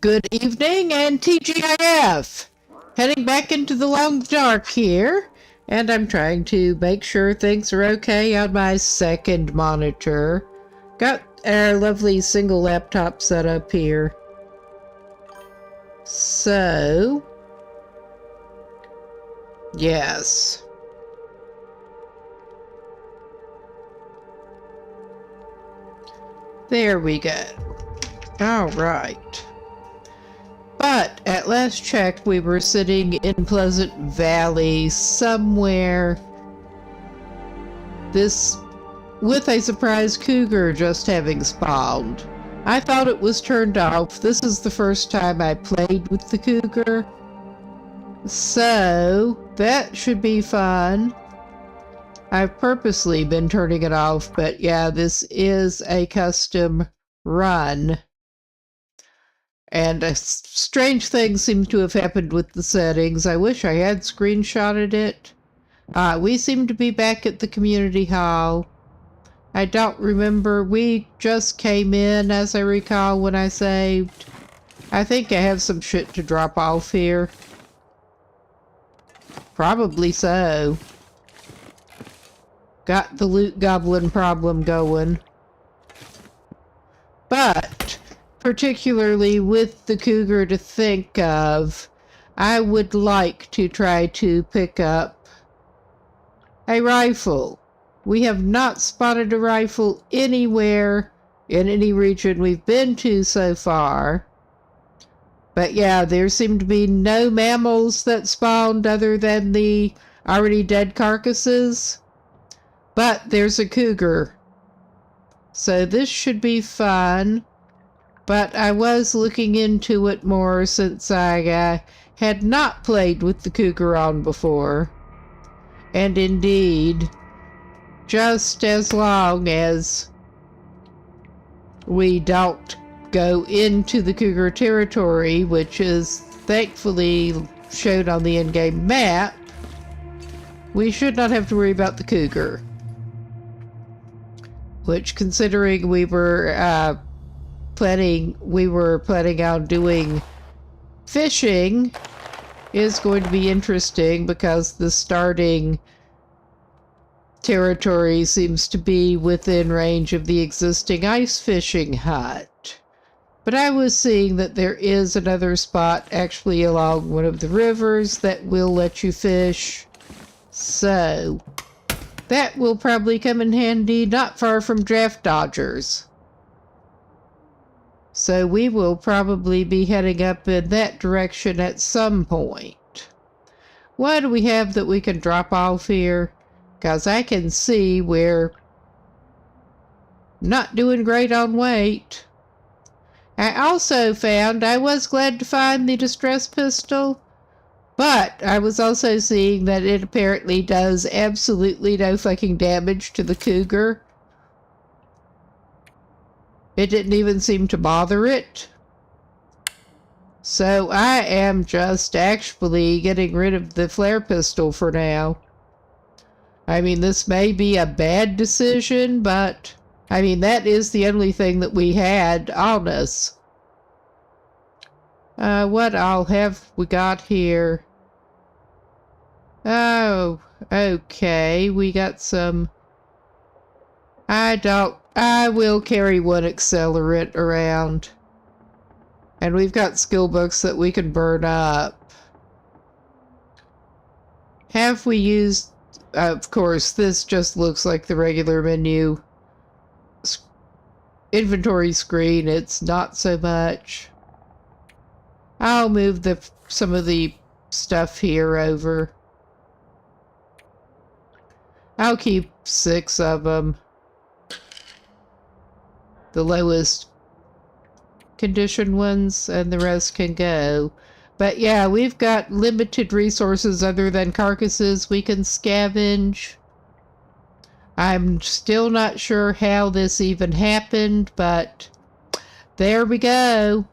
Good evening and TGIF! Heading back into the long dark here, and I'm trying to make sure things are okay on my second monitor. Got our lovely single laptop set up here. So, yes. There we go. All right. But at last check, we were sitting in Pleasant Valley somewhere. This with a surprise cougar just having spawned. I thought it was turned off. This is the first time I played with the cougar. So that should be fun. I've purposely been turning it off, but yeah, this is a custom run. And a strange thing seemed to have happened with the settings. I wish I had screenshotted it. We seem to be back at the community hall. I don't remember. We just came in, as I recall, when I saved. I think I have some shit to drop off here. Probably so. Got the loot goblin problem going. But particularly with the cougar to think of, I would like to try to pick up a rifle. We have not spotted a rifle anywhere in any region we've been to so far. But yeah, there seem to be no mammals that spawned other than the already dead carcasses. But there's a cougar. So this should be fun. But I was looking into it more since I had not played with the cougar on before. And indeed, just as long as we don't go into the cougar territory, which is thankfully shown on the in-game map, we should not have to worry about the cougar. Which, considering we were planning on doing fishing, is going to be interesting because the starting territory seems to be within range of the existing ice fishing hut. But I was seeing that there is another spot actually along one of the rivers that will let you fish. So that will probably come in handy not far from Draft Dodgers. So we will probably be heading up in that direction at some point. What do we have that we can drop off here? Because I can see we're not doing great on weight. I also found, I was glad to find the distress pistol, but I was also seeing that it apparently does absolutely no fucking damage to the cougar. It didn't even seem to bother it. So I am just actually getting rid of the flare pistol for now. I mean, this may be a bad decision, but I mean, that is the only thing that we had on us. What all have we got here? Oh, okay. We got some... I will carry one accelerant around. And we've got skill books that we can burn up. Have we used... of course, this just looks like the regular menu. Inventory screen, it's not so much. I'll move some of the stuff here over. I'll keep 6 of them. The lowest condition ones, and the rest can go. But yeah, we've got limited resources other than carcasses we can scavenge. I'm still not sure how this even happened, but there we go.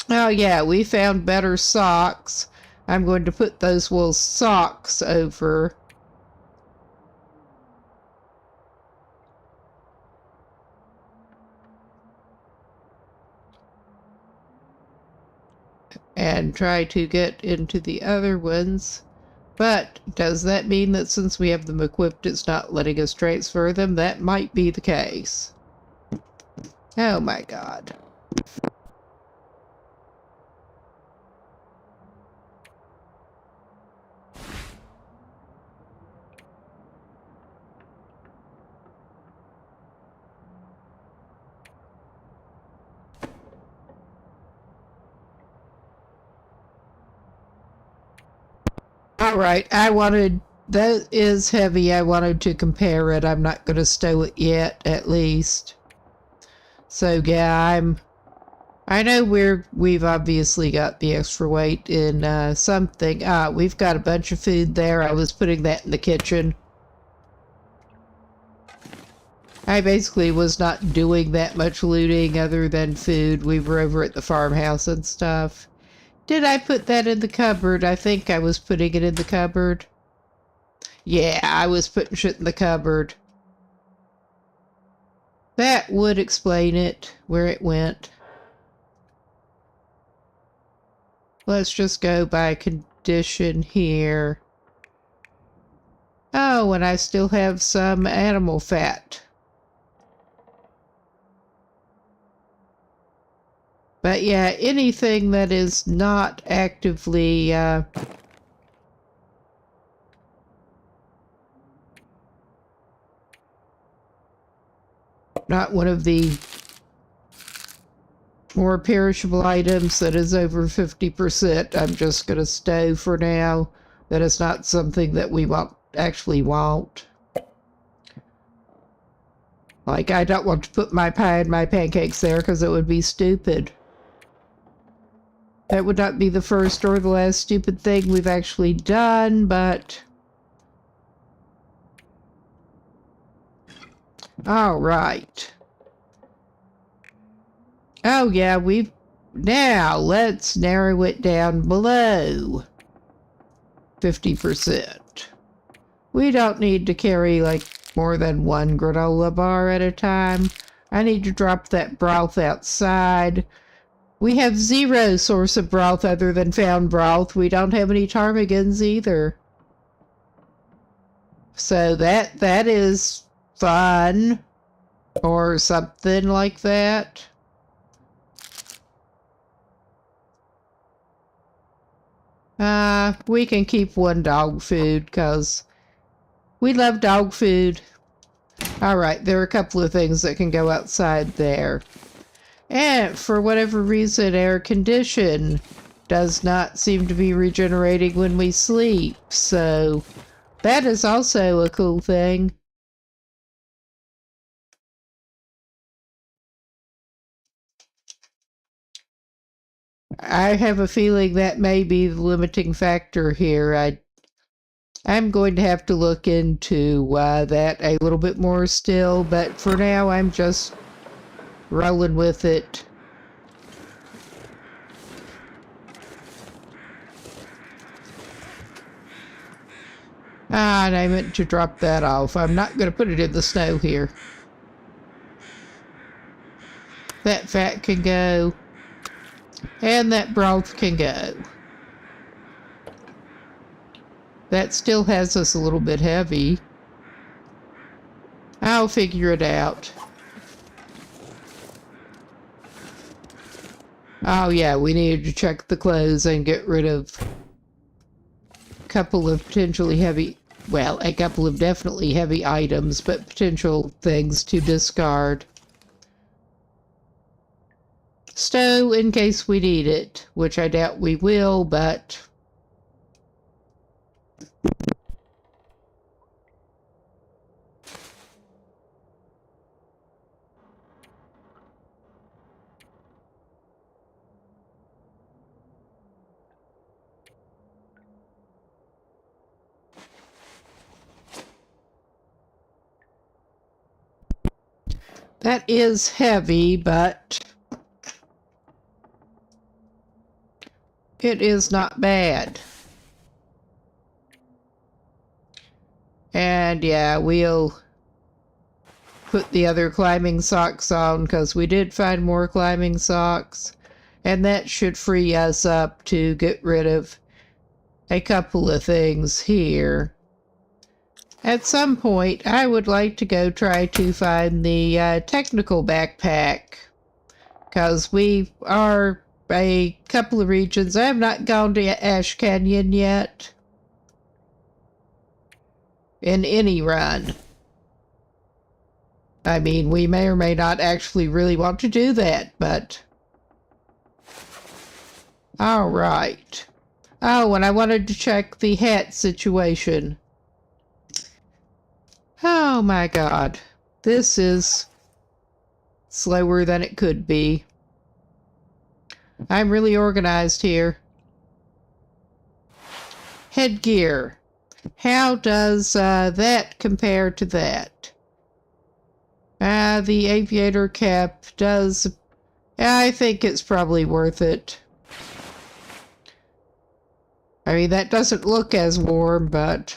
Oh yeah, we found better socks. I'm going to put those wool socks over. and try to get into the other ones. But does that mean that since we have them equipped, it's not letting us transfer them? That might be the case. Oh my god. Alright, that is heavy. I wanted to compare it. I'm not going to stow it yet, at least. So yeah, I know we've obviously got the extra weight in something. We've got a bunch of food there. I was putting that in the kitchen. I basically was not doing that much looting other than food. We were over at the farmhouse and stuff. Did I put that in the cupboard? I think I was putting it in the cupboard. Yeah, I was putting shit in the cupboard. That would explain it, where it went. Let's just go by condition here. Oh, and I still have some animal fat. But yeah, anything that is not actively not one of the more perishable items that is over 50%, I'm just going to stow for now. That is not something that we actually want. Like, I don't want to put my pie and my pancakes there because it would be stupid. That would not be the first or the last stupid thing we've actually done, but... Alright. Oh yeah, now let's narrow it down below 50%. We don't need to carry like more than one granola bar at a time. I need to drop that broth outside. We have zero source of broth other than found broth. We don't have any ptarmigans either. So that is fun. Or something like that. We can keep one dog food because we love dog food. Alright, there are a couple of things that can go outside there. And for whatever reason, air condition does not seem to be regenerating when we sleep. So that is also a cool thing. I have a feeling that may be the limiting factor here. I'm going to have to look into that a little bit more still, but for now I'm just rolling with it. And I meant to drop that off. I'm not going to put it in the snow here. That fat can go. And that broth can go. That still has us a little bit heavy. I'll figure it out. Oh yeah, we needed to check the clothes and get rid of a couple of potentially heavy, well, a couple of definitely heavy items, but potential things to discard. Stow in case we need it, which I doubt we will, but... That is heavy, but it is not bad. And yeah, we'll put the other climbing socks on because we did find more climbing socks. And that should free us up to get rid of a couple of things here. At some point, I would like to go try to find the technical backpack, because we are a couple of regions. I have not gone to Ash Canyon yet in any run. I mean, we may or may not actually really want to do that, but... All right. Oh, and I wanted to check the hat situation. Oh my God. This is slower than it could be. I'm really organized here. Headgear. How does that compare to that? The aviator cap does... I think it's probably worth it. I mean, that doesn't look as warm, but...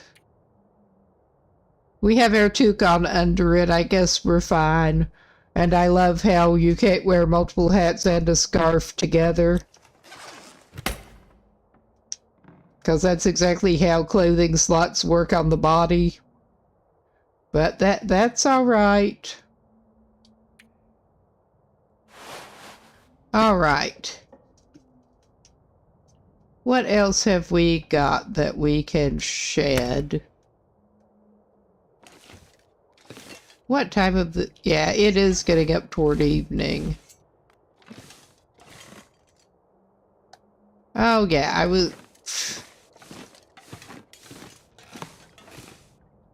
we have our toucan under it. I guess we're fine. And I love how you can't wear multiple hats and a scarf together. Because that's exactly how clothing slots work on the body. But that's all right. All right. What else have we got that we can shed? What time of the... yeah, it is getting up toward evening. Oh, yeah,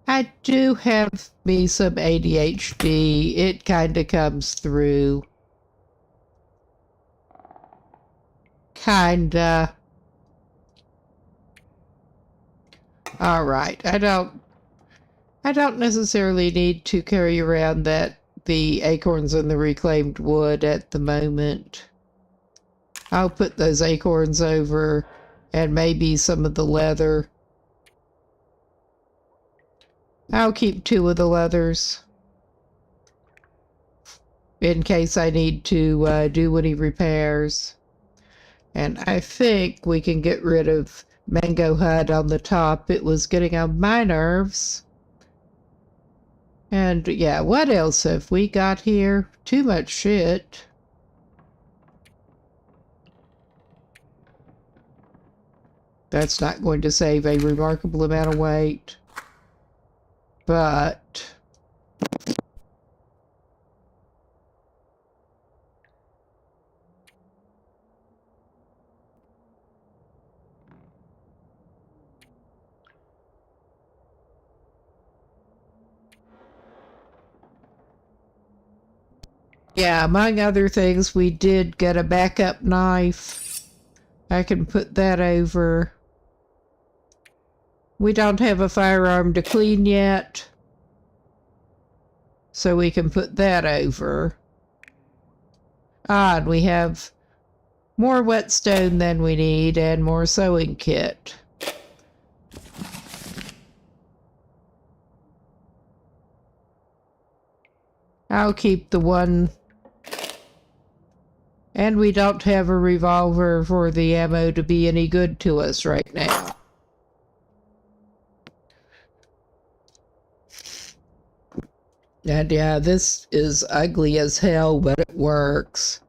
I do have me some ADHD. It kind of comes through. Kinda. All right, I don't necessarily need to carry around the acorns and the reclaimed wood at the moment. I'll put those acorns over and maybe some of the leather. I'll keep 2 of the leathers in case I need to do any repairs. And I think we can get rid of Mango Hut on the top. It was getting on my nerves. And yeah, what else have we got here? Too much shit. That's not going to save a remarkable amount of weight. But... yeah, among other things, we did get a backup knife. I can put that over. We don't have a firearm to clean yet, so we can put that over. Ah, and we have more whetstone than we need and more sewing kit. I'll keep the one. And we don't have a revolver for the ammo to be any good to us right now. And yeah, this is ugly as hell, but it works.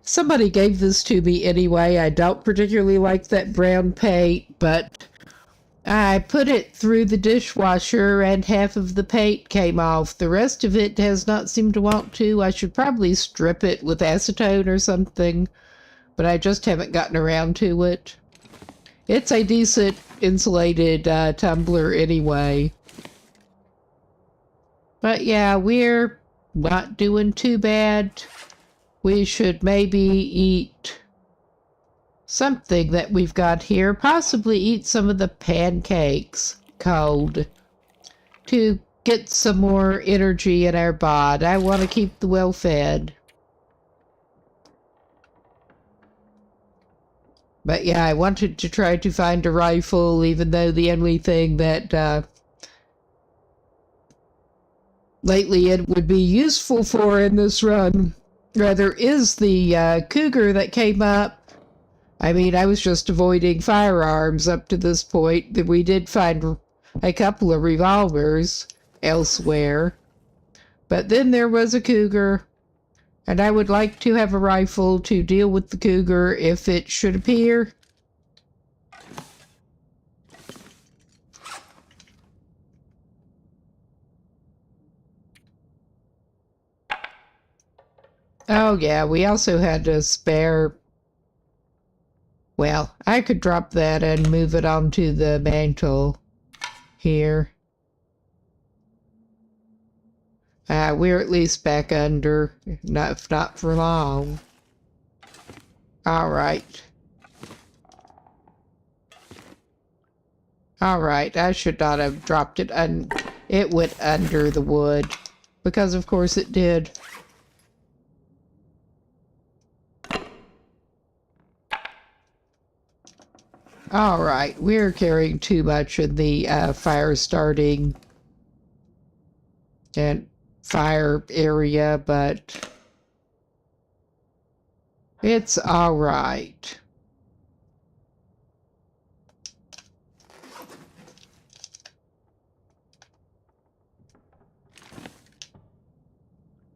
Somebody gave this to me anyway. I don't particularly like that brown paint, but I put it through the dishwasher and half of the paint came off. The rest of it has not seemed to want to. I should probably strip it with acetone or something, but I just haven't gotten around to it. It's a decent insulated tumbler anyway. But yeah, we're not doing too bad. We should maybe eat something that we've got here. Possibly eat some of the pancakes cold to get some more energy in our bod. I want to keep the well fed. But yeah, I wanted to try to find a rifle, even though the only thing that lately it would be useful for in this run Rather, is the cougar that came up. I mean, I was just avoiding firearms up to this point. That we did find a couple of revolvers elsewhere. But then there was a cougar, and I would like to have a rifle to deal with the cougar if it should appear. Oh yeah, we also had a spare. Well, I could drop that and move it onto the mantle here. We're at least back under, if not for long. All right. All right, I should not have dropped it, and it went under the wood, because of course it did. All right, we're carrying too much in the fire starting and fire area, but it's all right.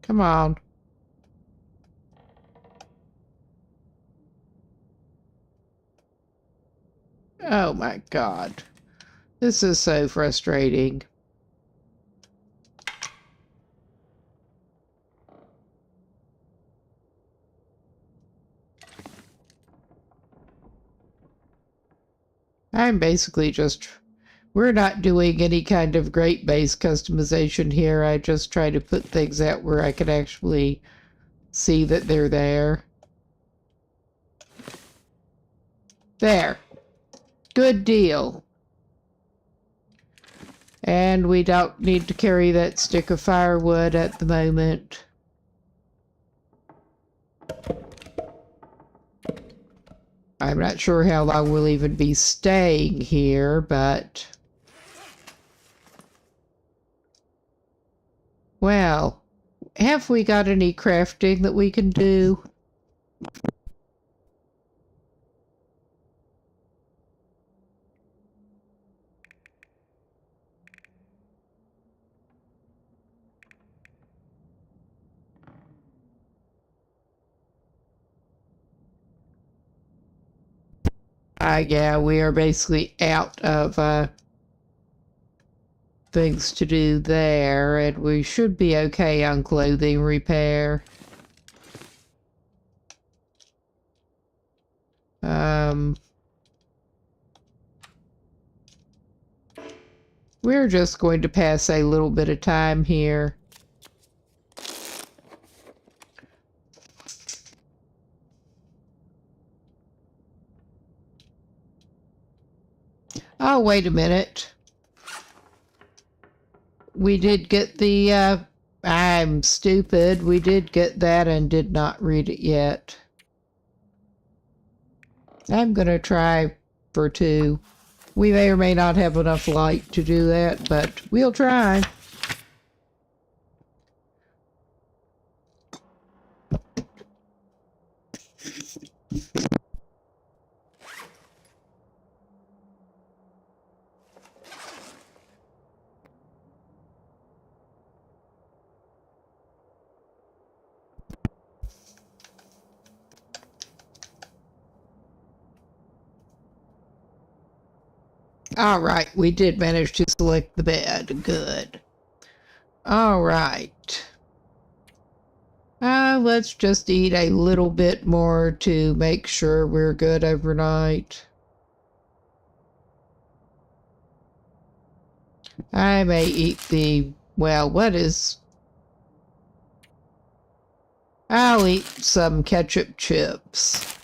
Come on. Oh my God. This is so frustrating. I'm basically just, we're not doing any kind of great base customization here. I just try to put things out where I can actually see that they're there. There. Good deal. And we don't need to carry that stick of firewood at the moment. I'm not sure how long we'll even be staying here, but... Well, have we got any crafting that we can do? Yeah, we are basically out of things to do there, and we should be okay on clothing repair. We're just going to pass a little bit of time here. Oh, wait a minute. We did get the, I'm stupid. We did get that and did not read it yet. I'm gonna try for 2. We may or may not have enough light to do that, but we'll try. All right, we did manage to select the bed. Good. All right. Let's just eat a little bit more to make sure we're good overnight. I may eat the, well, what is... I'll eat some ketchup chips.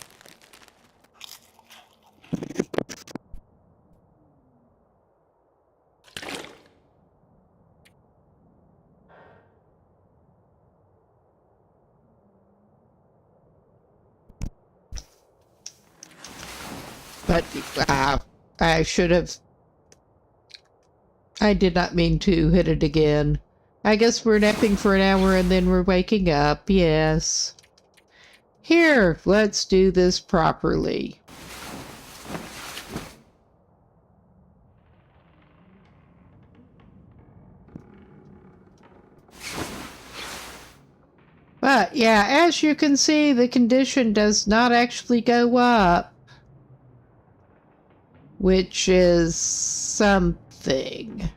But I should have... I did not mean to hit it again. I guess we're napping for an hour and then we're waking up, yes. Here, let's do this properly. But yeah, as you can see, the condition does not actually go up, which is something.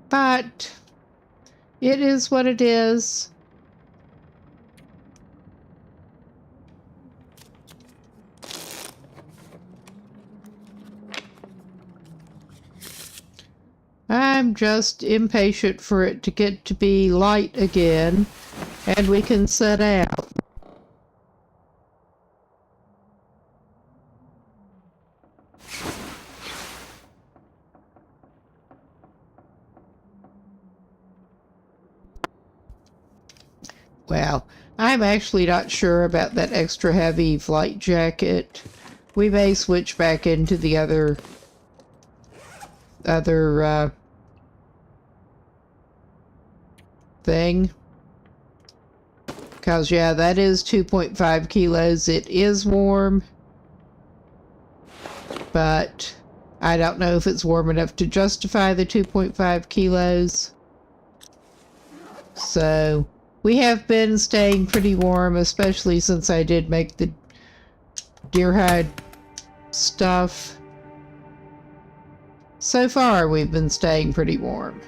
But it is what it is. I'm just impatient for it to get to be light again, and we can set out. Well, I'm actually not sure about that extra heavy flight jacket. We may switch back into the other thing. Because, yeah, that is 2.5 kilos. It is warm. But I don't know if it's warm enough to justify the 2.5 kilos. So we have been staying pretty warm, especially since I did make the deer hide stuff. So far, we've been staying pretty warm.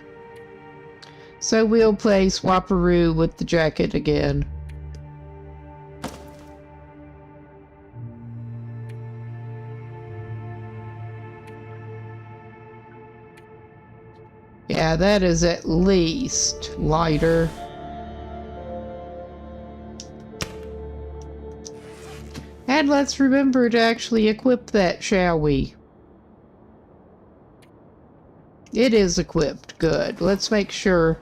So we'll play Swapperoo with the jacket again. Yeah, that is at least lighter. And let's remember to actually equip that, shall we? It is equipped. Good. Let's make sure.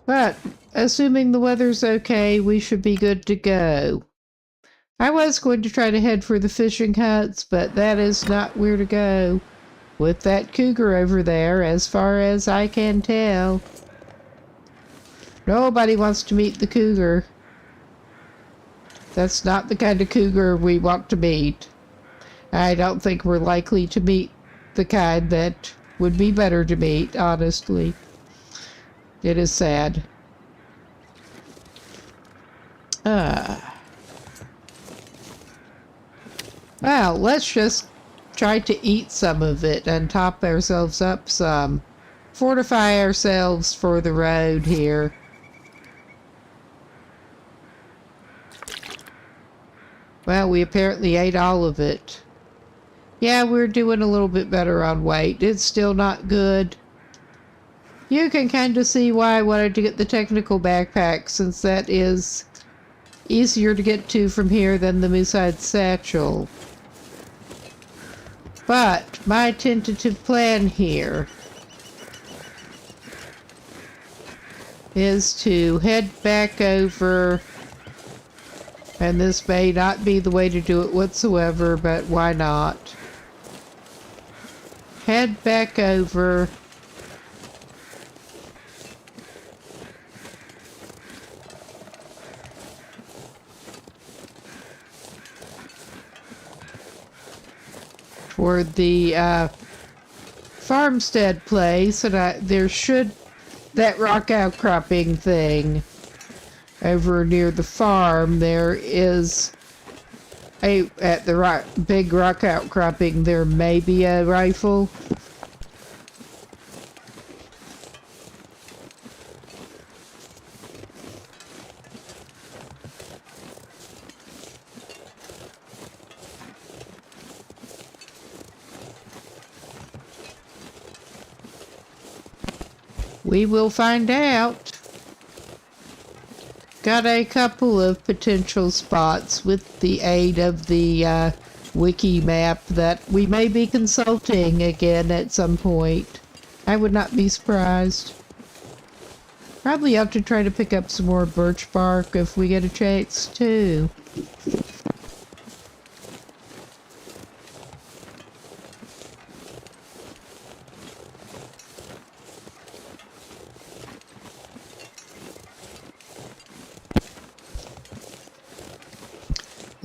But, assuming the weather's okay, we should be good to go. I was going to try to head for the fishing huts, but that is not where to go. With that cougar over there, as far as I can tell. Nobody wants to meet the cougar. That's not the kind of cougar we want to meet. I don't think we're likely to meet the kind that would be better to meet, honestly. It is sad. Well, let's just try to eat some of it and top ourselves up some. Fortify ourselves for the road here. Well, we apparently ate all of it. Yeah, we're doing a little bit better on weight. It's still not good. You can kind of see why I wanted to get the technical backpack, since that is easier to get to from here than the Moosehide Satchel. But my tentative plan here is to head back over, and this may not be the way to do it whatsoever, but why not? Head back over toward the farmstead place, and there should that rock outcropping thing over near the farm. There is at the big rock outcropping. There may be a rifle. We will find out. Got a couple of potential spots with the aid of the wiki map that we may be consulting again at some point. I would not be surprised. Probably ought to try to pick up some more birch bark if we get a chance too.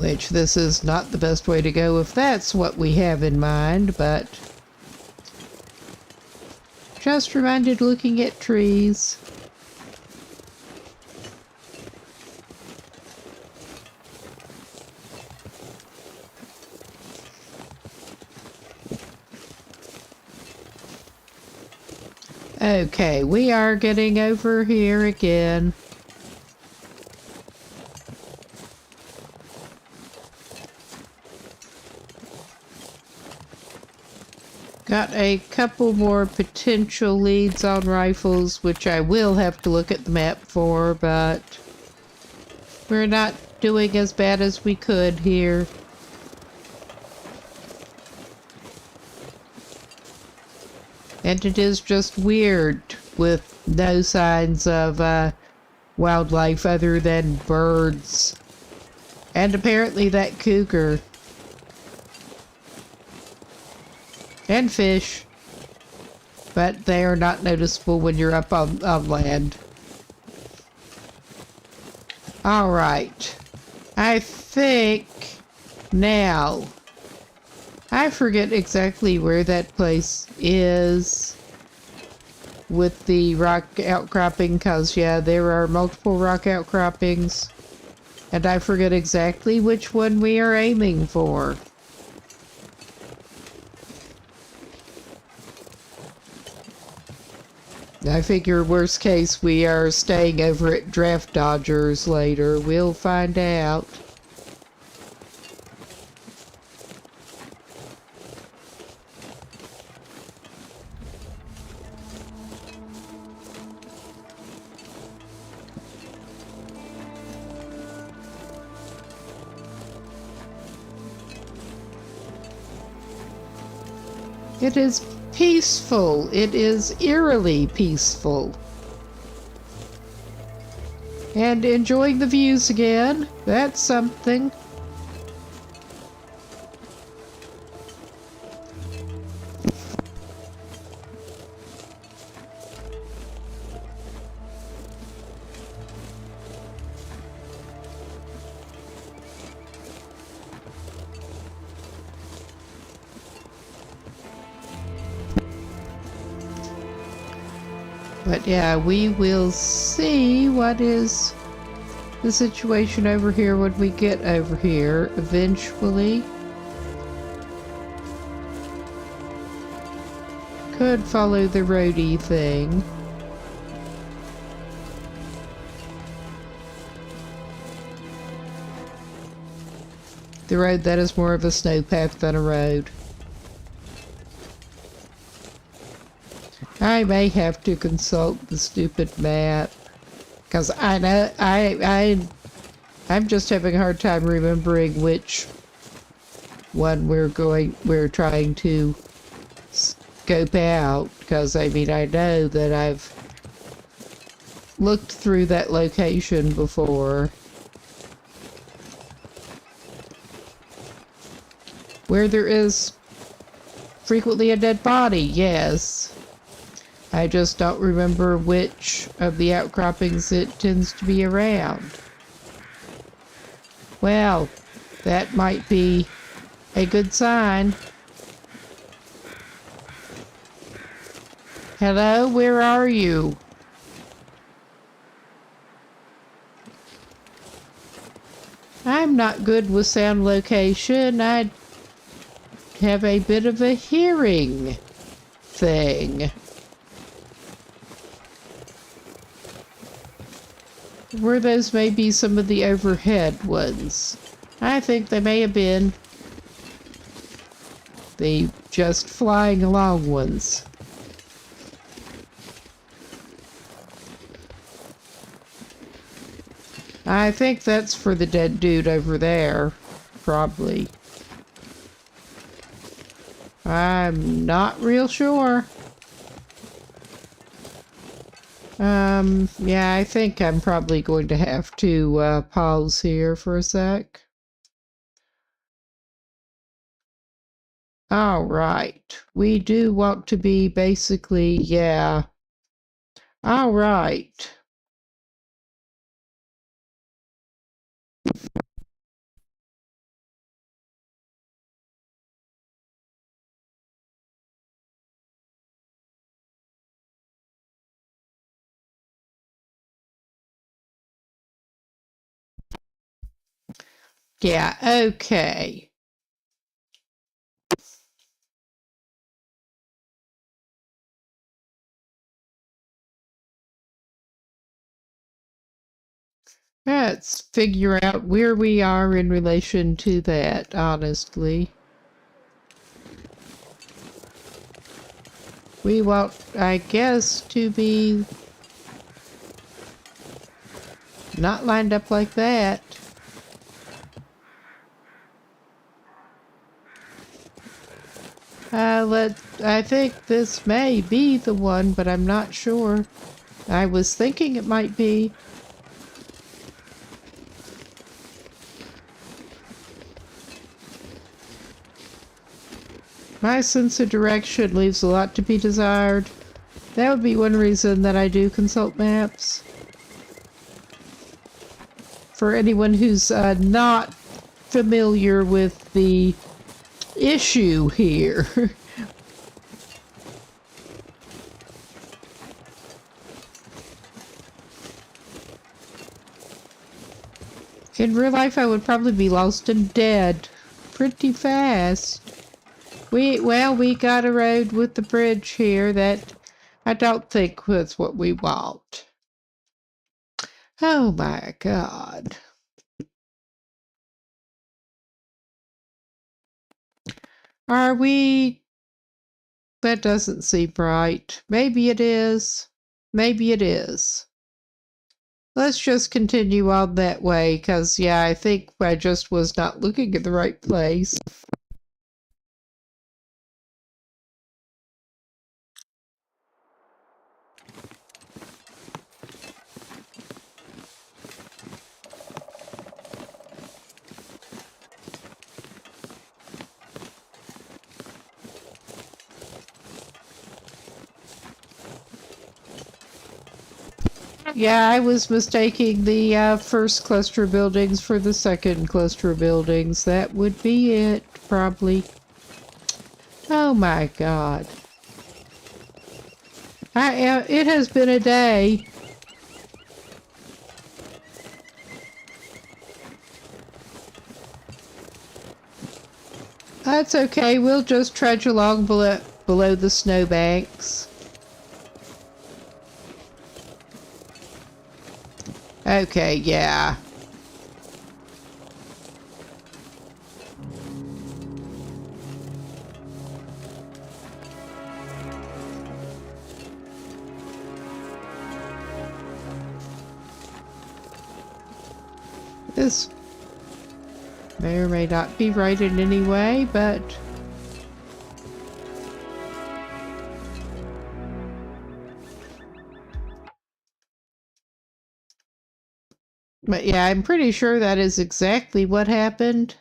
Which this is not the best way to go if that's what we have in mind, but just reminded looking at trees. Okay, we are getting over here again. Got a couple more potential leads on rifles, which I will have to look at the map for, but we're not doing as bad as we could here. And it is just weird with no signs of wildlife other than birds. And apparently that cougar. And fish. But they are not noticeable when you're up on land. Alright. I think now, I forget exactly where that place is with the rock outcropping, because yeah, there are multiple rock outcroppings, and I forget exactly which one we are aiming for. I figure worst case we are staying over at Draft Dodgers later. We'll find out. It is peaceful. It is eerily peaceful. And enjoying the views again. That's something. But yeah, we will see what is the situation over here when we get over here eventually. Could follow the roadie thing. The road that is more of a snowpath than a road. I may have to consult the stupid map, because I know I'm just having a hard time remembering which one we're trying to scope out, because I mean I know that I've looked through that location before. Where there is frequently a dead body, yes. I just don't remember which of the outcroppings it tends to be around. Well, that might be a good sign. Hello, where are you? I'm not good with sound location. I have a bit of a hearing thing. Were those maybe some of the overhead ones? I think they may have been the just flying along ones. I think that's for the dead dude over there, probably. I'm not real sure. Yeah, I think I'm probably going to have to pause here for a sec. All right. We do want to be basically, yeah. All right. Yeah, okay. Let's figure out where we are in relation to that, honestly. We want, I guess, to be not lined up like that. I think this may be the one, but I'm not sure. I was thinking it might be. My sense of direction leaves a lot to be desired. That would be one reason that I do consult maps. For anyone who's not familiar with the issue here. In real life, I would probably be lost and dead pretty fast. We got a road with the bridge here that I don't think was what we want. Oh my God. Are we... That doesn't seem right. Maybe it is. Maybe it is. Let's just continue on that way, because, yeah, I think I just was not looking at the right place. Yeah, I was mistaking the first cluster of buildings for the second cluster of buildings. That would be it, probably. Oh my God. It has been a day. That's okay, we'll just trudge along below the snowbanks. Okay, yeah. This may or may not be right in any way, but... But yeah, I'm pretty sure that is exactly what happened.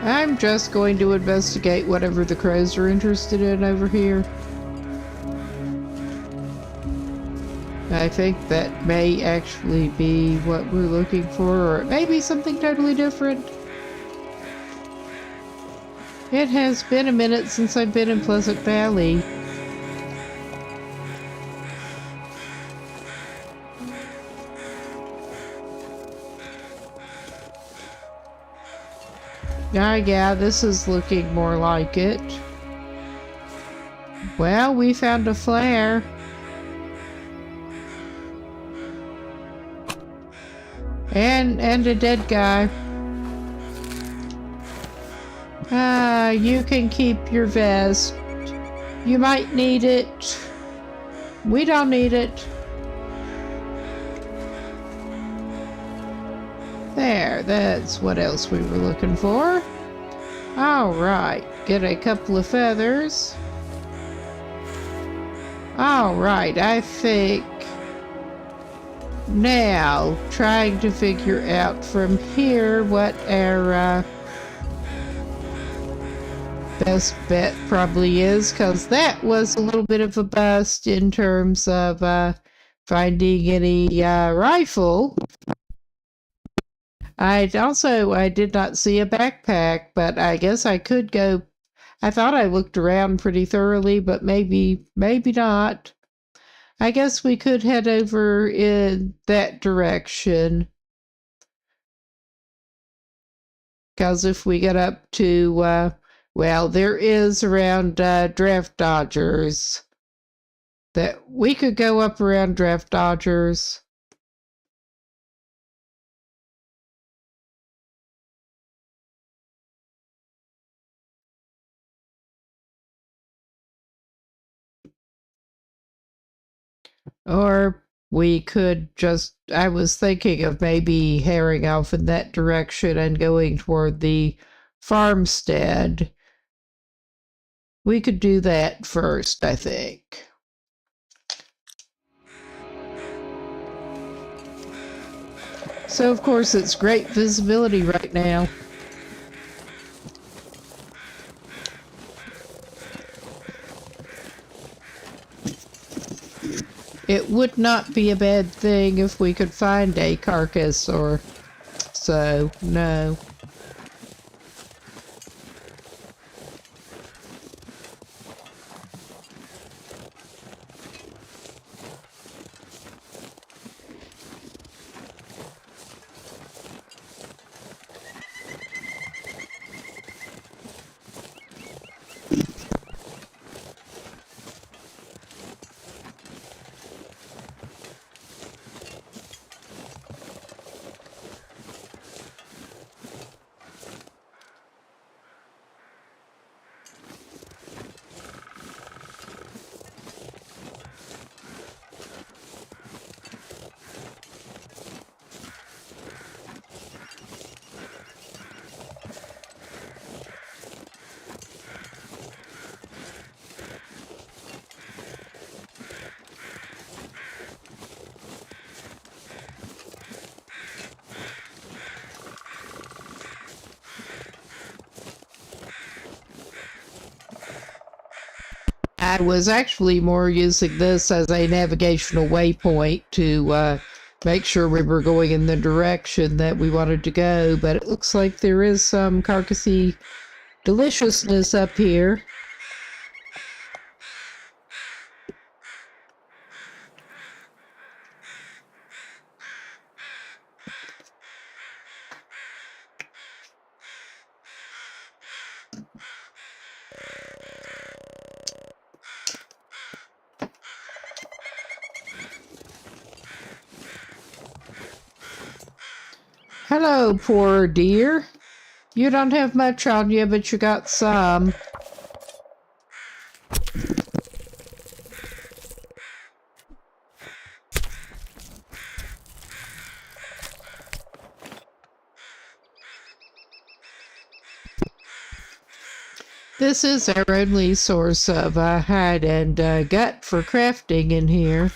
I'm just going to investigate whatever the crows are interested in over here. I think that may actually be what we're looking for, or it may be something totally different. It has been a minute since I've been in Pleasant Valley. Yeah, this is looking more like it. Well, we found a flare. And a dead guy. You can keep your vest. You might need it. We don't need it. There, that's what else we were looking for. Alright, get a couple of feathers. Alright, I think... Now, trying to figure out from here what our best bet probably is, because that was a little bit of a bust in terms of finding any rifle. I did not see a backpack, but I guess I could go. I thought I looked around pretty thoroughly, but maybe not. I guess we could head over in that direction. Because if we get up to, well, there is around Draft Dodgers. That we could go up around Draft Dodgers. Or we could just, I was thinking of maybe herring off in that direction and going toward the farmstead. We could do that first, I think. So, of course, it's great visibility right now. It would not be a bad thing if we could find a carcass or so, no. I was actually more using this as a navigational waypoint to make sure we were going in the direction that we wanted to go, but it looks like there is some carcassy deliciousness up here. Hello, poor dear. You don't have much on you, but you got some. This is our only source of hide and gut for crafting in here.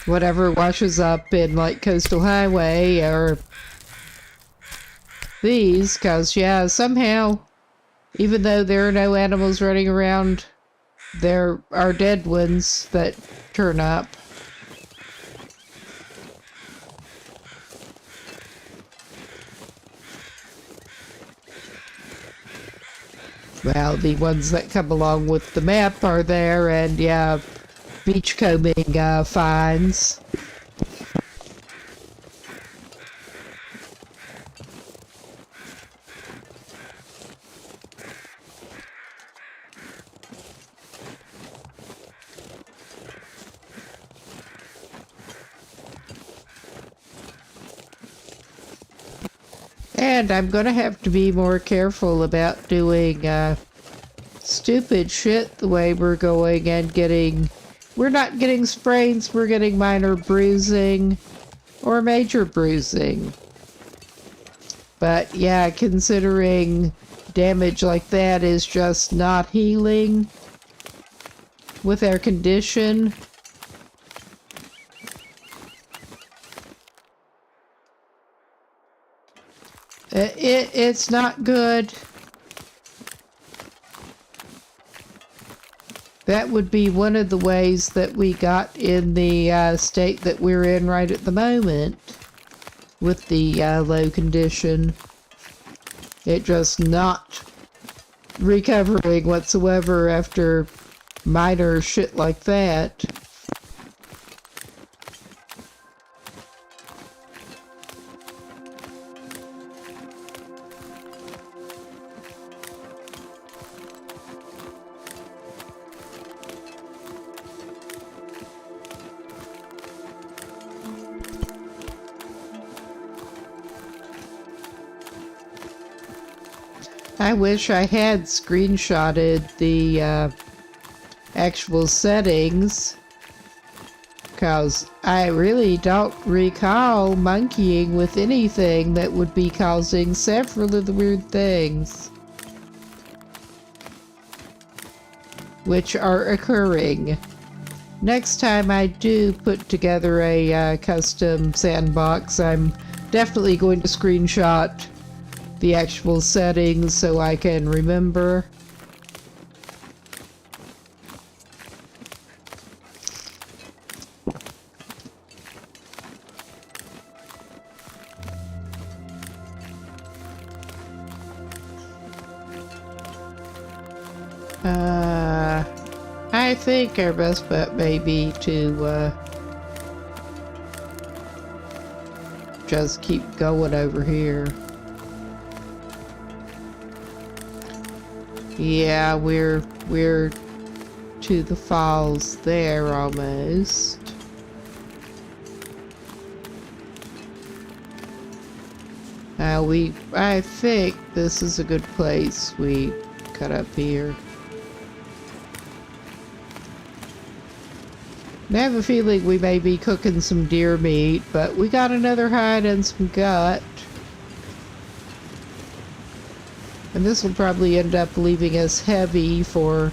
Whatever washes up in like Coastal Highway or these, because yeah, somehow, even though there are no animals running around, there are dead ones that turn up. Well, the ones that come along with the map are there, and yeah, beachcombing finds. And I'm going to have to be more careful about doing stupid shit the way we're going and getting... We're not getting sprains, we're getting minor bruising or major bruising. But yeah, considering damage like that is just not healing with our condition. It's not good. That would be one of the ways that we got in the state that we're in right at the moment with the low condition. It just not recovering whatsoever after minor shit like that. I wish I had screenshotted the actual settings, because I really don't recall monkeying with anything that would be causing several of the weird things which are occurring. Next time I do put together a custom sandbox, I'm definitely going to screenshot the actual settings so I can remember. I think our best bet may be to just keep going over here. Yeah, we're to the falls there almost. I think this is a good place we cut up here. I have a feeling we may be cooking some deer meat, but we got another hide and some gut. And this will probably end up leaving us heavy for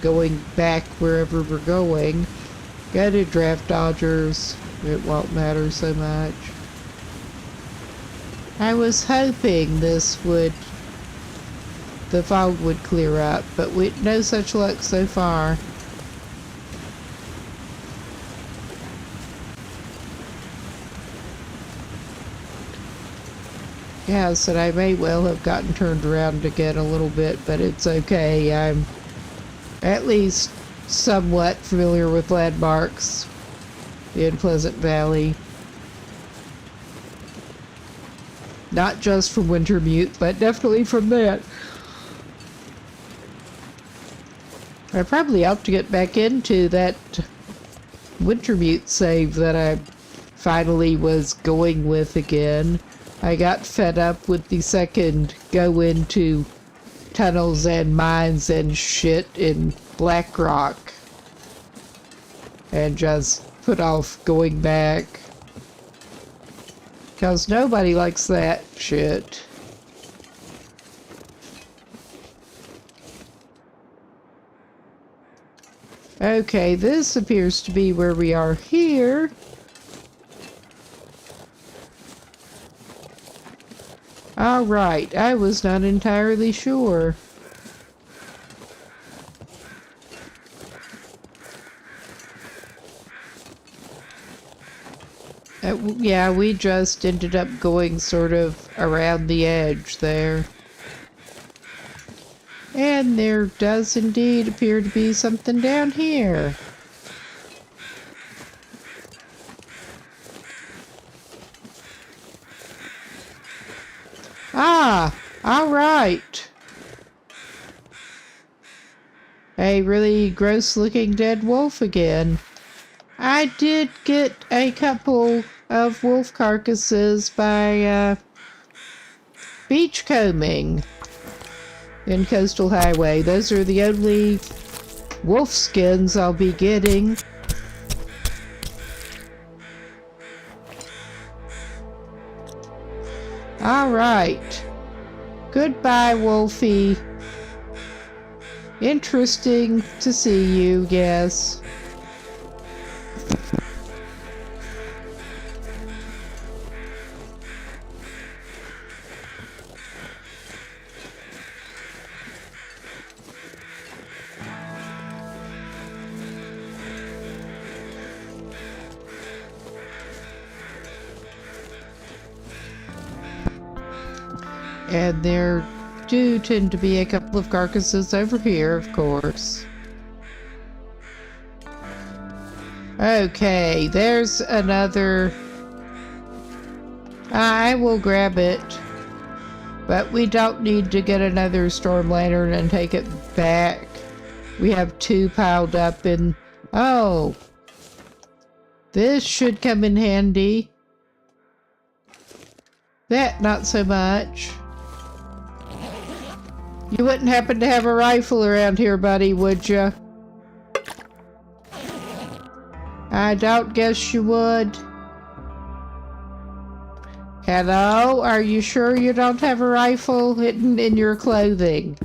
going back wherever we're going. Go to draft dodgers. It won't matter so much. I was hoping the fog would clear up, but no such luck so far. Yeah, so I may well have gotten turned around again a little bit, but it's okay. I'm at least somewhat familiar with landmarks in Pleasant Valley. Not just from Wintermute, but definitely from that. I probably ought to get back into that Wintermute save that I finally was going with again. I got fed up with the second go into tunnels and mines and shit in Blackrock and just put off going back. Because nobody likes that shit. Okay, this appears to be where we are here. Alright, I was not entirely sure. Yeah, we just ended up going sort of around the edge there. And there does indeed appear to be something down here. Ah, all right. A really gross-looking dead wolf again. I did get a couple of wolf carcasses by beachcombing in Coastal Highway. Those are the only wolf skins I'll be getting. All right. Goodbye, Wolfie. Interesting to see you, yes. And there do tend to be a couple of carcasses over here, of course. Okay, there's another. I will grab it. But we don't need to get another storm lantern and take it back. We have 2 piled up in... Oh! This should come in handy. That, not so much. You wouldn't happen to have a rifle around here, buddy, would you? I don't guess you would. Hello? Are you sure you don't have a rifle hidden in your clothing?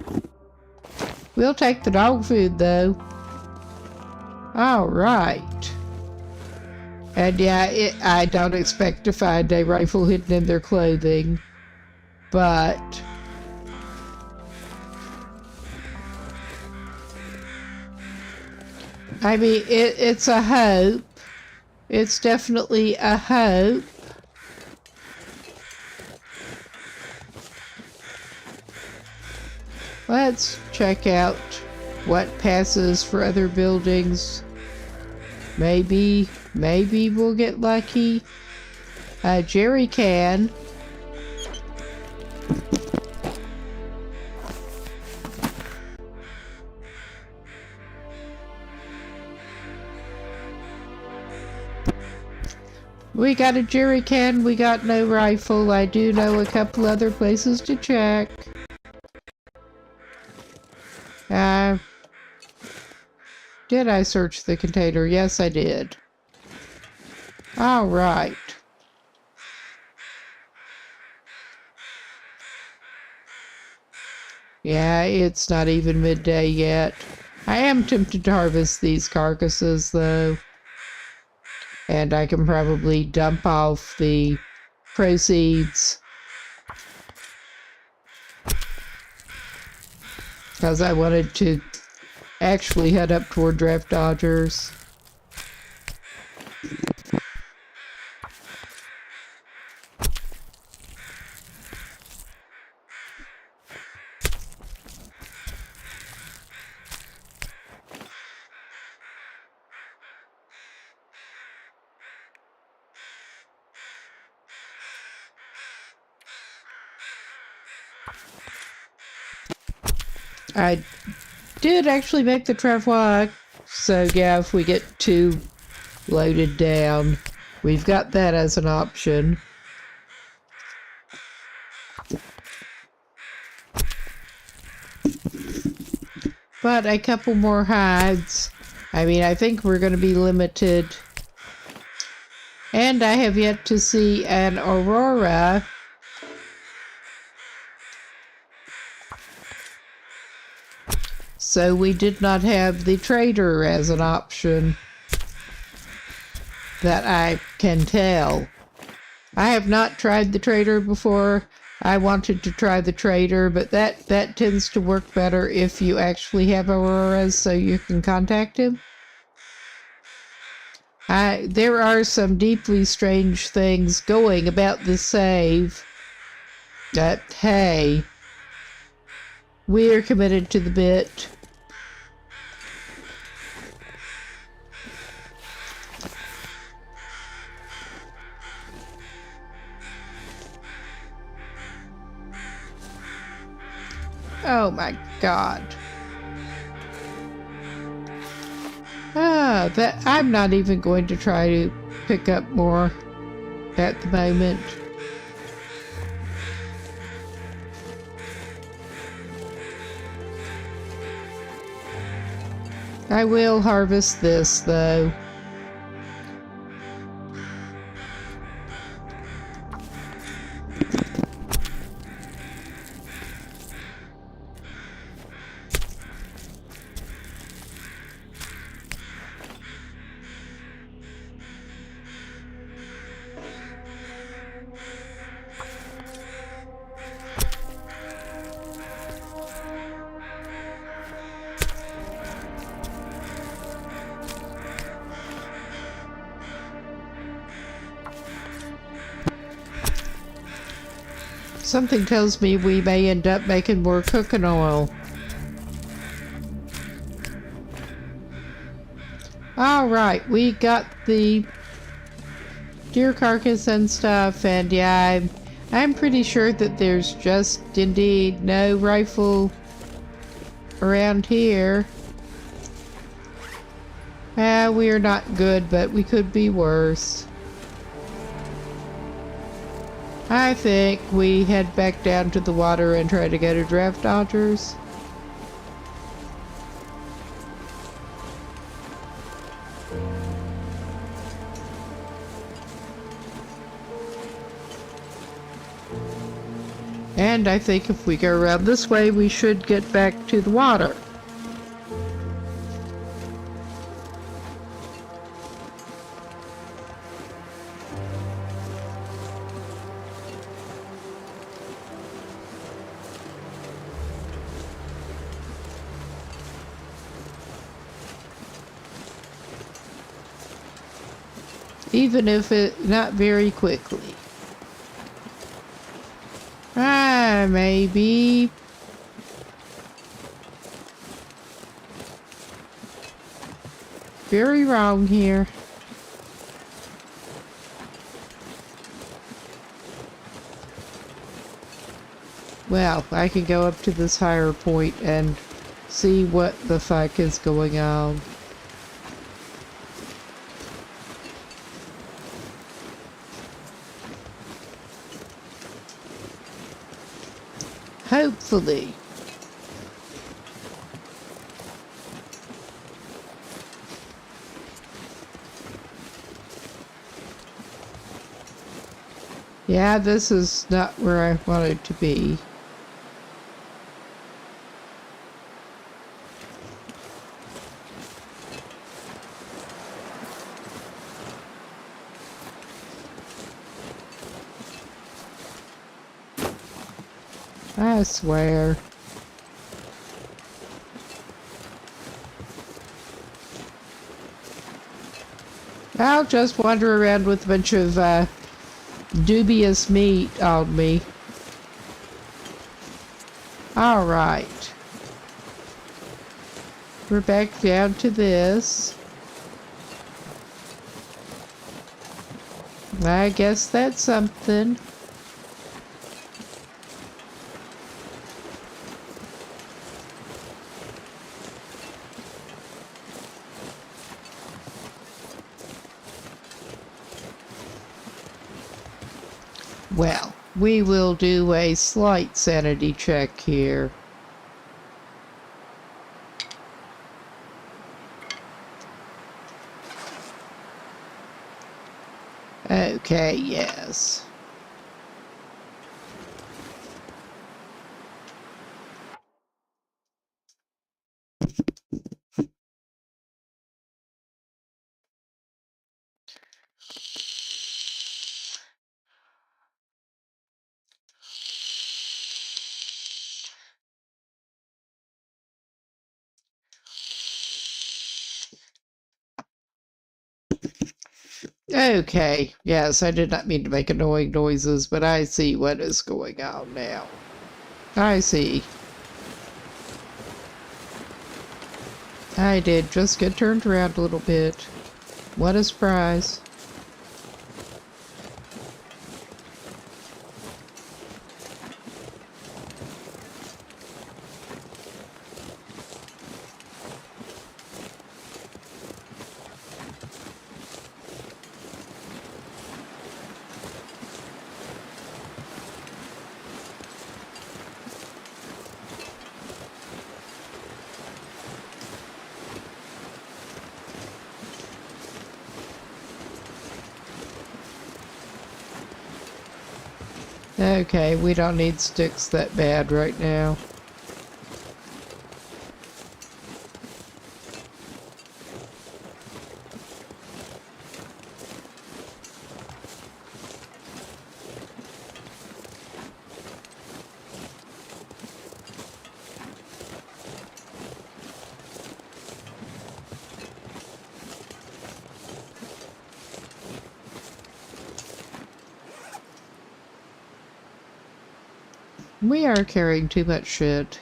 We'll take the dog food, though. Alright. And yeah, I don't expect to find a rifle hidden in their clothing. But... I mean, it's a hope. It's definitely a hope. Let's check out what passes for other buildings. Maybe we'll get lucky. Jerry can. We got a jerry can, we got no rifle. I do know a couple other places to check. Did I search the container? Yes, I did. All right. Yeah, it's not even midday yet. I am tempted to harvest these carcasses, though. And I can probably dump off the proceeds. Because I wanted to actually head up toward Draft Dodgers. I did actually make the travois, so yeah, if we get too loaded down, we've got that as an option. But a couple more hides. I mean, I think we're going to be limited. And I have yet to see an aurora. So we did not have the trader as an option that I can tell. I have not tried the trader before. I wanted to try the trader, but that tends to work better if you actually have auroras so you can contact him. There are some deeply strange things going about this save. But hey, we are committed to the bit. Oh my god. I'm not even going to try to pick up more at the moment. I will harvest this though. Something tells me we may end up making more cooking oil. Alright, we got the deer carcass and stuff, and yeah, I'm pretty sure that there's just indeed no rifle around here. We're not good, but we could be worse. I think we head back down to the water and try to go to draft dodgers. And I think if we go around this way, we should get back to the water. Even if it not very quickly. Maybe. Very wrong here. Well, I can go up to this higher point and see what the fuck is going on. Hopefully. Yeah, this is not where I wanted to be. I swear. I'll just wander around with a bunch of dubious meat on me. Alright. We're back down to this. I guess that's something. Well, we will do a slight sanity check here. Okay, yes. Okay, yes, I did not mean to make annoying noises, but I see what is going on now. I see. I did just get turned around a little bit. What a surprise. Okay, we don't need sticks that bad right now. We are carrying too much shit.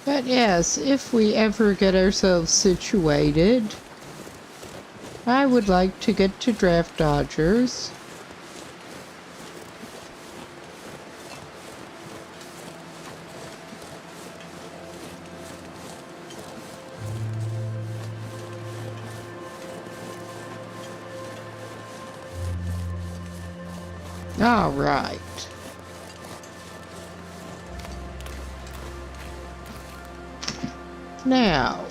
But yes, if we ever get ourselves situated, I would like to get to Draft Dodgers. All right. Now,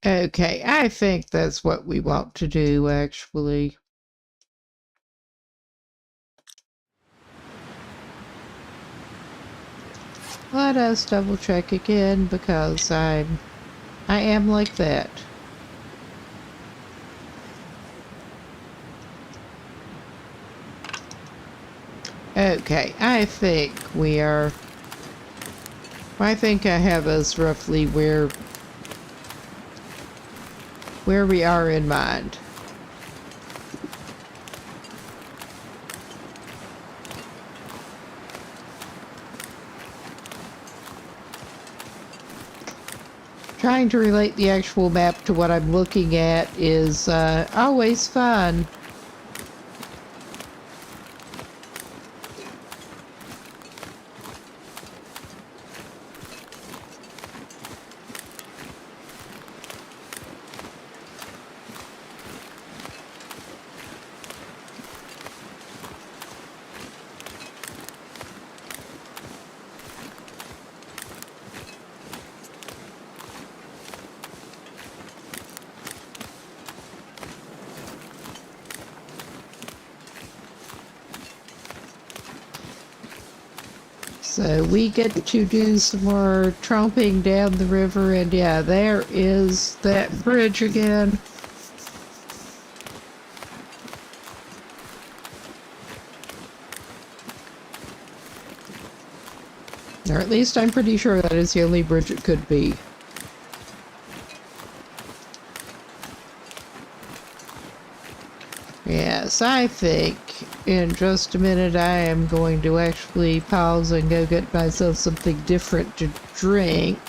okay, I think that's what we want to do, actually. Let us double check again because I am like that. Okay, I think we are. I think I have us roughly where we are in mind. Trying to relate the actual map to what I'm looking at is always fun. So we get to do some more tromping down the river, and yeah, there is that bridge again. Or at least I'm pretty sure that is the only bridge it could be. Yes, I think in just a minute I am going to actually pause and go get myself something different to drink.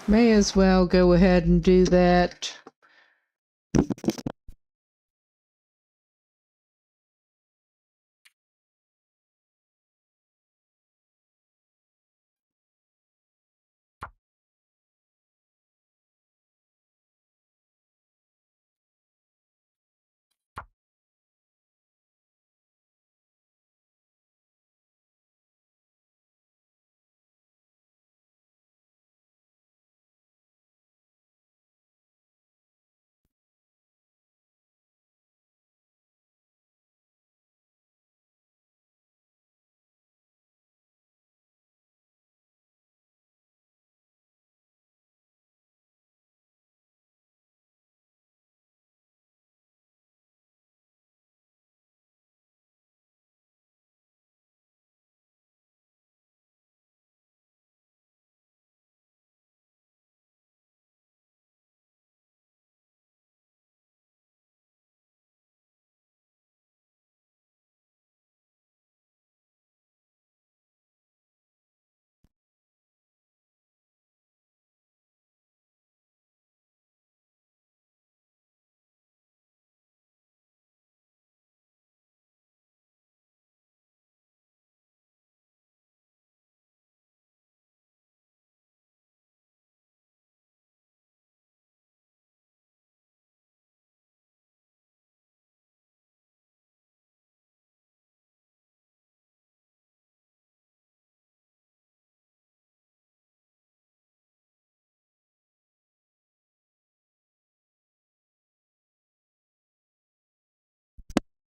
May as well go ahead and do that.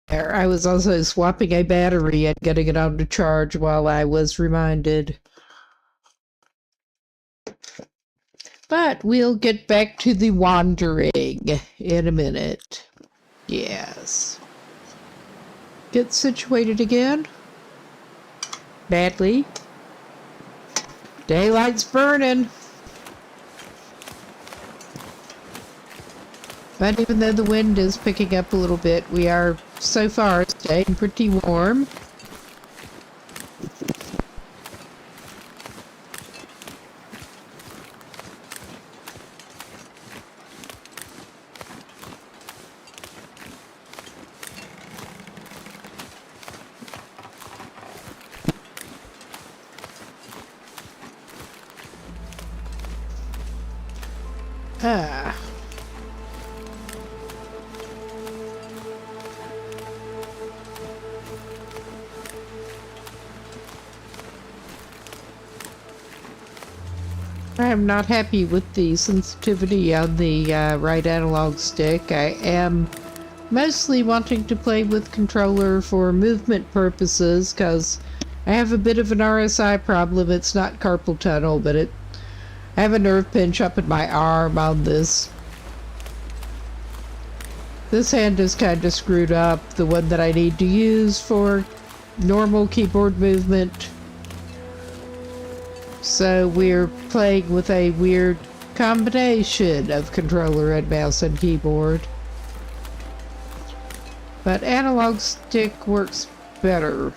I was also swapping a battery and getting it on to charge while I was reminded. But we'll get back to the wandering in a minute. Yes. Get situated again. Badly. Daylight's burning. But even though the wind is picking up a little bit, we are so far staying pretty warm. Ah. I'm not happy with the sensitivity on the right analog stick. I am mostly wanting to play with controller for movement purposes because I have a bit of an RSI problem. It's not carpal tunnel, but I have a nerve pinch up in my arm on this. This hand is kind of screwed up, the one that I need to use for normal keyboard movement. So we're playing with a weird combination of controller and mouse and keyboard. But analog stick works better.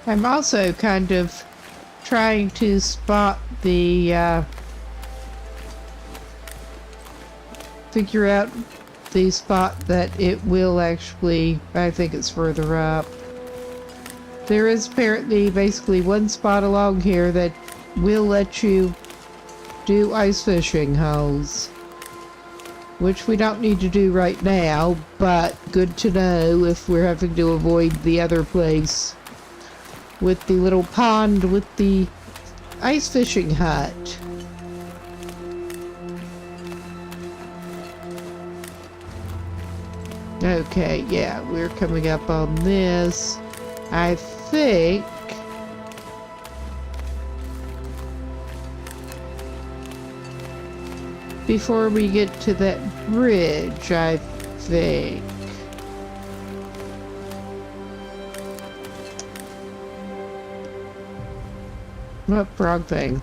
I'm also kind of trying to spot the, figure out the spot that it will actually, I think it's further up. There is apparently basically one spot along here that will let you do ice fishing holes, which we don't need to do right now, but good to know if we're having to avoid the other place with the little pond with the ice fishing hut. Okay, yeah, we're coming up on this. I think before we get to that bridge, I think. Oh, wrong thing.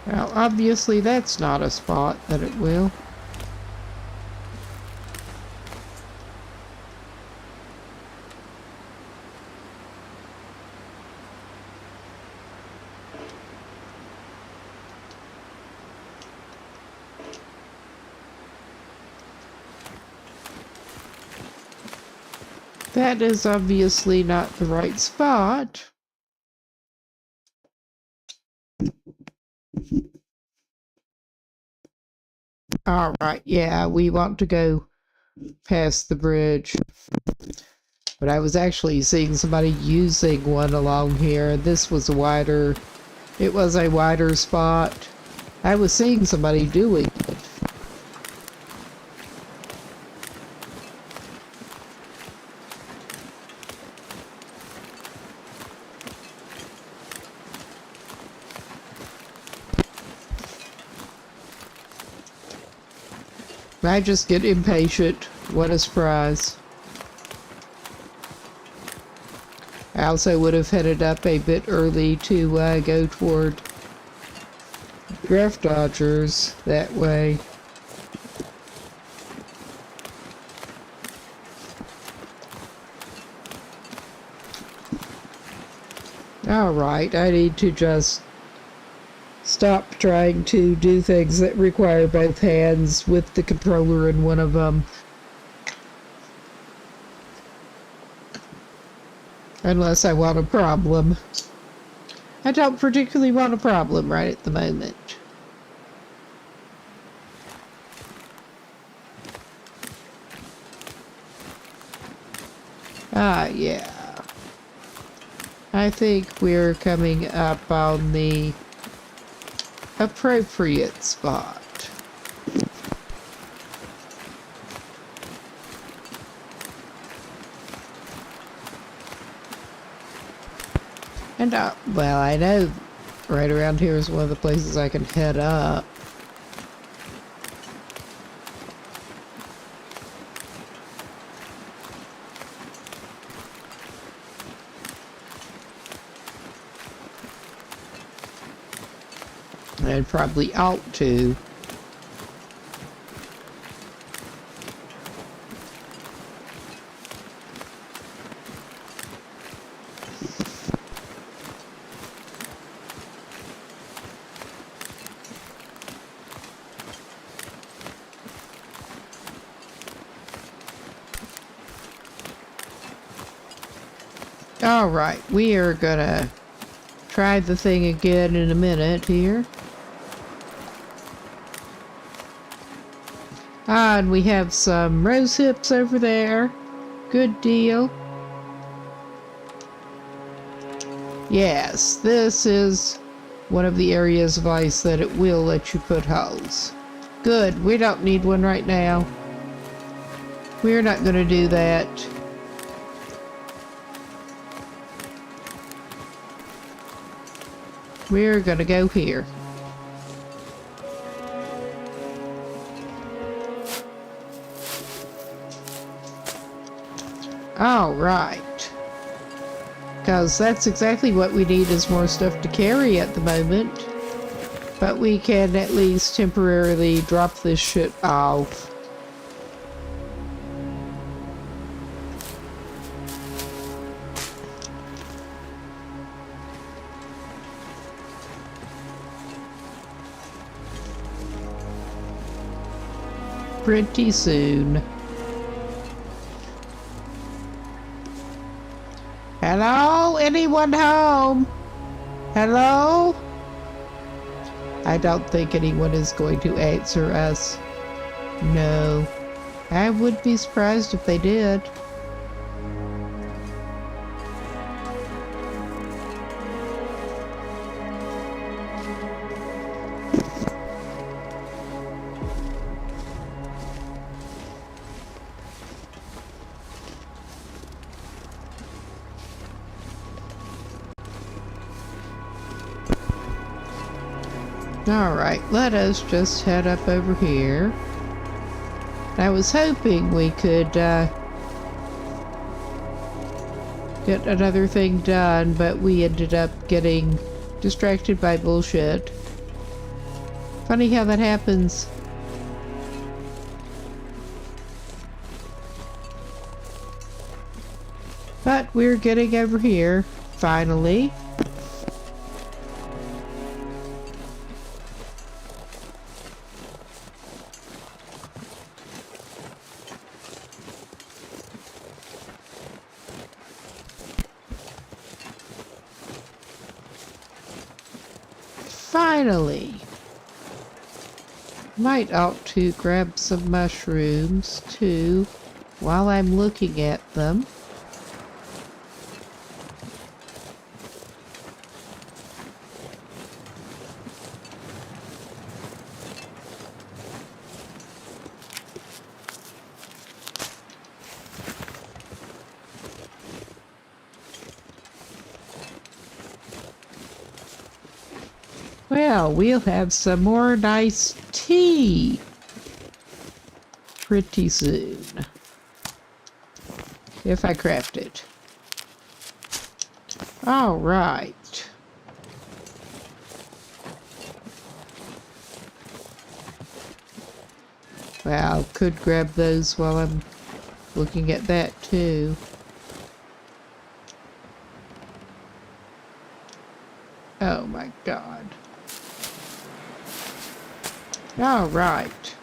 Well, obviously that's not a spot that it will. That is obviously not the right spot. All right, yeah, we want to go past the bridge. But I was actually seeing somebody using one along here. This was it was a wider spot. I was seeing somebody doing it. I just get impatient. What a surprise. I also would have headed up a bit early to go toward Draft Dodgers that way. Alright, I need to just stop trying to do things that require both hands with the controller in one of them. Unless I want a problem. I don't particularly want a problem right at the moment. Ah, yeah. I think we're coming up on the appropriate spot. And, well, I know right around here is one of the places I can head up. I probably ought to. Alright, we are gonna try the thing again in a minute here. Ah, and we have some rose hips over there. Good deal. Yes, this is one of the areas of ice that it will let you put holes. Good, we don't need one right now. We're not going to do that. We're going to go here. All right. Because that's exactly what we need is more stuff to carry at the moment. But we can at least temporarily drop this shit off. Pretty soon. Hello? Anyone home? Hello? I don't think anyone is going to answer us. No. I would be surprised if they did. Alright, let us just head up over here. I was hoping we could get another thing done, but we ended up getting distracted by bullshit. Funny how that happens. But we're getting over here, finally. Finally. Might ought to grab some mushrooms too while I'm looking at them. Well, we'll have some more nice tea pretty soon. If I craft it. All right. Well, could grab those while I'm looking at that too. Oh my God. All right.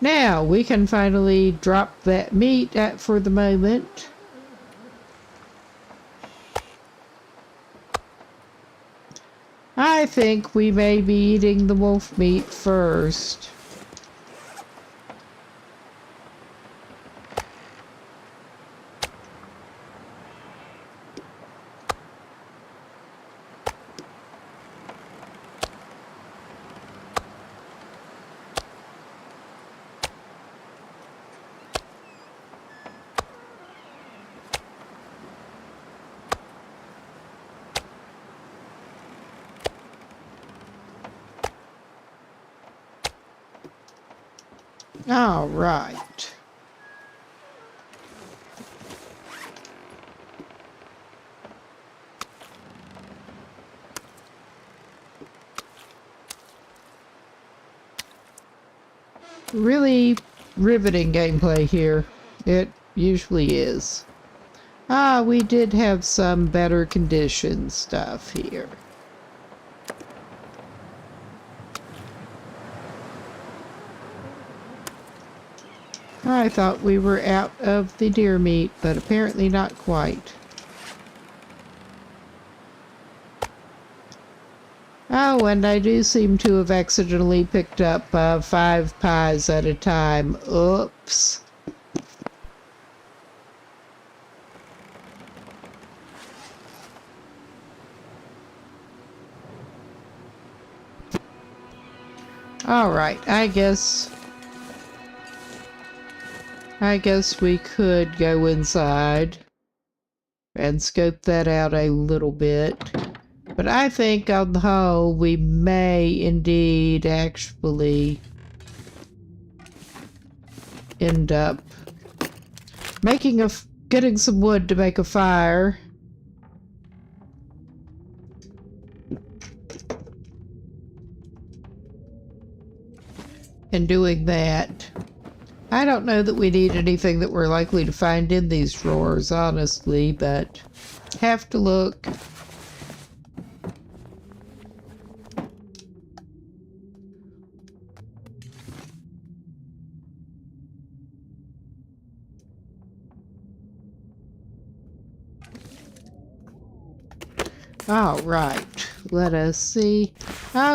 Now we can finally drop that meat for the moment. I think we may be eating the wolf meat first. All right. Really riveting gameplay here. It usually is. We did have some better condition stuff here. I thought we were out of the deer meat, but apparently not quite. Oh, and I do seem to have accidentally picked up 5 pies at a time. Oops. All right, I guess we could go inside and scope that out a little bit. But I think on the whole, we may indeed actually end up getting some wood to make a fire. And doing that. I don't know that we need anything that we're likely to find in these drawers, honestly, but have to look. All right, let us see.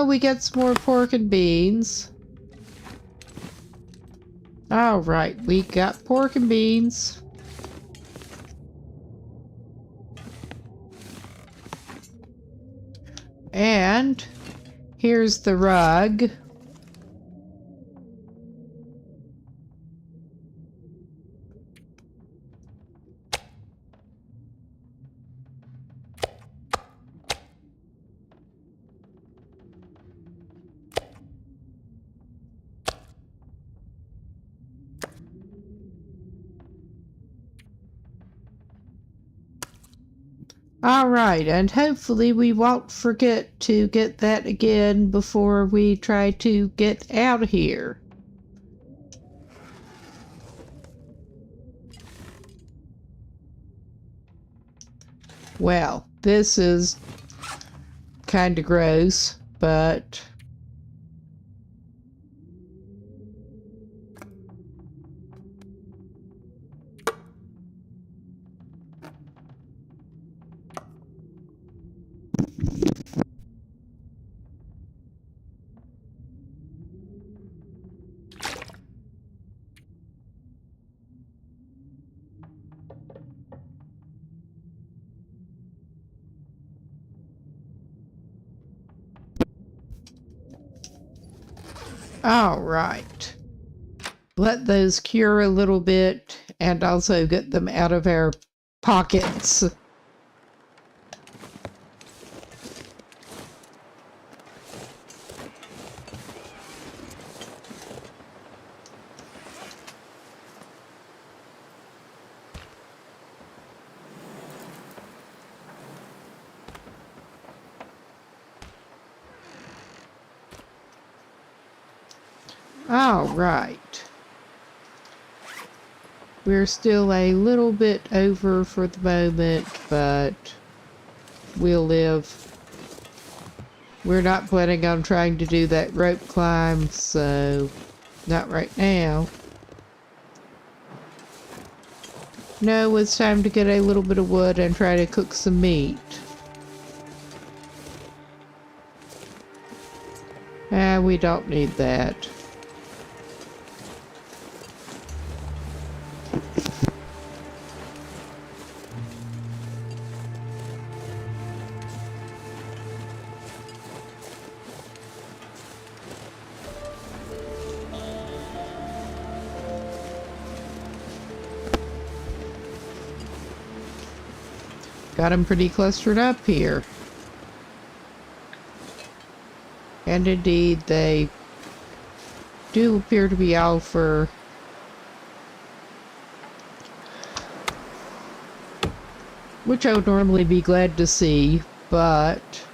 We get some more pork and beans. All right, we got pork and beans. And here's the rug. All right, and hopefully we won't forget to get that again before we try to get out of here. Well, this is kind of gross, but all right. Let those cure a little bit and also get them out of our pockets. All right. We're still a little bit over for the moment, but we'll live. We're not planning on trying to do that rope climb, so not right now. No, it's time to get a little bit of wood and try to cook some meat. We don't need that. Got them pretty clustered up here. And indeed, they do appear to be all for which I would normally be glad to see, but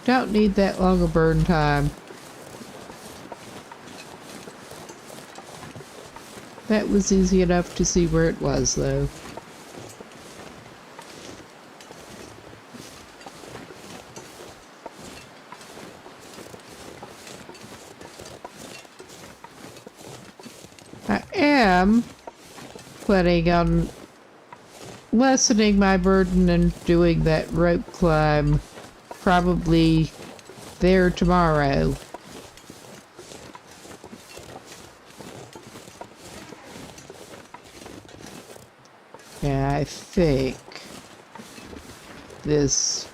don't need that long a burn time. That was easy enough to see where it was, though. I am planning on lessening my burden and doing that rope climb probably there tomorrow. Yeah, I think this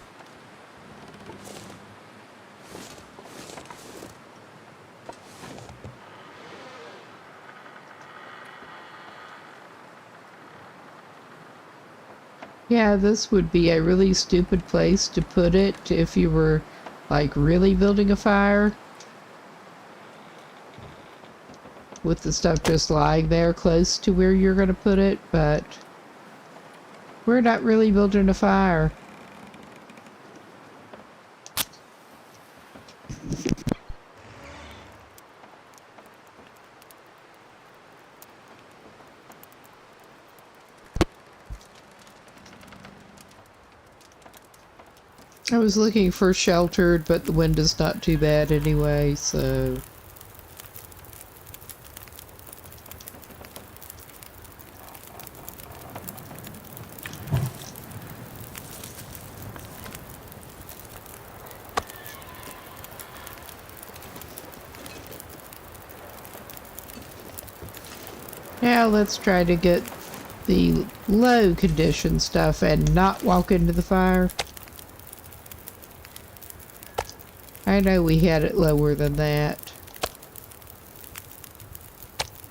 yeah, this would be a really stupid place to put it if you were, like, really building a fire. With the stuff just lying there close to where you're going to put it, but we're not really building a fire. I was looking for sheltered, but the wind is not too bad anyway, so... Now let's try to get the low condition stuff and not walk into the fire. I know we had it lower than that.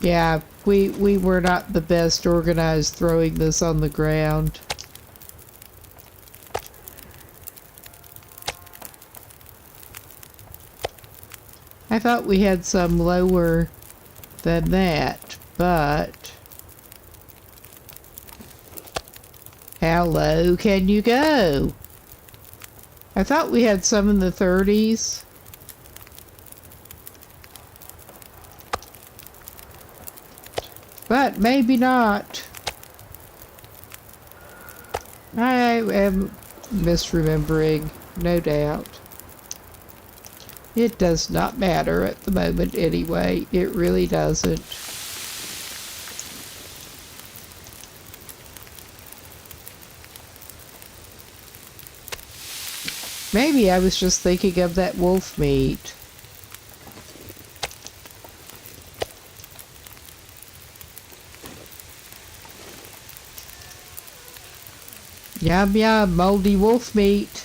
Yeah, we were not the best organized throwing this on the ground. I thought we had some lower than that, but How low can you go? I thought we had some in the 30s. But maybe not. I am misremembering, no doubt. It does not matter at the moment anyway. It really doesn't. Maybe I was just thinking of that wolf meat. Yum yum, moldy wolf meat.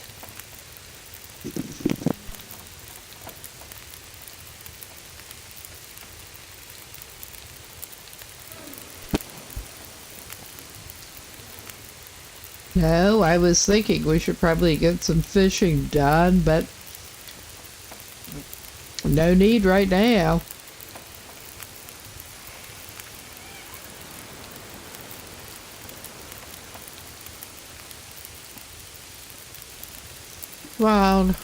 No, I was thinking we should probably get some fishing done, but no need right now. Come on.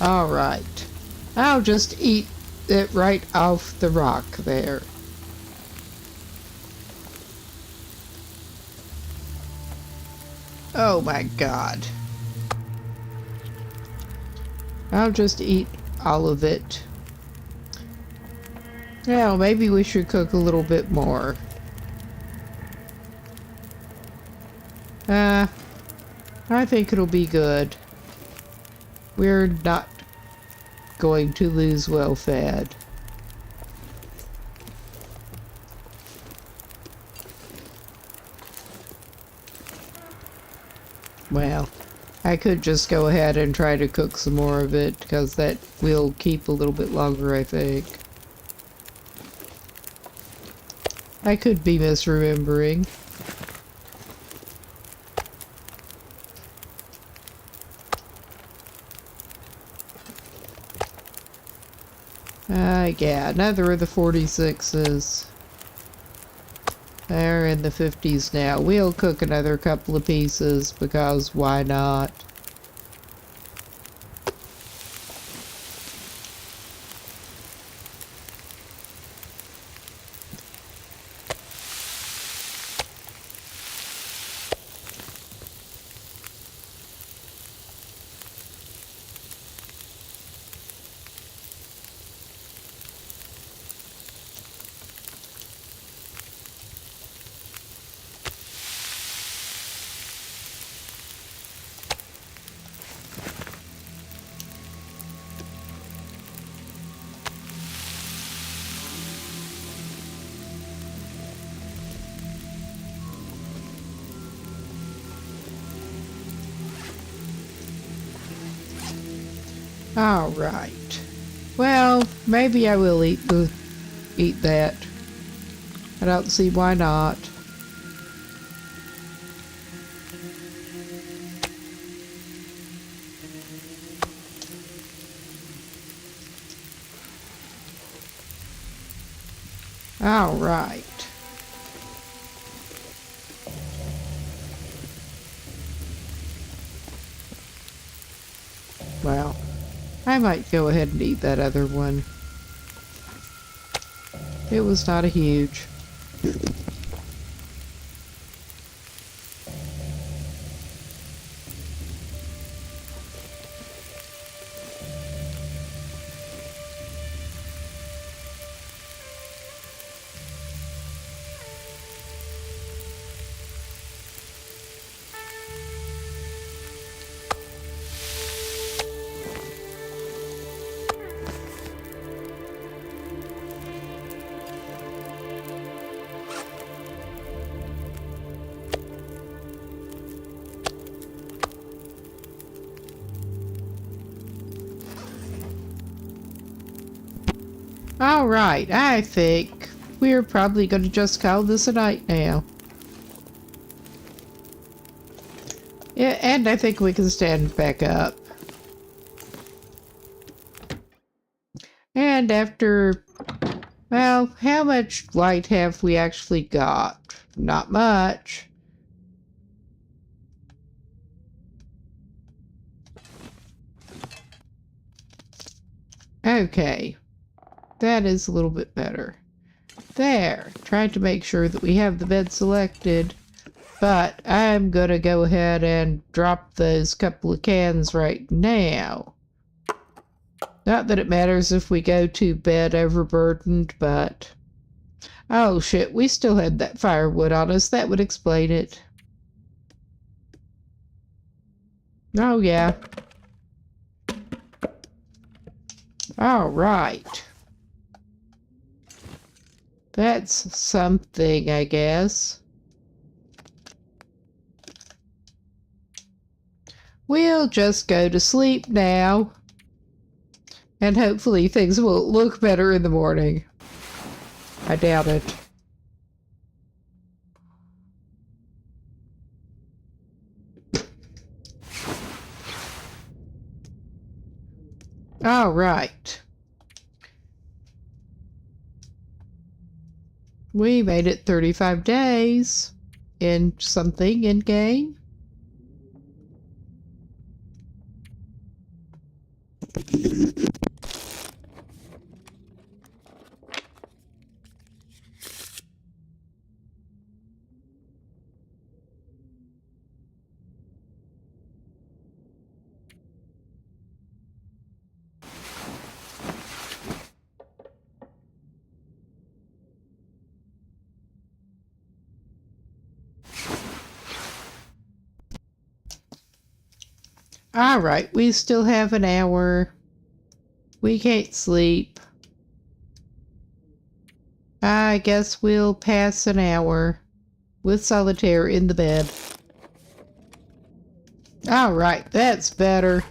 All right. I'll just eat it right off the rock there. Oh my God. I'll just eat all of it. Now, maybe we should cook a little bit more. I think it'll be good. We're not going to lose well fed. Well, I could just go ahead and try to cook some more of it, because that will keep a little bit longer, I think. I could be misremembering. Yeah, another of the 46s. They're in the 50s now. We'll cook another couple of pieces, because why not? All right. Well, maybe I will eat that. I don't see why not. All right. Well, I might go ahead and eat that other one. It was not a huge. All right, I think we're probably going to just call this a night now. Yeah, and I think we can stand back up. And after Well, how much light have we actually got? Not much. Okay, that is a little bit better. There, trying to make sure that we have the bed selected, but I'm gonna go ahead and drop those couple of cans right now. Not that it matters if we go to bed overburdened, but... Oh shit, we still had that firewood on us. That would explain it. Oh yeah. All right. That's something, I guess. We'll just go to sleep now. And hopefully things will look better in the morning. I doubt it. All right. We made it 35 days in something in game. All right, we still have an hour. We can't sleep. I guess we'll pass an hour with solitaire in the bed. All right, that's better.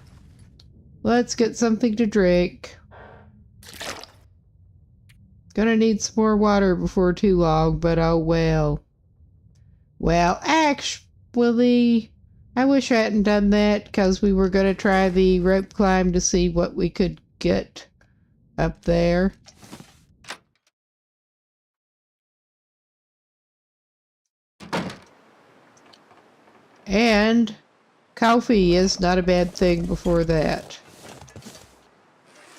Let's get something to drink. Gonna need some more water before too long, but oh well. Well, actually, I wish I hadn't done that because we were gonna try the rope climb to see what we could get up there. And coffee is not a bad thing before that.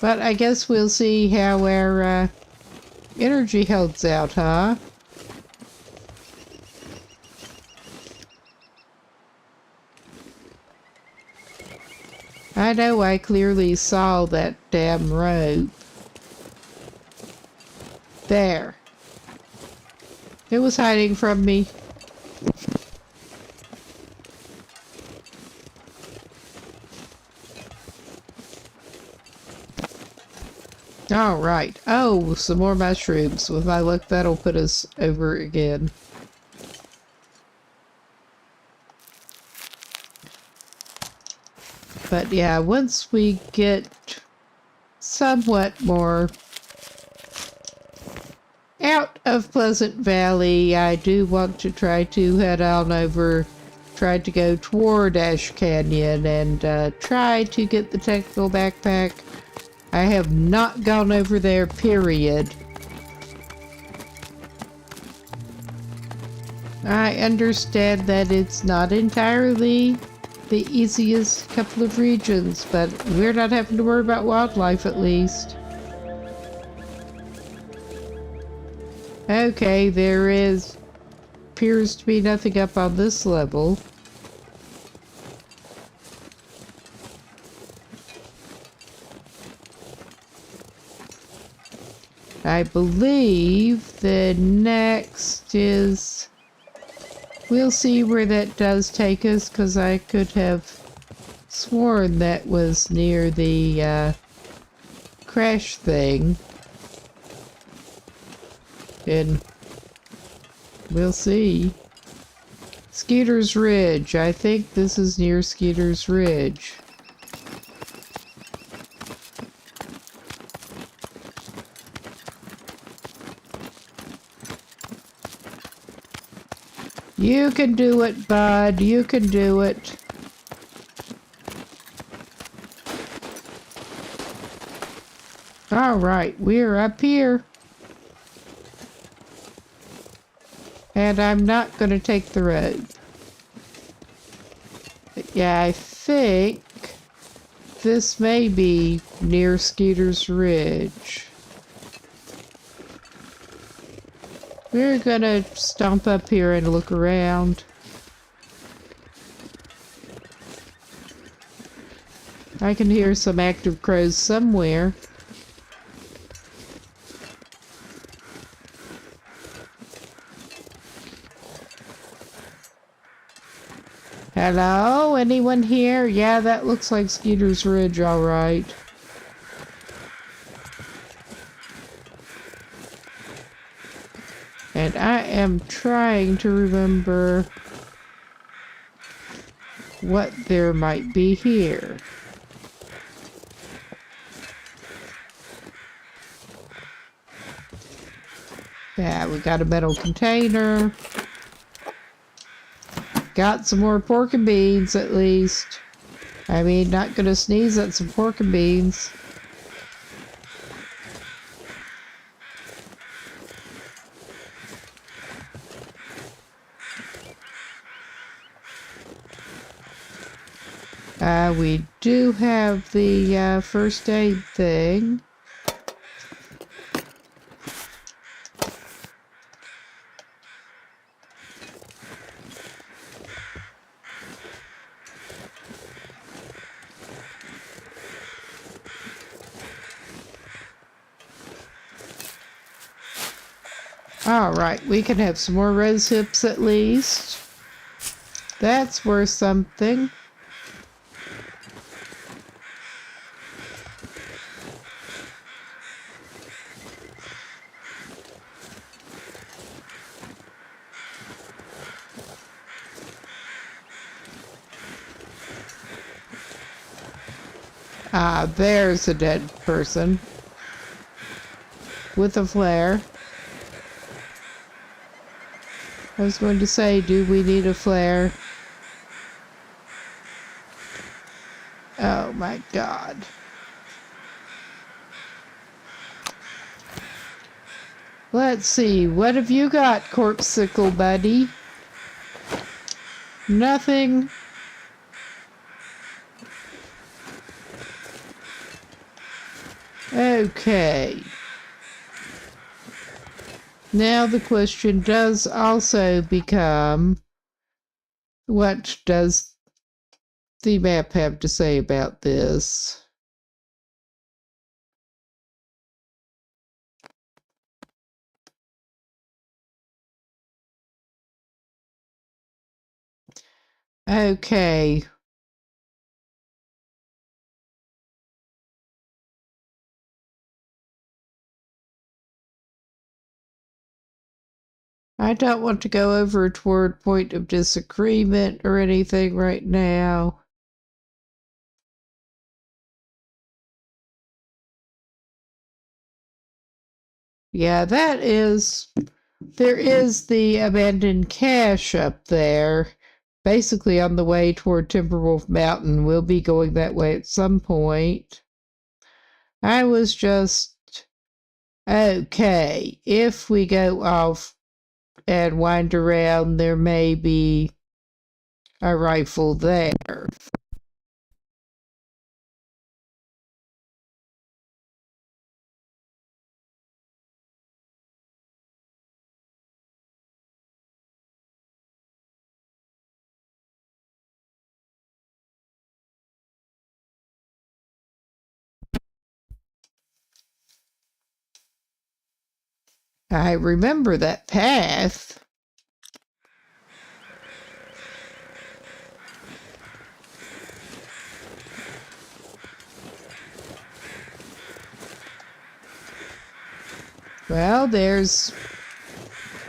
But I guess we'll see how our energy holds out, huh? I know I clearly saw that damn rope. There. It was hiding from me. All right. Oh, some more mushrooms. With my luck, that'll put us over again. But yeah, once we get somewhat more out of Pleasant Valley, I do want to try to head on over, try to go toward Ash Canyon and try to get the technical backpack. I have not gone over there, period. I understand that it's not entirely the easiest couple of regions, but we're not having to worry about wildlife at least. Okay, appears to be nothing up on this level. I believe the next is... We'll see where that does take us, because I could have sworn that was near the crash thing. And we'll see. Skeeter's Ridge. I think this is near Skeeter's Ridge. You can do it, bud. You can do it. All right, we're up here. And I'm not going to take the road. But yeah, I think this may be near Skeeter's Ridge. We're going to stomp up here and look around. I can hear some active crows somewhere. Hello? Anyone here? Yeah, that looks like Skeeter's Ridge, all right. And I am trying to remember what there might be here. Yeah, we got a metal container. Got some more pork and beans, at least. I mean, not gonna sneeze at some pork and beans. We do have the first aid thing. Alright, we can have some more rose hips at least. That's worth something. Ah, there's a dead person. With a flare. I was going to say, do we need a flare? Oh my god. Let's see, what have you got, Corpsicle buddy? Nothing. Okay. Now the question does also become, what does the map have to say about this? Okay. I don't want to go over toward point of disagreement or anything right now. Yeah, there is the abandoned cache up there, basically on the way toward Timberwolf Mountain. We'll be going that way at some point. I was just, okay, if we go off and wind around, there may be a rifle there. I remember that path. Well, there's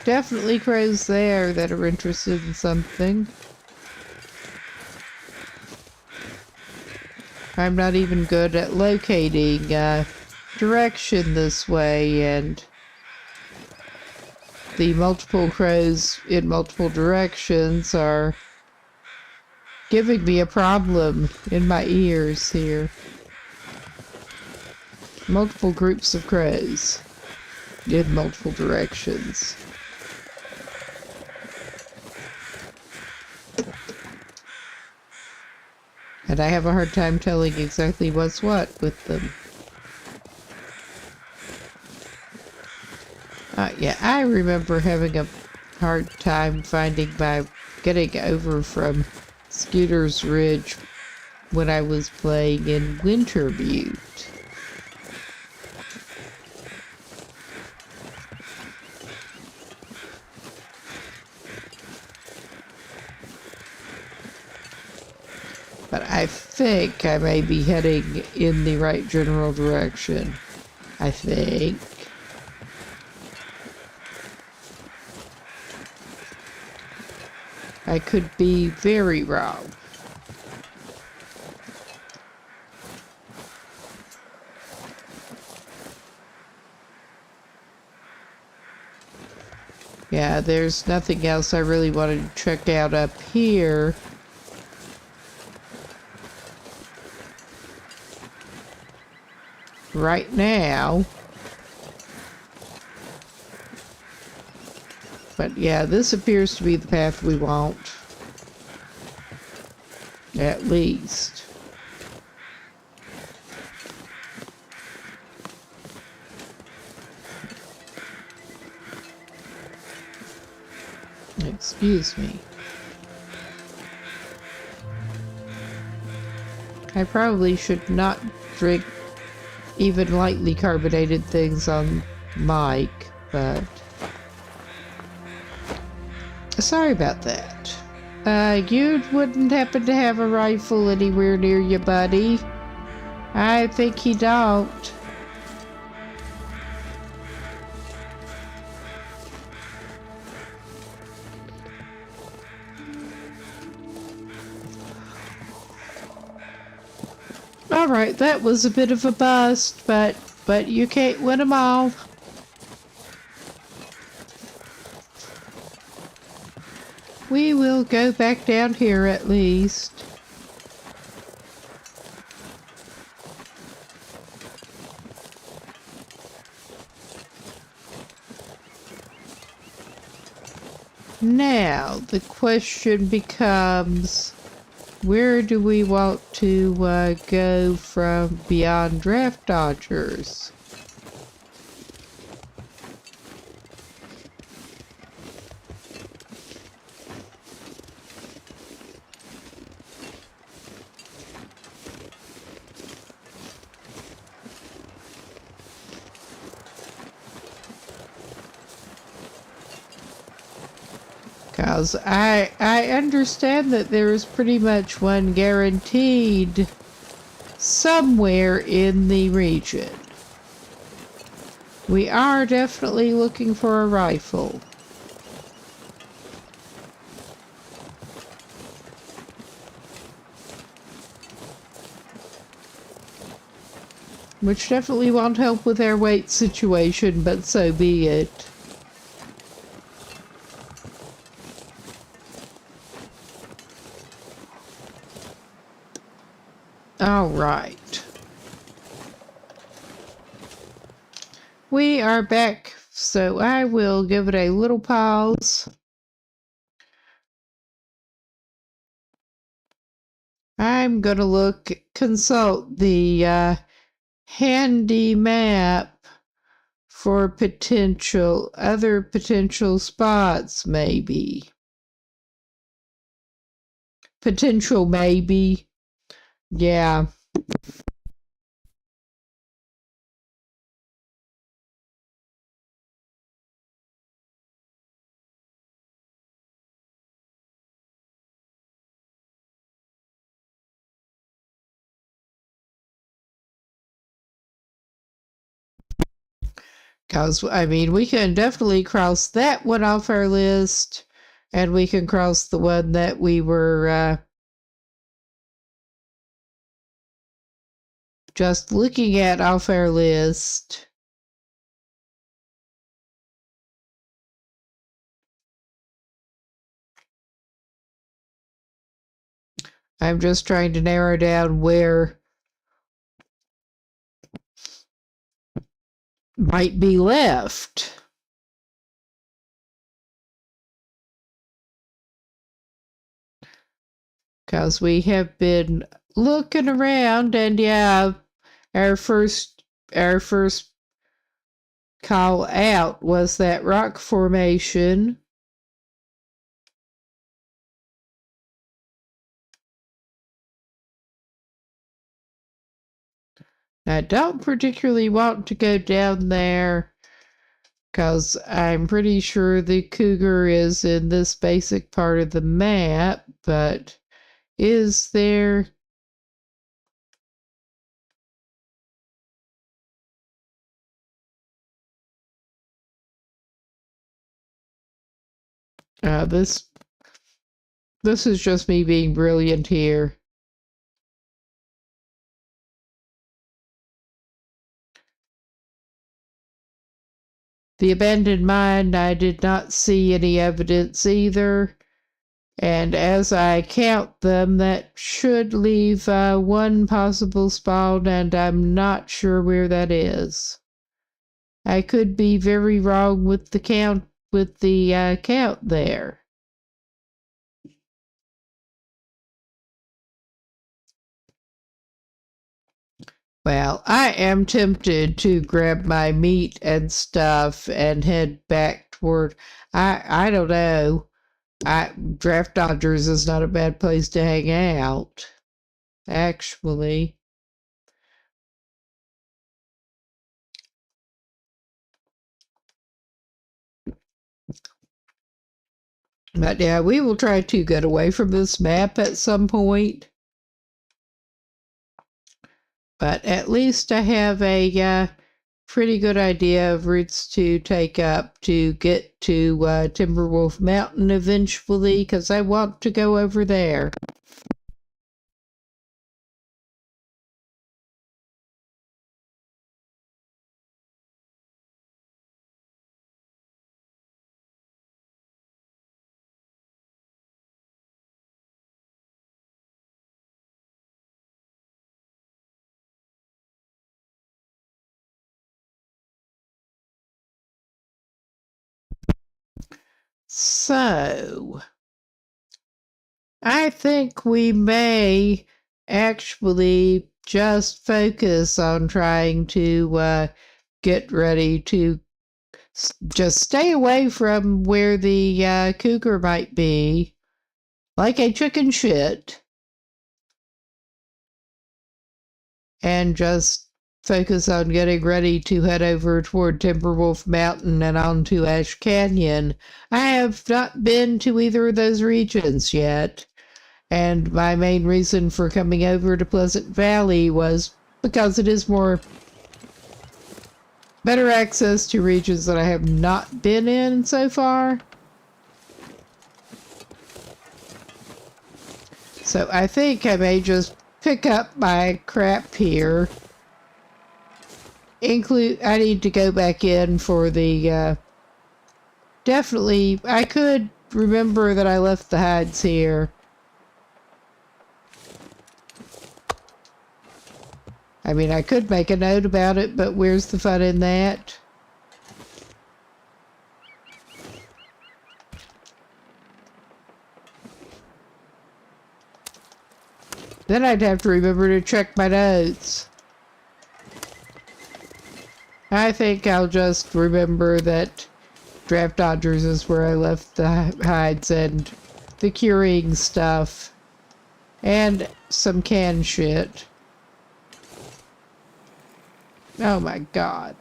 definitely crows there that are interested in something. I'm not even good at locating direction this way, and the multiple crows in multiple directions are giving me a problem in my ears here. Multiple groups of crows in multiple directions. And I have a hard time telling exactly what's what with them. Yeah, I remember having a hard time getting over from Scooter's Ridge when I was playing in Winter Butte. But I think I may be heading in the right general direction. I think. I could be very wrong. Yeah, there's nothing else I really wanted to check out up here. Right now. But yeah, this appears to be the path we want. At least. Excuse me. I probably should not drink even lightly carbonated things on mic, but sorry about that. You wouldn't happen to have a rifle anywhere near you, buddy? I think you don't. Alright, that was a bit of a bust, but you can't win them all. We will go back down here at least. Now, the question becomes, where do we want to go from beyond draft dodgers? Because I understand that there is pretty much one guaranteed somewhere in the region. We are definitely looking for a rifle. Which definitely won't help with our weight situation, but so be it. All right. We are back, so I will give it a little pause. I'm going to consult the handy map for other potential spots, maybe. Potential maybe. Yeah. Because, I mean, we can definitely cross that one off our list, and we can cross the one that we were just looking at off our list. I'm just trying to narrow down where might be left. Because we have been looking around, and yeah, our first call out was that rock formation. I don't particularly want to go down there because I'm pretty sure the cougar is in this basic part of the map, but is there... this is just me being brilliant here. The abandoned mine, I did not see any evidence either. And as I count them, that should leave one possible spawn, and I'm not sure where that is. I could be very wrong with the count there. Well, I am tempted to grab my meat and stuff and head back toward... I don't know. Draft Dodgers is not a bad place to hang out, actually. But yeah, we will try to get away from this map at some point. But at least I have a pretty good idea of routes to take up to get to Timberwolf Mountain eventually, because I want to go over there. So, I think we may actually just focus on trying to get ready to just stay away from where the cougar might be, like a chicken shit, and just focus on getting ready to head over toward Timberwolf Mountain and on to Ash Canyon. I have not been to either of those regions yet, and my main reason for coming over to Pleasant Valley was because it is better access to regions that I have not been in so far. So I think I may just pick up my crap here. I need to go back in for the, definitely, I could remember that I left the hides here. I mean, I could make a note about it, but where's the fun in that? Then I'd have to remember to check my notes. I think I'll just remember that Draft Dodgers is where I left the hides and the curing stuff. And some canned shit. Oh my god.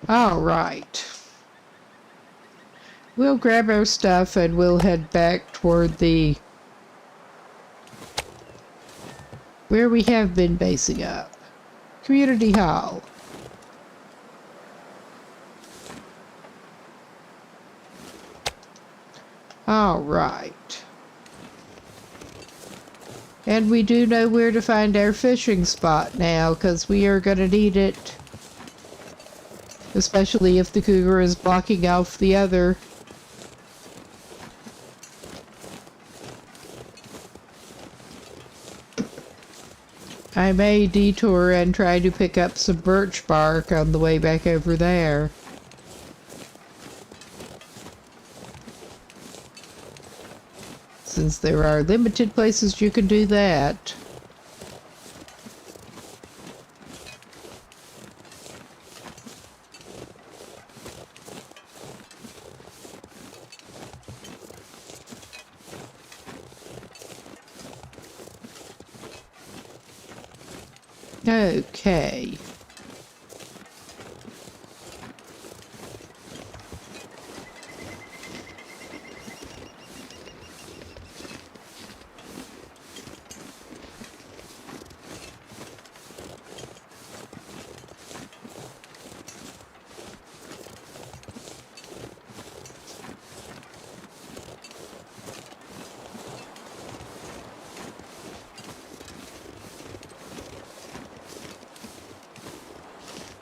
All right. We'll grab our stuff and we'll head back toward where we have been basing up. Community Hall. All right. And we do know where to find our fishing spot now, because we are going to need it. Especially if the cougar is blocking off the other. I may detour and try to pick up some birch bark on the way back over there. since there are limited places you can do that. Okay.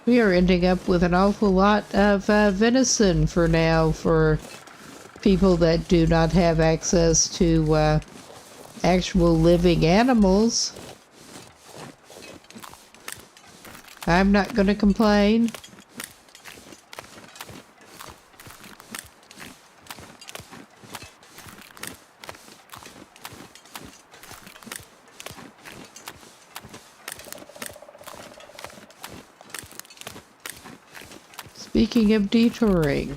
We are ending up with an awful lot of venison for now for people that do not have access to actual living animals. I'm not going to complain. Speaking of detouring,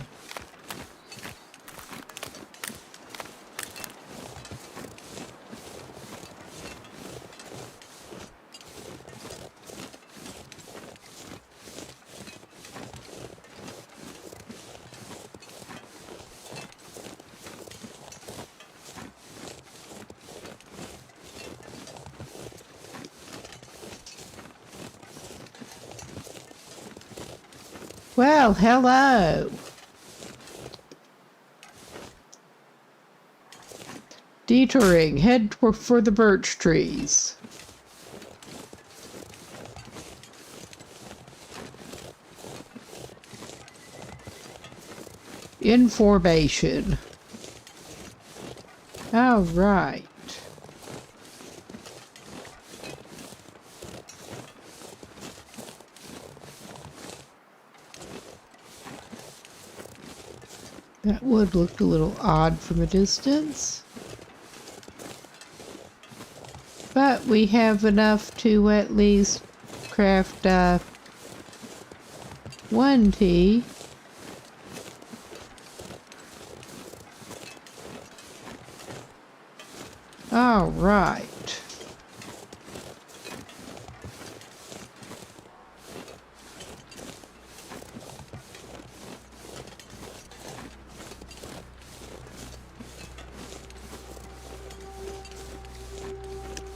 well, hello. Detouring, head for the birch trees. In formation. All right. That wood looked a little odd from a distance. But we have enough to at least craft one tea. All right.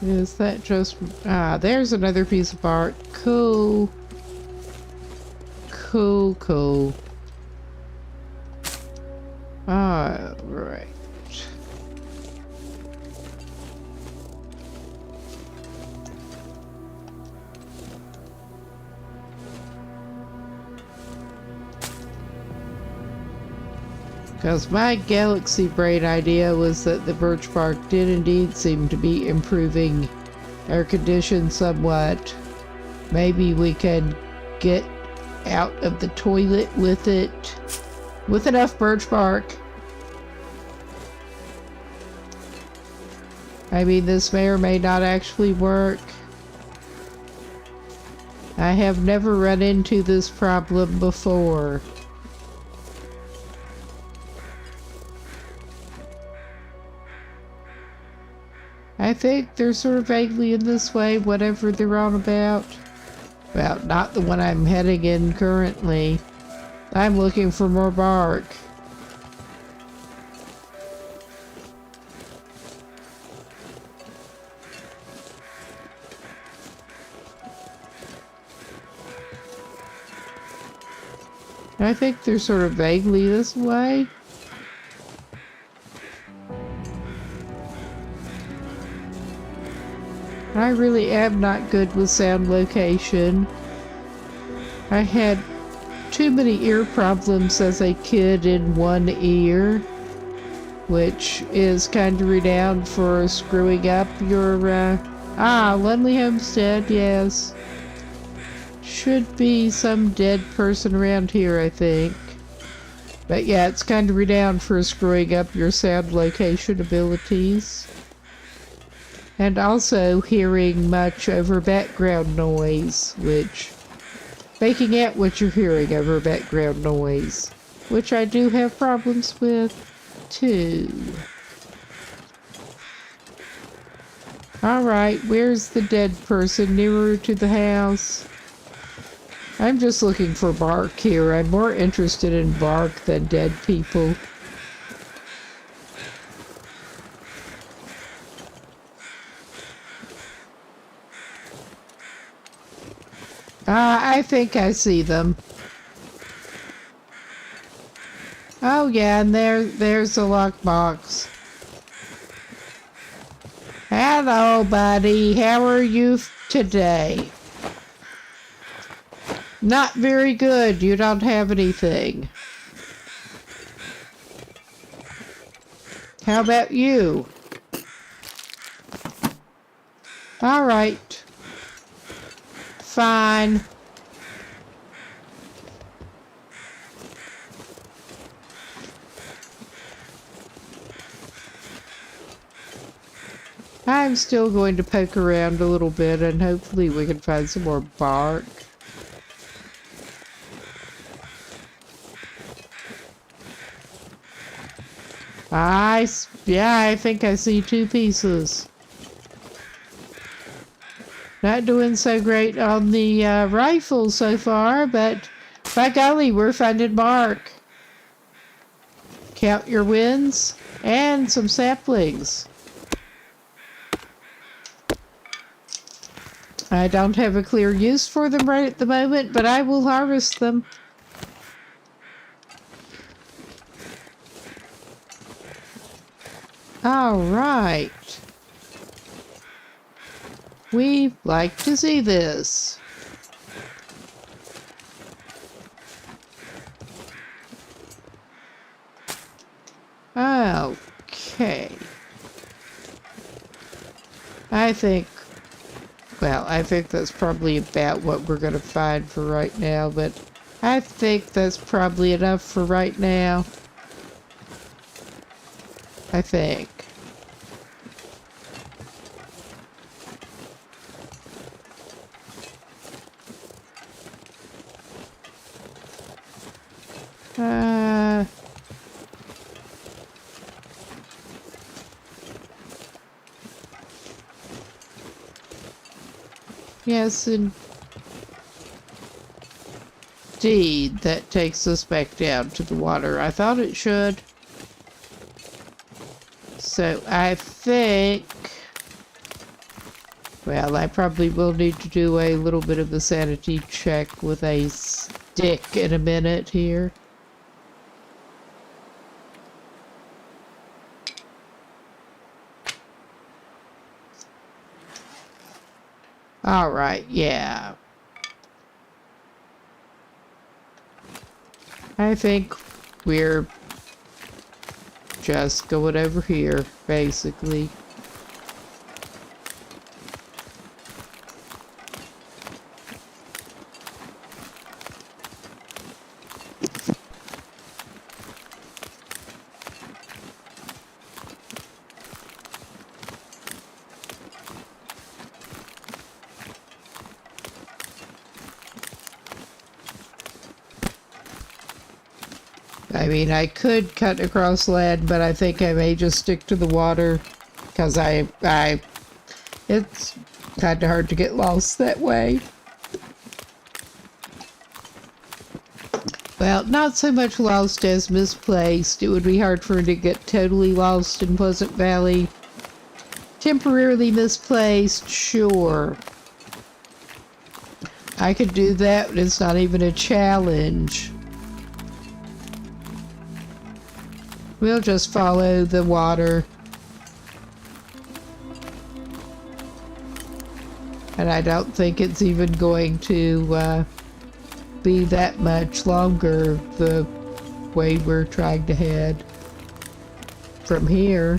Is that just... there's another piece of art. Cool. Cool. Alright. Because my galaxy brain idea was that the birch bark did indeed seem to be improving our condition somewhat. Maybe we can get out of the toilet with it, with enough birch bark. I mean, this may or may not actually work. I have never run into this problem before. I think they're sort of vaguely in this way, whatever they're on about. Well, not the one I'm heading in currently. I'm looking for more bark. I think they're sort of vaguely this way. I really am not good with sound location. I had too many ear problems as a kid in one ear, which is kind of renowned for screwing up your, Lonely Homestead, yes. Should be some dead person around here, I think. But yeah, it's kind of renowned for screwing up your sound location abilities. And also hearing much over background noise, which... making out what you're hearing over background noise, which I do have problems with, too. Alright, where's the dead person? Nearer to the house? I'm just looking for bark here. I'm more interested in bark than dead people. I think I see them. Oh yeah, and there's the lockbox. Hello, buddy. How are you today? Not very good. You don't have anything. How about you? All right. Fine. I'm still going to poke around a little bit and hopefully we can find some more bark. Yeah, I think I see 2 pieces. Not doing so great on the rifle so far, but by golly, we're finding bark. Count your wins and some saplings. I don't have a clear use for them right at the moment, but I will harvest them. All right. We like to see this. Okay. I think that's probably about what we're going to find for right now, but I think that's probably enough for right now. I think. Yes, indeed, that takes us back down to the water. I thought it should. So I think, well, I probably will need to do a little bit of a sanity check with a stick in a minute here. All right, yeah. I think we're just going over here, basically. I mean, I could cut across land, but I think I may just stick to the water, because it's kind of hard to get lost that way. Well, not so much lost as misplaced. It would be hard for me to get totally lost in Pleasant Valley. Temporarily misplaced, sure. I could do that, but it's not even a challenge. We'll just follow the water. And I don't think it's even going to be that much longer the way we're trying to head from here.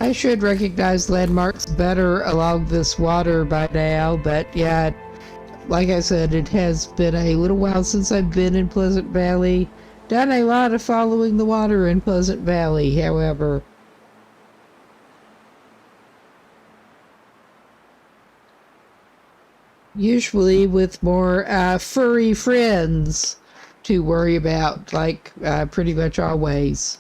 I should recognize landmarks better along this water by now, but yeah, like I said, it has been a little while since I've been in Pleasant Valley. Done a lot of following the water in Pleasant Valley, however. Usually with more furry friends to worry about, like pretty much always.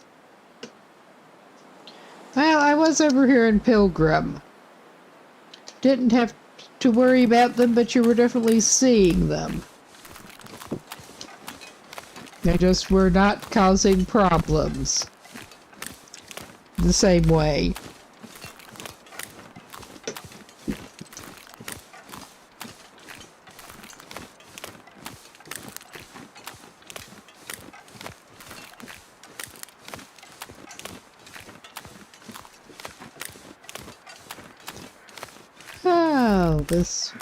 Well, I was over here in Pilgrim. Didn't have to worry about them, but you were definitely seeing them. They just were not causing problems the same way. Oh, this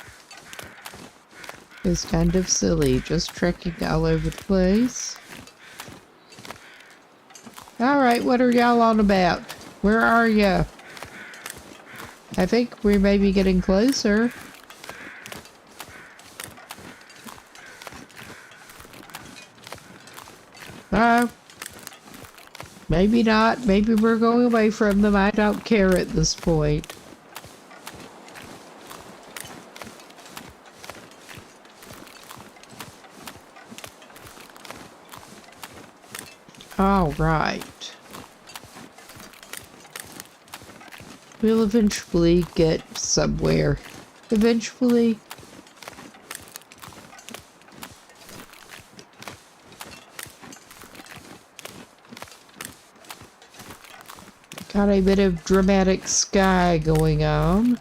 is kind of silly, just trekking all over the place. Alright, what are y'all on about? Where are ya? I think we may be getting closer. Maybe not. Maybe we're going away from them. I don't care at this point. All right. We'll eventually get somewhere. Eventually. Got a bit of dramatic sky going on.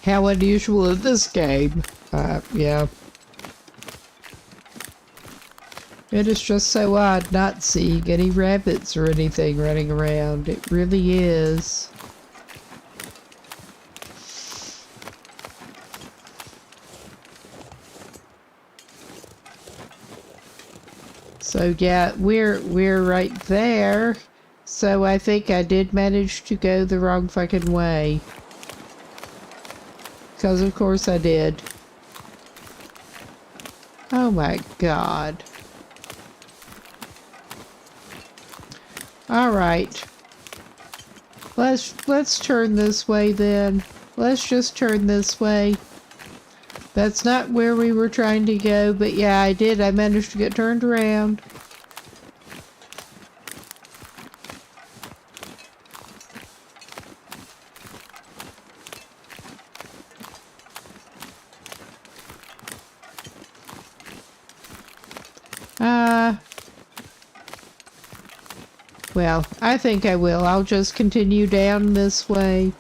How unusual in this game. Yeah. It is just so odd not seeing any rabbits or anything running around. It really is. So yeah, we're right there. So I think I did manage to go the wrong fucking way. Because of course I did. Oh my god. Alright. Let's turn this way then. Let's just turn this way. That's not where we were trying to go, but yeah, I did. I managed to get turned around. Well, I think I will. I'll just continue down this way.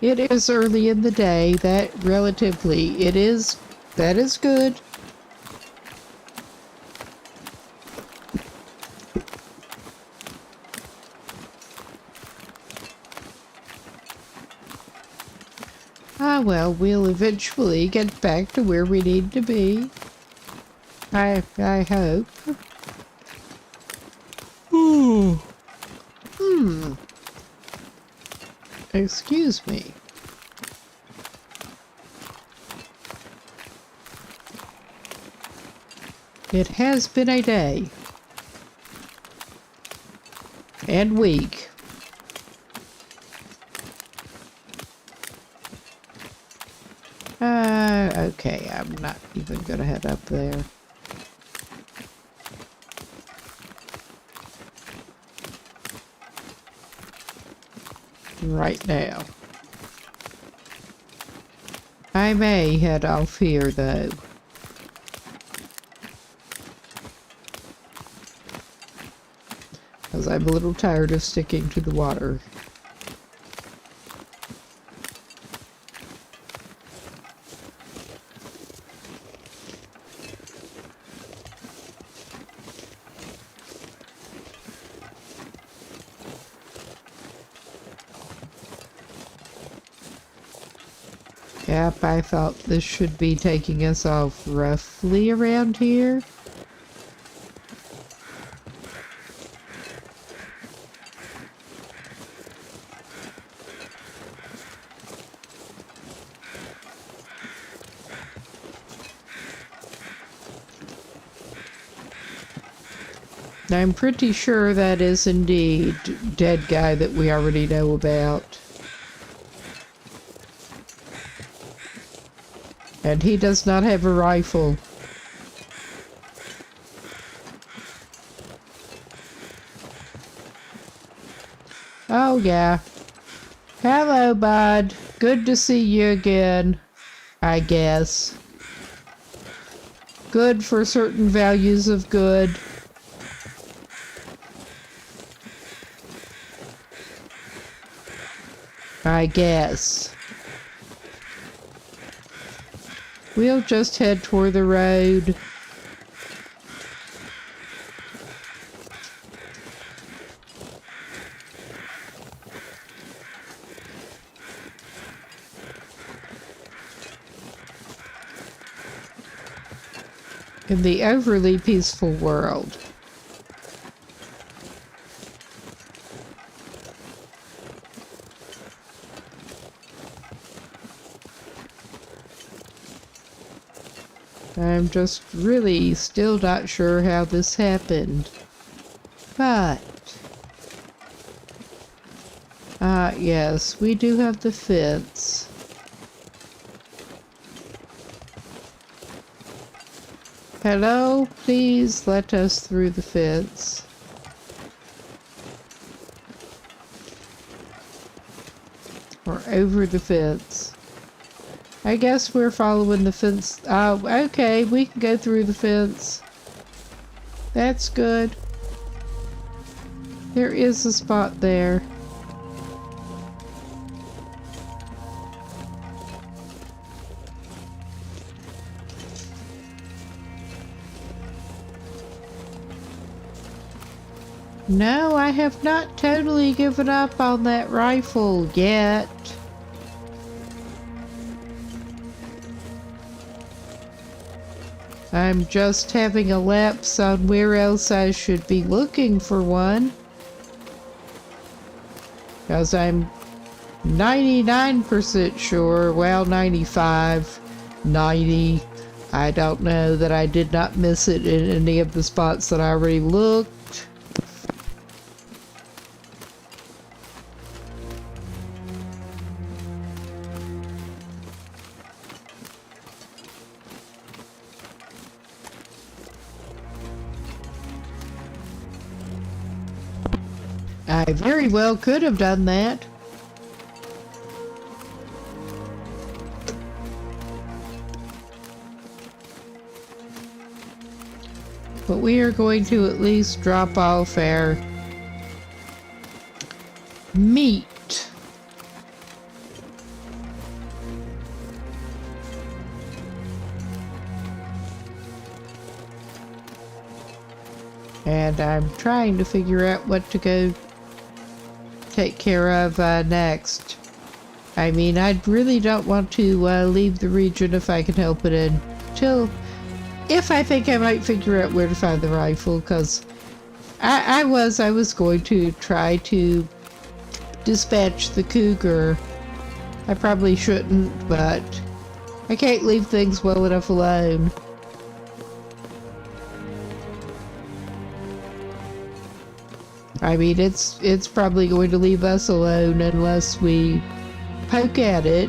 It is early in the day. That relatively, that is good. Ah, well, we'll eventually get back to where we need to be. I hope. Excuse me. It has been a day. And week. Okay, I'm not even gonna head up there. Right now. I may head off here, though. Because I'm a little tired of sticking to the water. Yep, I thought this should be taking us off roughly around here. I'm pretty sure that is indeed dead guy that we already know about. And he does not have a rifle. Oh yeah. Hello, bud. Good to see you again, I guess. Good for certain values of good. I guess. We'll just head toward the road. In the overly peaceful world. I'm just really still not sure how this happened. But... yes, we do have the fence. Hello, please let us through the fence. Or over the fence. I guess we're following the fence. Oh, okay, we can go through the fence. That's good. There is a spot there. No, I have not totally given up on that rifle yet. I'm just having a lapse on where else I should be looking for one. Because I'm 99% sure, well, 95, 90, I don't know that I did not miss it in any of the spots that I already looked. I very well could have done that. But we are going to at least drop off our meat. And I'm trying to figure out what to go take care of next. I mean, I really don't want to leave the region if I can help it until, if I think I might figure out where to find the rifle, because I was going to try to dispatch the cougar. I probably shouldn't, but I can't leave things well enough alone. I mean, it's probably going to leave us alone unless we poke at it,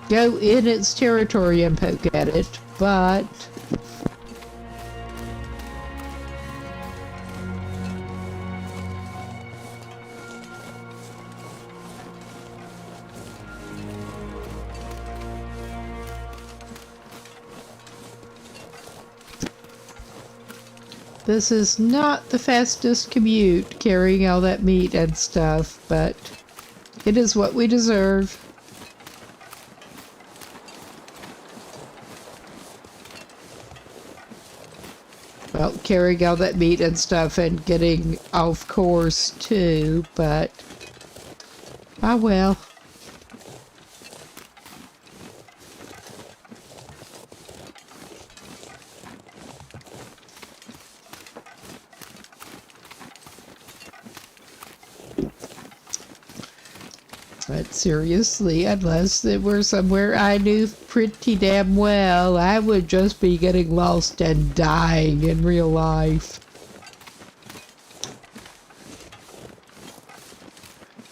go in its territory and poke at it, but this is not the fastest commute, carrying all that meat and stuff, but it is what we deserve. Well, carrying all that meat and stuff and getting off course too, but oh well. But seriously, unless it were somewhere I knew pretty damn well, I would just be getting lost and dying in real life.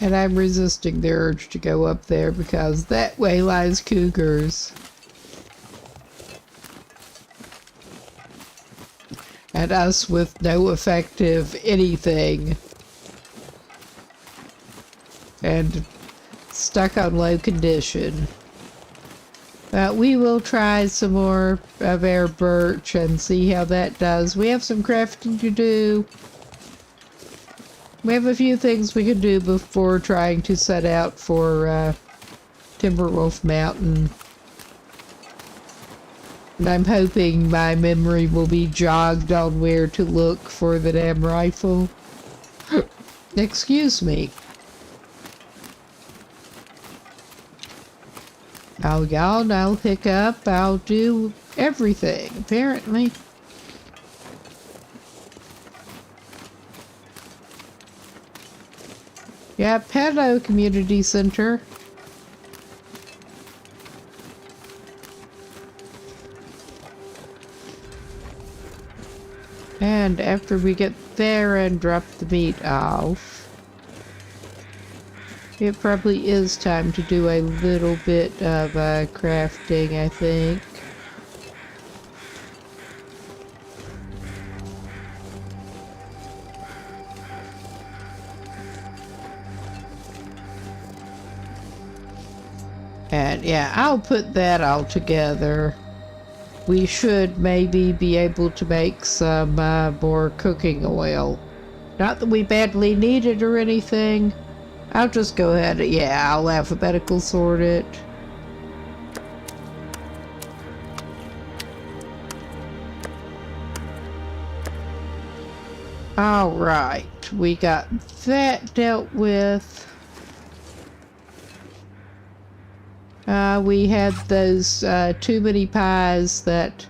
And I'm resisting the urge to go up there because that way lies cougars. And us with no effective anything. And stuck on low condition. But we will try some more of our birch and see how that does. We have some crafting to do. We have a few things we can do before trying to set out for Timberwolf Mountain. And I'm hoping my memory will be jogged on where to look for the damn rifle. Excuse me. Oh, y'all know hiccup. I'll do everything, apparently. Yeah, hello, community center. And after we get there and drop the meat off, it probably is time to do a little bit of crafting, I think. And yeah, I'll put that all together. We should maybe be able to make some more cooking oil. Not that we badly need it or anything. I'll just go ahead, yeah, I'll alphabetical sort it. Alright, we got that dealt with. We had those too many pies that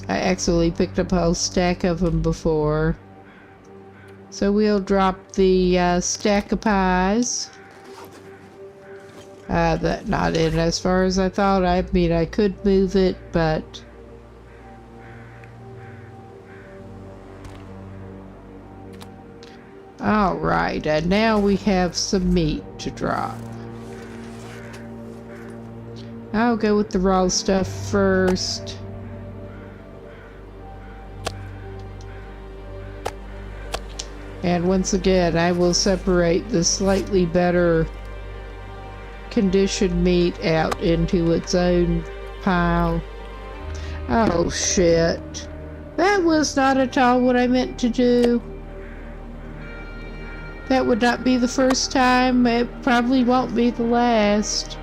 I actually picked up a whole stack of them before. So we'll drop the stack of pies. That not in as far as I thought. I mean, I could move it, but alright, and now we have some meat to drop. I'll go with the raw stuff first. And once again, I will separate the slightly better conditioned meat out into its own pile. Oh shit. That was not at all what I meant to do. That would not be the first time. It probably won't be the last.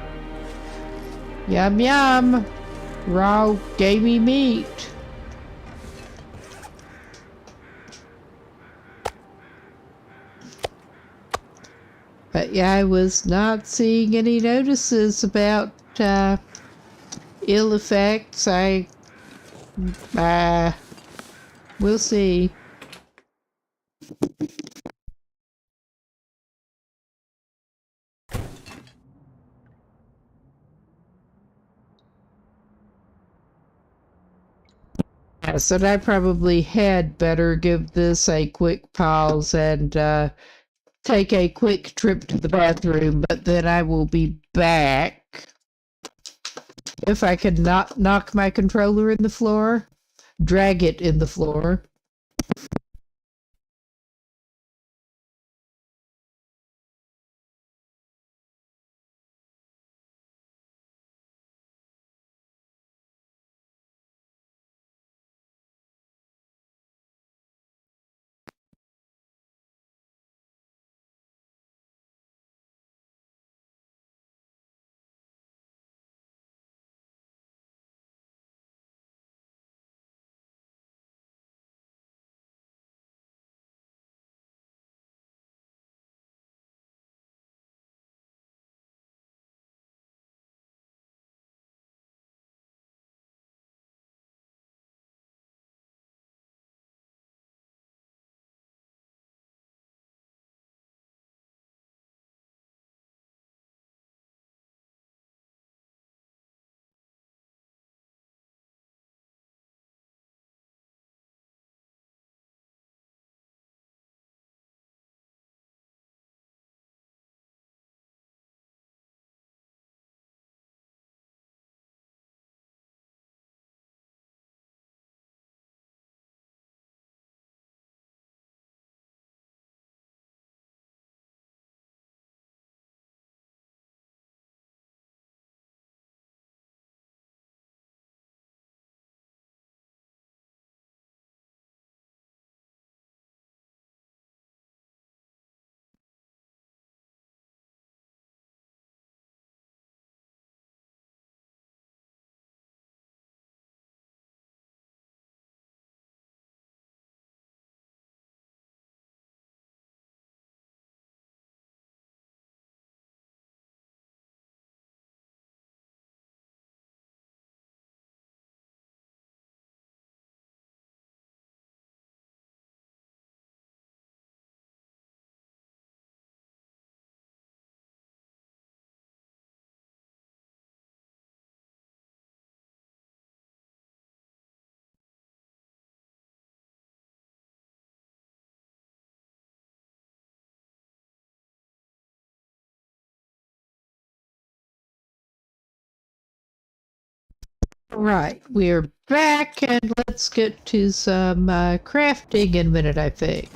Yum yum. Raw gamey meat. But yeah, I was not seeing any notices about ill effects. We'll see. Yeah, so I probably had better give this a quick pause and take a quick trip to the bathroom, but then I will be back. If I can not knock my controller in the floor, drag it in the floor. Right, we're back and let's get to some crafting in a minute, I think.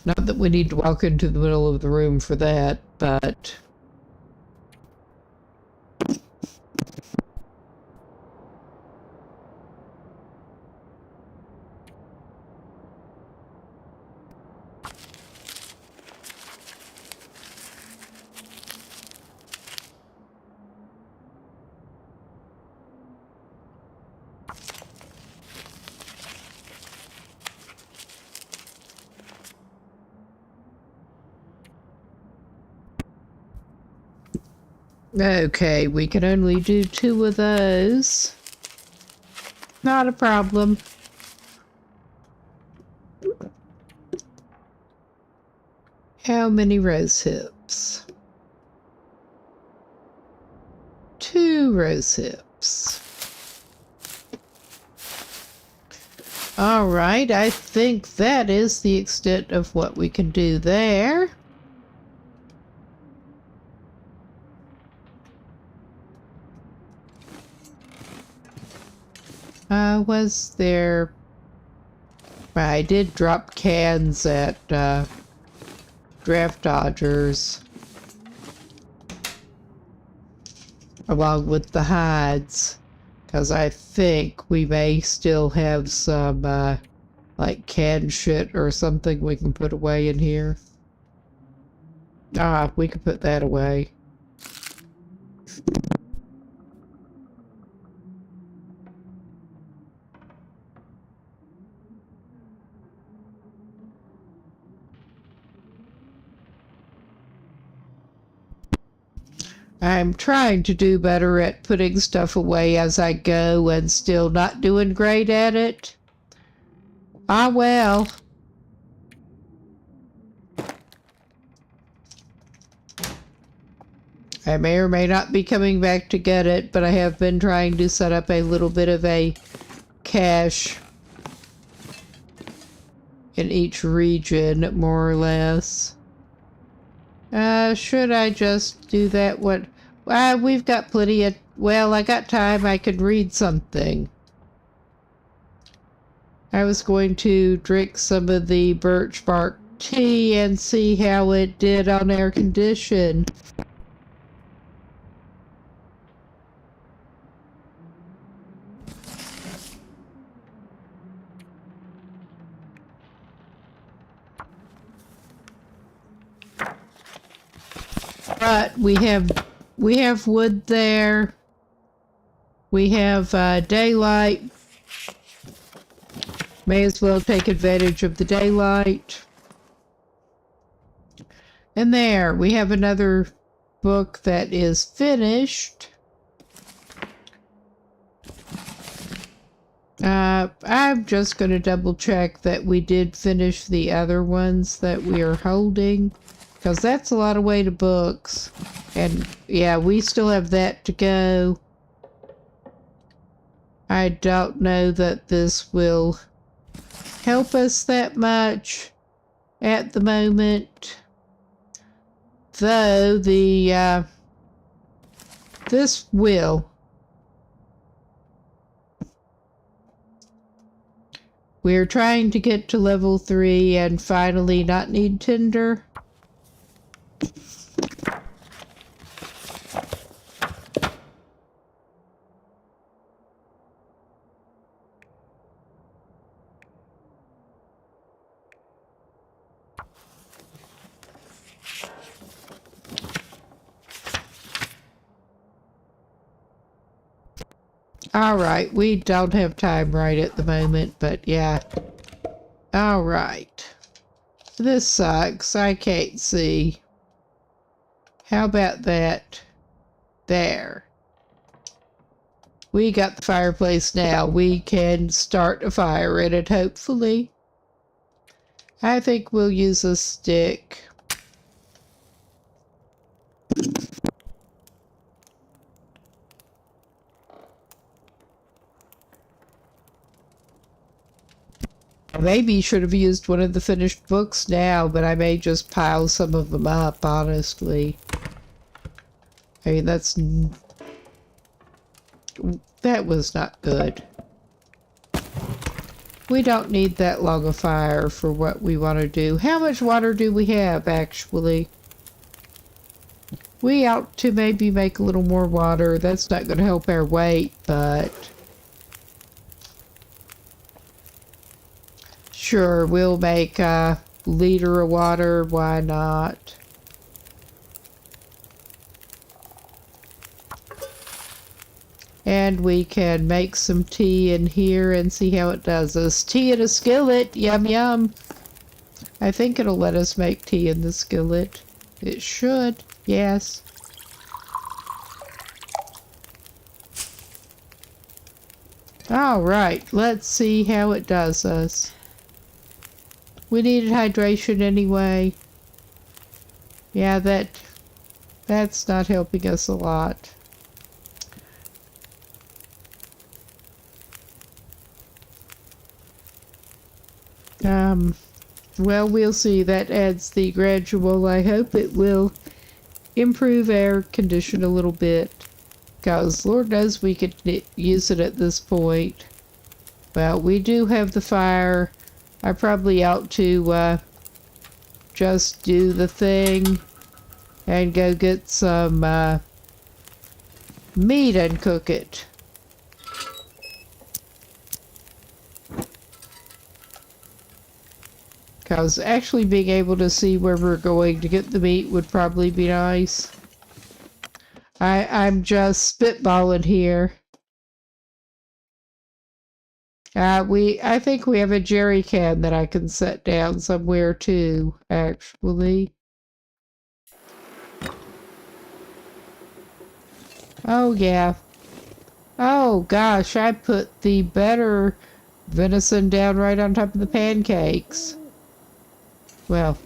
Not that we need to walk into the middle of the room for that, but... Okay, we can only do 2 of those. Not a problem. How many rose hips? 2 rose hips. All right, I think that is the extent of what we can do there. Was there... I did drop cans at Draft Dodgers. Along with the hides. Because I think we may still have some, like canned shit or something we can put away in here. Ah, we can put that away. I'm trying to do better at putting stuff away as I go and still not doing great at it. Ah, well. I may or may not be coming back to get it, but I have been trying to set up a little bit of a cache in each region, more or less. Should I just do that one? We've got plenty of... Well, I got time. I could read something. I was going to drink some of the birch bark tea and see how it did on air condition. But we have wood there. We have daylight. May as well take advantage of the daylight. And there, we have another book that is finished. I'm just going to double check that we did finish the other ones that we are holding. Because that's a lot of weight of books. And yeah, we still have that to go. I don't know that this will help us that much at the moment. Though the, this will. We're trying to get to level 3 and finally not need tinder. Alright, we don't have time right at the moment, but yeah. Alright. This sucks. I can't see. How about that? There. We got the fireplace now. We can start a fire in it, hopefully. I think we'll use a stick. Maybe you should have used one of the finished books now, but I may just pile some of them up, honestly. I mean, that was not good. We don't need that long of fire for what we want to do. How much water do we have, actually? We ought to maybe make a little more water. That's not going to help our weight, but... Sure, we'll make a liter of water. Why not? And we can make some tea in here and see how it does us. Tea in a skillet. Yum, yum. I think it'll let us make tea in the skillet. It should. Yes. Alright, let's see how it does us. We needed hydration anyway. Yeah, that's not helping us a lot. Well, we'll see. That adds the gradual. I hope it will improve our condition a little bit. Because Lord knows we could use it at this point. Well, we do have the fire. I probably ought to just do the thing and go get some meat and cook it. Because actually being able to see where we're going to get the meat would probably be nice. I'm just spitballing here. I think we have a jerry can that I can set down somewhere too, actually. Oh, yeah. Oh, gosh, I put the better venison down right on top of the pancakes. Well,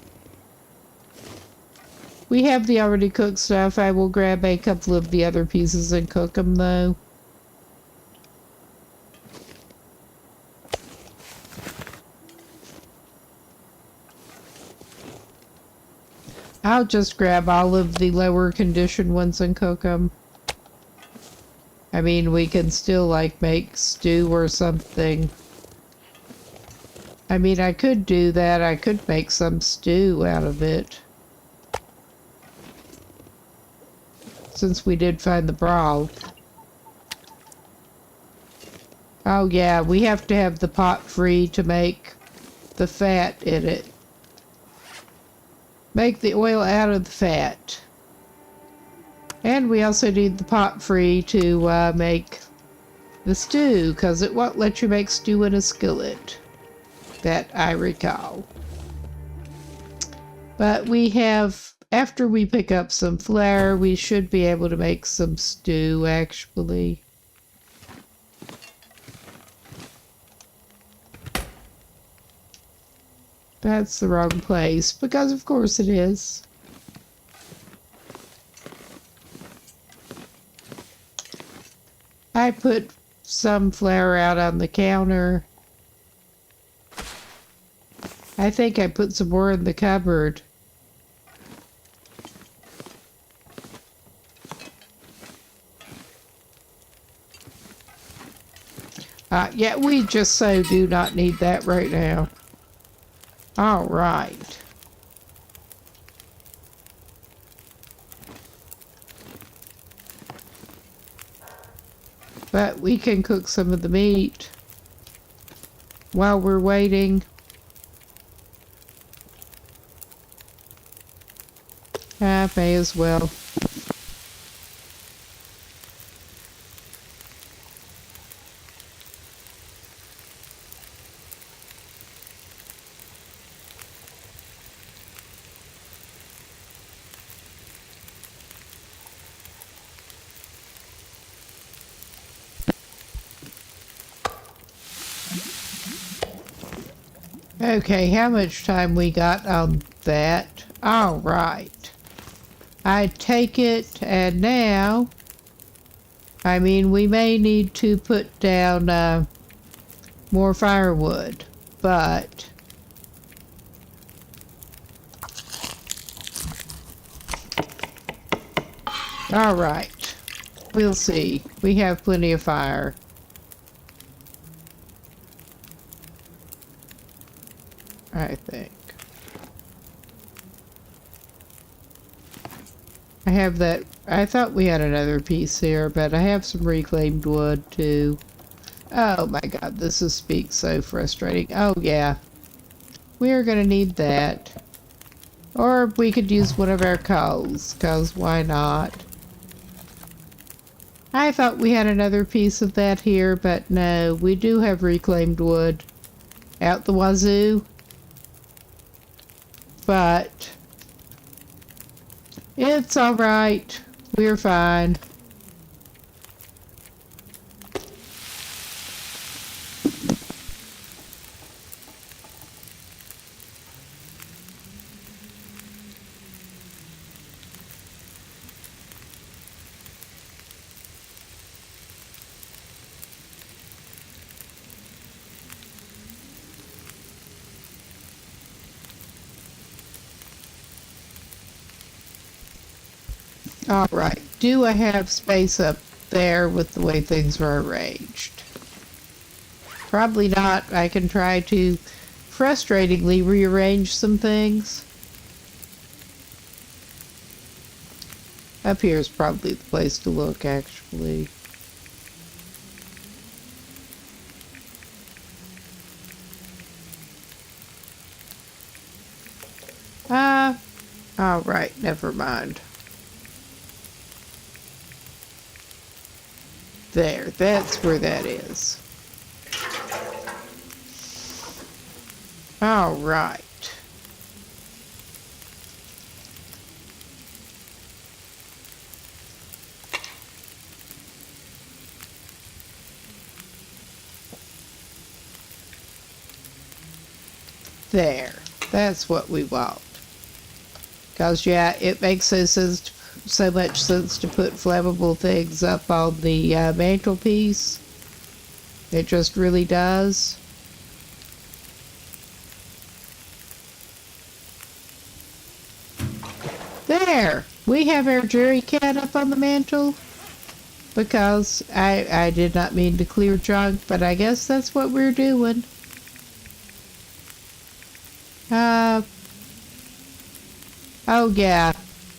we have the already cooked stuff. I will grab a couple of the other pieces and cook them, though. I'll just grab all of the lower conditioned ones and cook them. I mean, we can still, like, make stew or something. I mean, I could do that. I could make some stew out of it. Since we did find the broth. Oh, yeah, we have to have the pot free to make the fat in it. Make the oil out of the fat. And we also need the pot free to make the stew, because it won't let you make stew in a skillet. That I recall. But we have, after we pick up some flour, we should be able to make some stew, actually. That's the wrong place, because of course it is. I put some flour out on the counter. I think I put some more in the cupboard. Yeah, we just so do not need that right now. All right. But we can cook some of the meat while we're waiting. I may as well. Okay, how much time we got on that? All right. I take it, and now, I mean, we may need to put down more firewood, but All right. We'll see. We have plenty of fire. I think. I have that. I thought we had another piece here, but I have some reclaimed wood too. Oh my god, this is so frustrating. Oh yeah. We are gonna need that. Or we could use one of our coals, cause why not? I thought we had another piece of that here, but no, we do have reclaimed wood out the wazoo. But it's alright. We're fine. Alright, do I have space up there with the way things are arranged? Probably not. I can try to frustratingly rearrange some things. Up here is probably the place to look, actually. Alright, never mind. There, that's where that is. Alright. There, that's what we want. Because, yeah, it makes so much sense to put flammable things up on the mantelpiece. It just really does. There! We have our jerry can up on the mantle. Because I did not mean to clear junk, but I guess that's what we're doing. Oh yeah,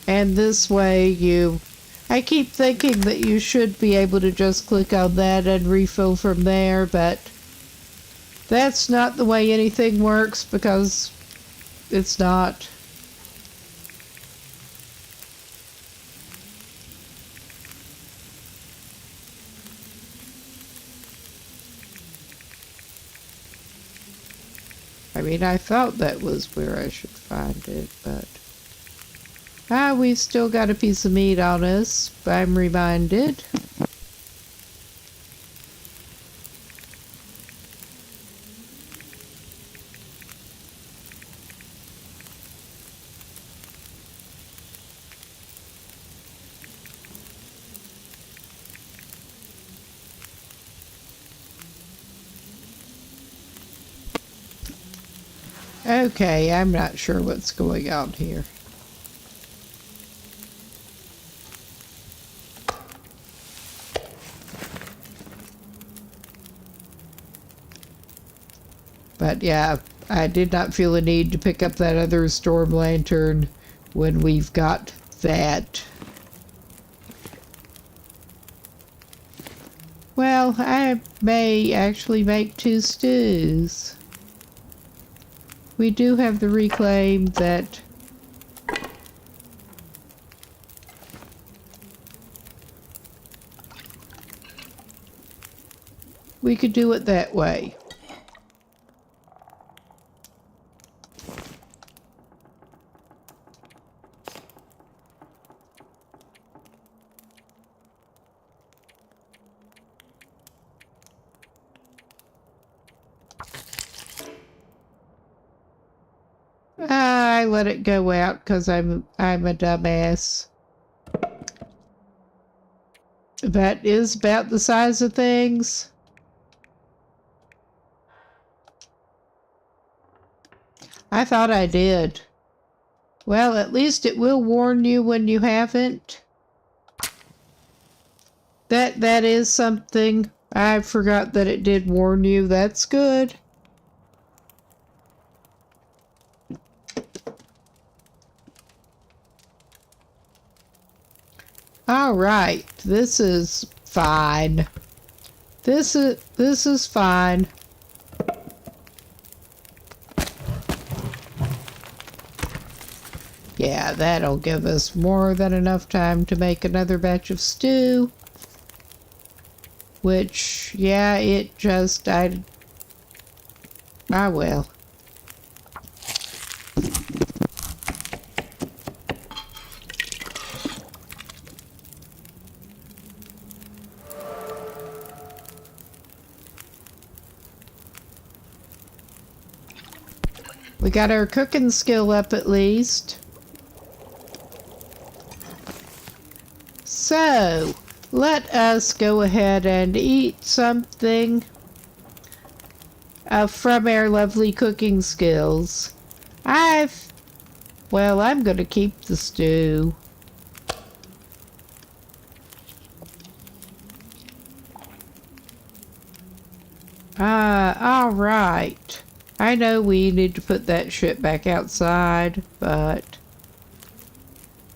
and this way I keep thinking that you should be able to just click on that and refill from there, but that's not the way anything works because it's not. I mean, I thought that was where I should find it, but... we've still got a piece of meat on us, I'm reminded. Okay, I'm not sure what's going on here. But yeah, I did not feel a need to pick up that other storm lantern when we've got that. Well, I may actually make 2 stews. We do have the reclaim that... we could do it that way. I let it go out because I'm a dumbass. That is about the size of things. I thought I did. Well, at least it will warn you when you haven't. That is something. I forgot that it did warn you. That's good. All right. This is fine. This is fine. Yeah, that'll give us more than enough time to make another batch of stew. Which, yeah, it just, I will. We got our cooking skill up at least. So, let us go ahead and eat something from our lovely cooking skills. Well, I'm gonna keep the stew. All right. I know we need to put that shit back outside, but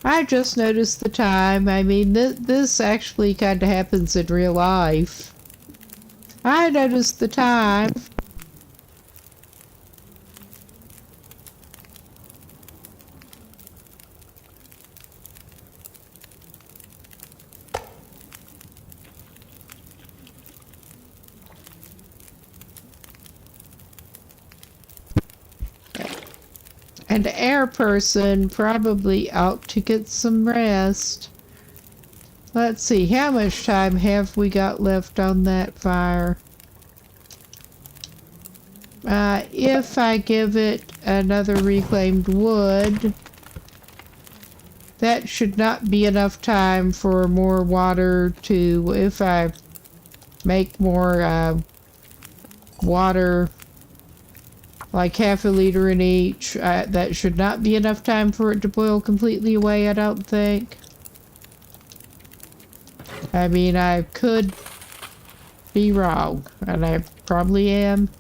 I just noticed the time. I mean, this actually kind of happens in real life. I noticed the time. An air person probably ought to get some rest. Let's see, how much time have we got left on that fire? If I give it another reclaimed wood, that should not be enough time for more water to, if I make more water, like half a liter in each, that should not be enough time for it to boil completely away, I don't think. I mean, I could be wrong, and I probably am.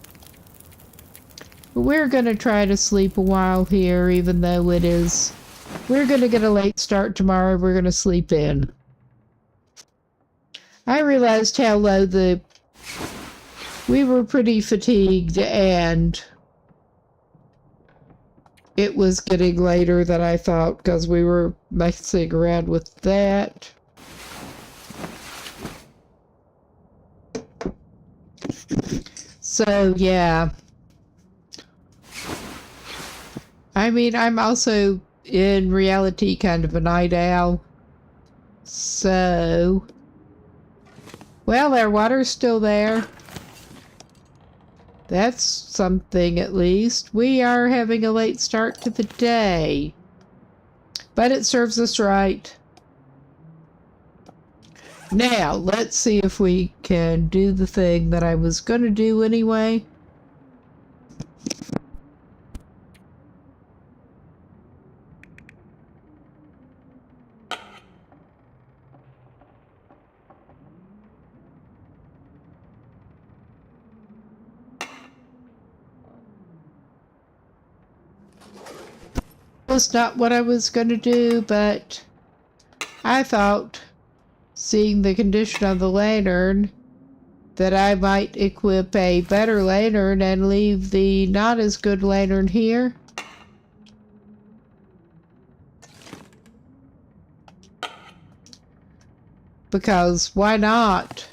But we're gonna try to sleep a while here, even though we're gonna get a late start tomorrow. We're gonna sleep in. I realized how low we were pretty fatigued, and it was getting later than I thought because we were messing around with that. So, yeah. I mean, I'm also, in reality, kind of a night owl. So, well, our water's still there. That's something, at least. We are having a late start to the day. But it serves us right. Now, let's see if we can do the thing that I was going to do anyway. Was not what I was going to do, but I thought, seeing the condition of the lantern, that I might equip a better lantern and leave the not as good lantern here. Because why not?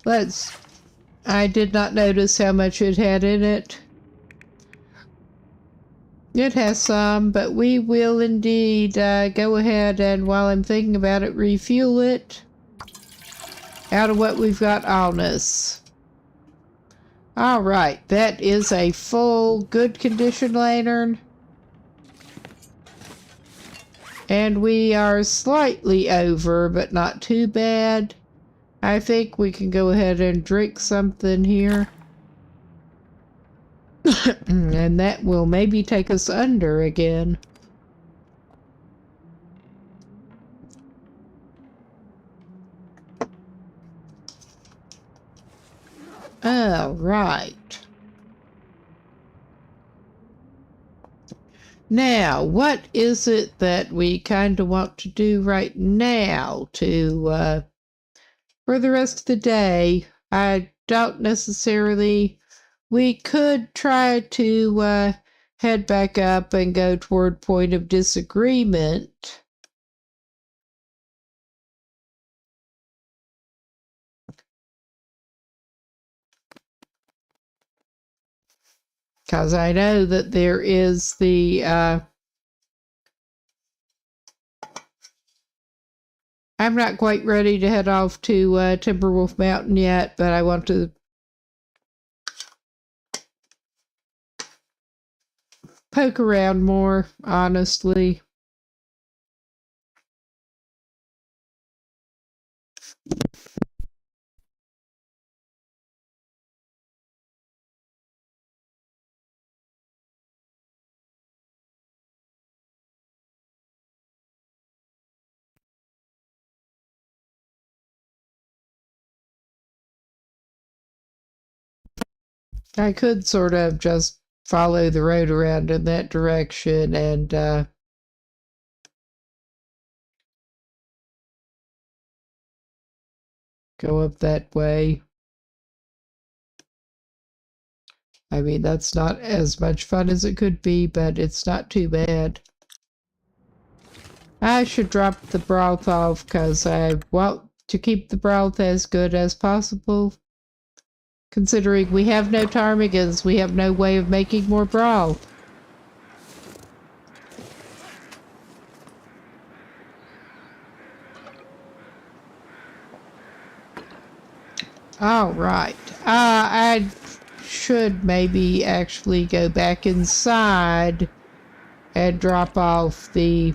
I did not notice how much it had in it. It has some, but we will indeed go ahead and, while I'm thinking about it, refuel it out of what we've got on us. Alright, that is a full, good condition lantern. And we are slightly over, but not too bad. I think we can go ahead and drink something here. And that will maybe take us under again. All right. Now, what is it that we kind of want to do right now to for the rest of the day? I don't necessarily. We could try to head back up and go toward point of disagreement. Because I know that there is the I'm not quite ready to head off to Timberwolf Mountain yet, but I want to poke around more, honestly. I could sort of just follow the road around in that direction and go up that way. I mean, that's not as much fun as it could be, but it's not too bad. I should drop the broth off because I want to keep the broth as good as possible. Considering we have no ptarmigans, we have no way of making more broth. All right. I should maybe actually go back inside and drop off the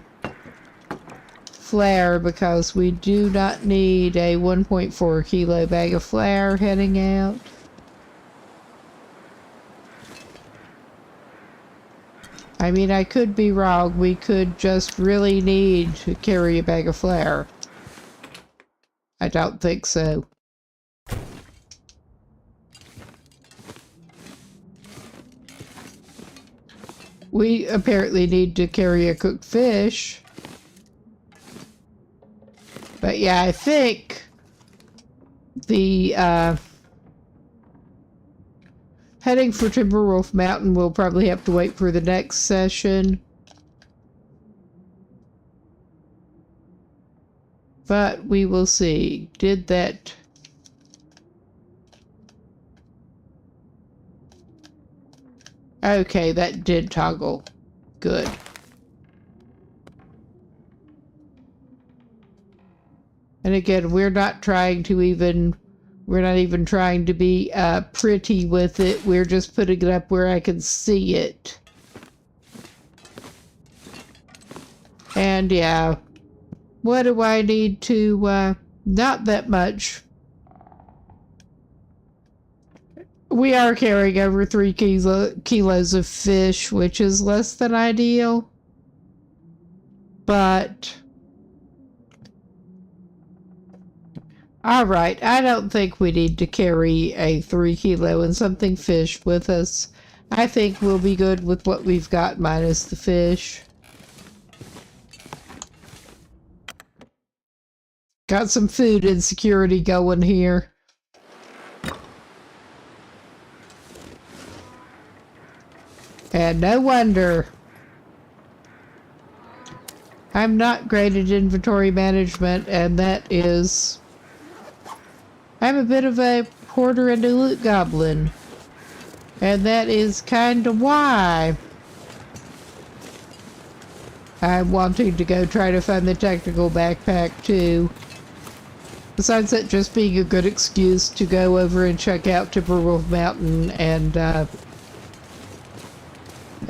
flour because we do not need a 1.4 kilo bag of flour heading out. I mean, I could be wrong. We could just really need to carry a bag of flour. I don't think so. We apparently need to carry a cooked fish. But yeah, I think the heading for Timberwolf Mountain will probably have to wait for the next session. But we will see. Did that... Okay, that did toggle. Good. And again, we're not even trying to be pretty with it. We're just putting it up where I can see it. And yeah, what do I need to, not that much. We are carrying over 3 kilos of fish, which is less than ideal. But... Alright, I don't think we need to carry a 3 kilo and something fish with us. I think we'll be good with what we've got minus the fish. Got some food insecurity going here. And no wonder. I'm not great at inventory management, and that is... I'm a bit of a hoarder and a loot goblin. And that is kind of why I'm wanting to go try to find the technical backpack too. Besides that just being a good excuse to go over and check out Timberwolf Mountain and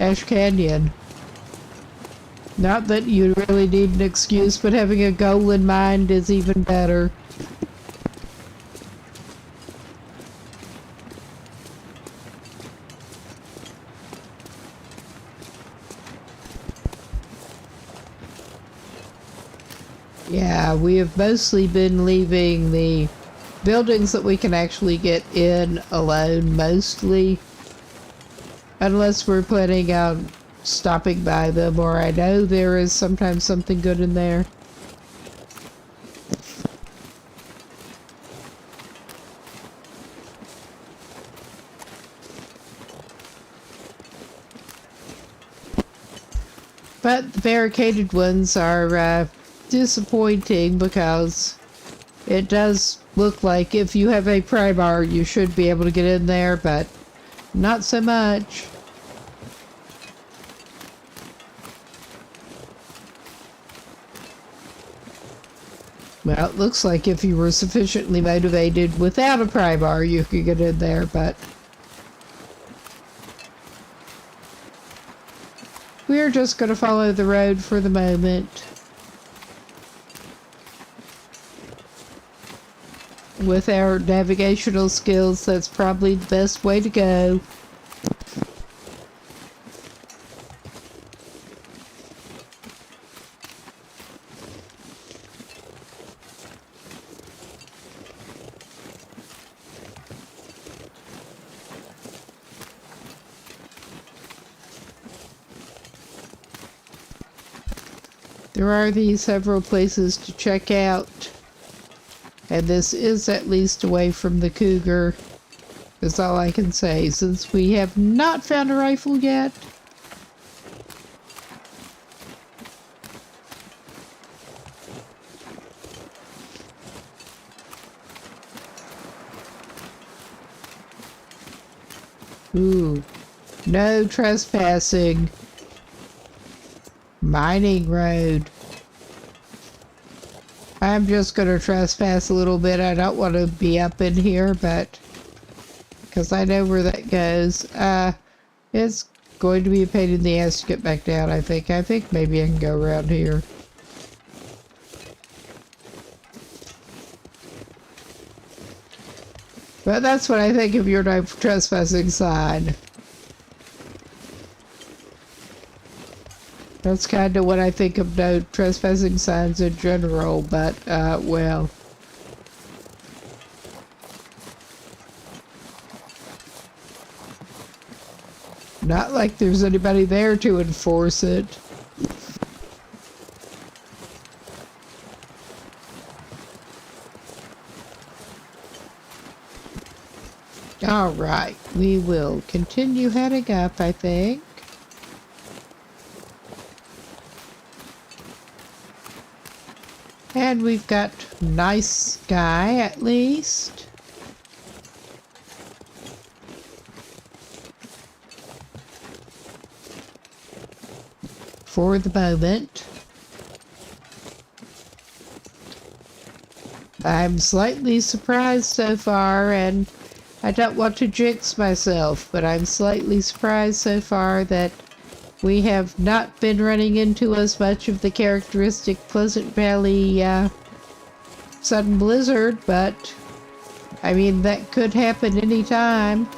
Ash Canyon. Not that you really need an excuse, but having a goal in mind is even better. Yeah, we have mostly been leaving the buildings that we can actually get in alone mostly. Unless we're planning on stopping by them, or I know there is sometimes something good in there. But the barricaded ones are disappointing because it does look like if you have a pry bar, you should be able to get in there, but not so much. Well, it looks like if you were sufficiently motivated without a pry bar, you could get in there, but we're just going to follow the road for the moment. With our navigational skills, that's probably the best way to go. There are these several places to check out. And this is at least away from the cougar. That's all I can say, since we have not found a rifle yet. Ooh, no trespassing. Mining road. I'm just going to trespass a little bit. I don't want to be up in here, but because I know where that goes. It's going to be a pain in the ass to get back down, I think. I think maybe I can go around here. But that's what I think of your no trespassing sign. That's kind of what I think of no trespassing signs in general, but, well. Not like there's anybody there to enforce it. Alright, we will continue heading up, I think. And we've got nice sky, at least. For the moment. I'm slightly surprised so far, and I don't want to jinx myself, but I'm slightly surprised so far that we have not been running into as much of the characteristic Pleasant Valley sudden blizzard, but I mean, that could happen anytime.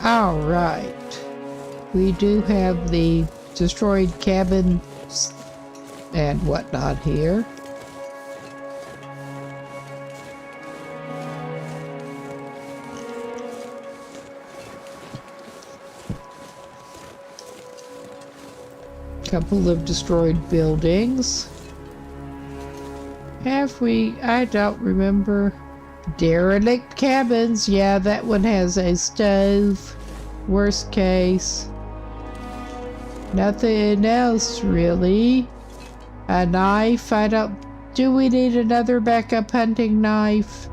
All right. We do have the destroyed cabins and whatnot here. Couple of destroyed buildings. Have we? I don't remember. Derelict cabins. Yeah, that one has a stove. Worst case. Nothing else, really. A knife. I don't... Do we need another backup hunting knife?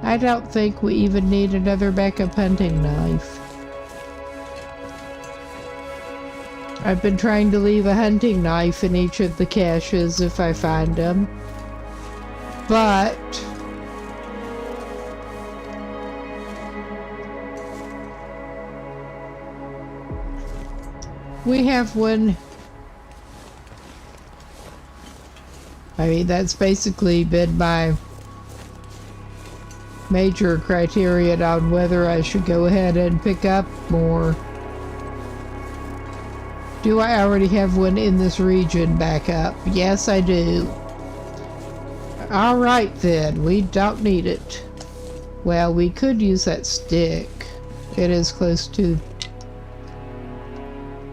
I don't think we even need another backup hunting knife. I've been trying to leave a hunting knife in each of the caches if I find them. But... we have one I mean, that's basically been my major criterion on whether I should go ahead and pick up more. Do I already have one in this region back up? Yes, I do. Alright then, we don't need it. Well, we could use that stick. It is close to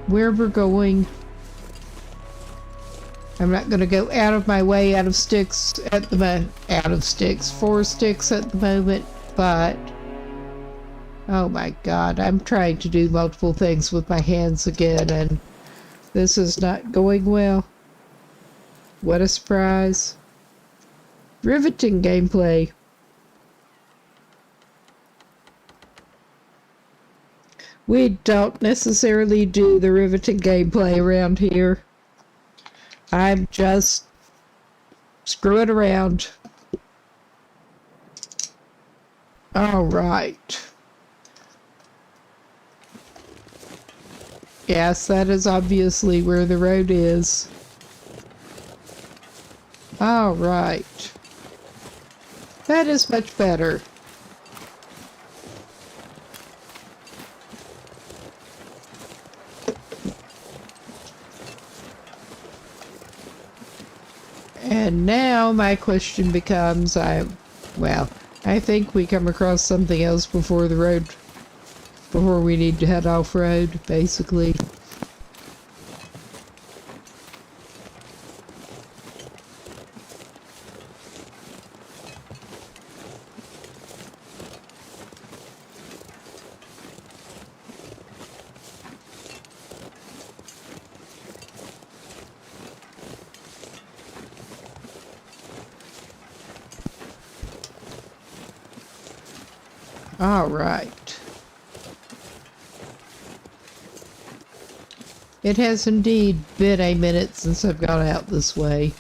where we're going. I'm not going to go out of my way for sticks at the moment, but oh my god, I'm trying to do multiple things with my hands again, and this is not going well. What a surprise. Riveting gameplay. We don't necessarily do the riveting gameplay around here. I'm just screwing around. All right. Yes, that is obviously where the road is. All right. That is much better. And now my question becomes, I think we come across something else before we need to head off-road, basically. All right. It has indeed been a minute since I've gone out this way.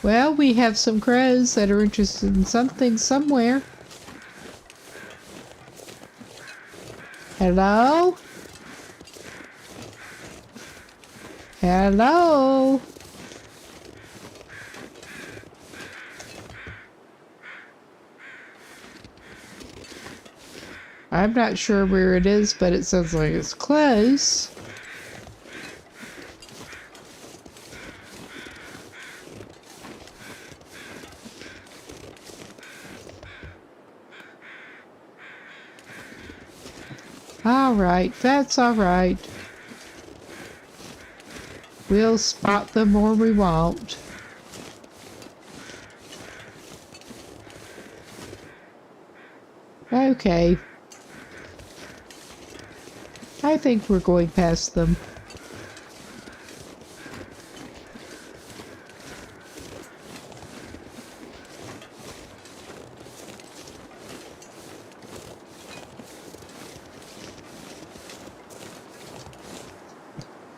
Well, we have some crows that are interested in something somewhere. Hello? Hello? I'm not sure where it is, but it sounds like it's close. Alright, that's alright. We'll spot them or we won't. Okay. I think we're going past them.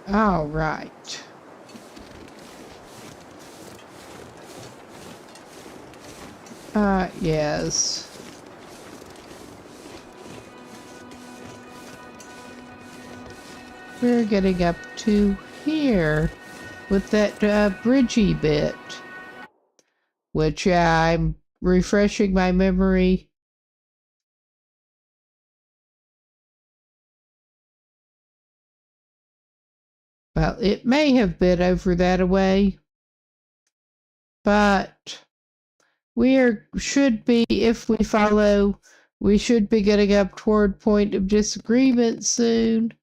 All right. Yes. We're getting up to here with that bridgey bit, which I'm refreshing my memory. Well, it may have been over that away, but should be, if we follow, we should be getting up toward point of disagreement soon.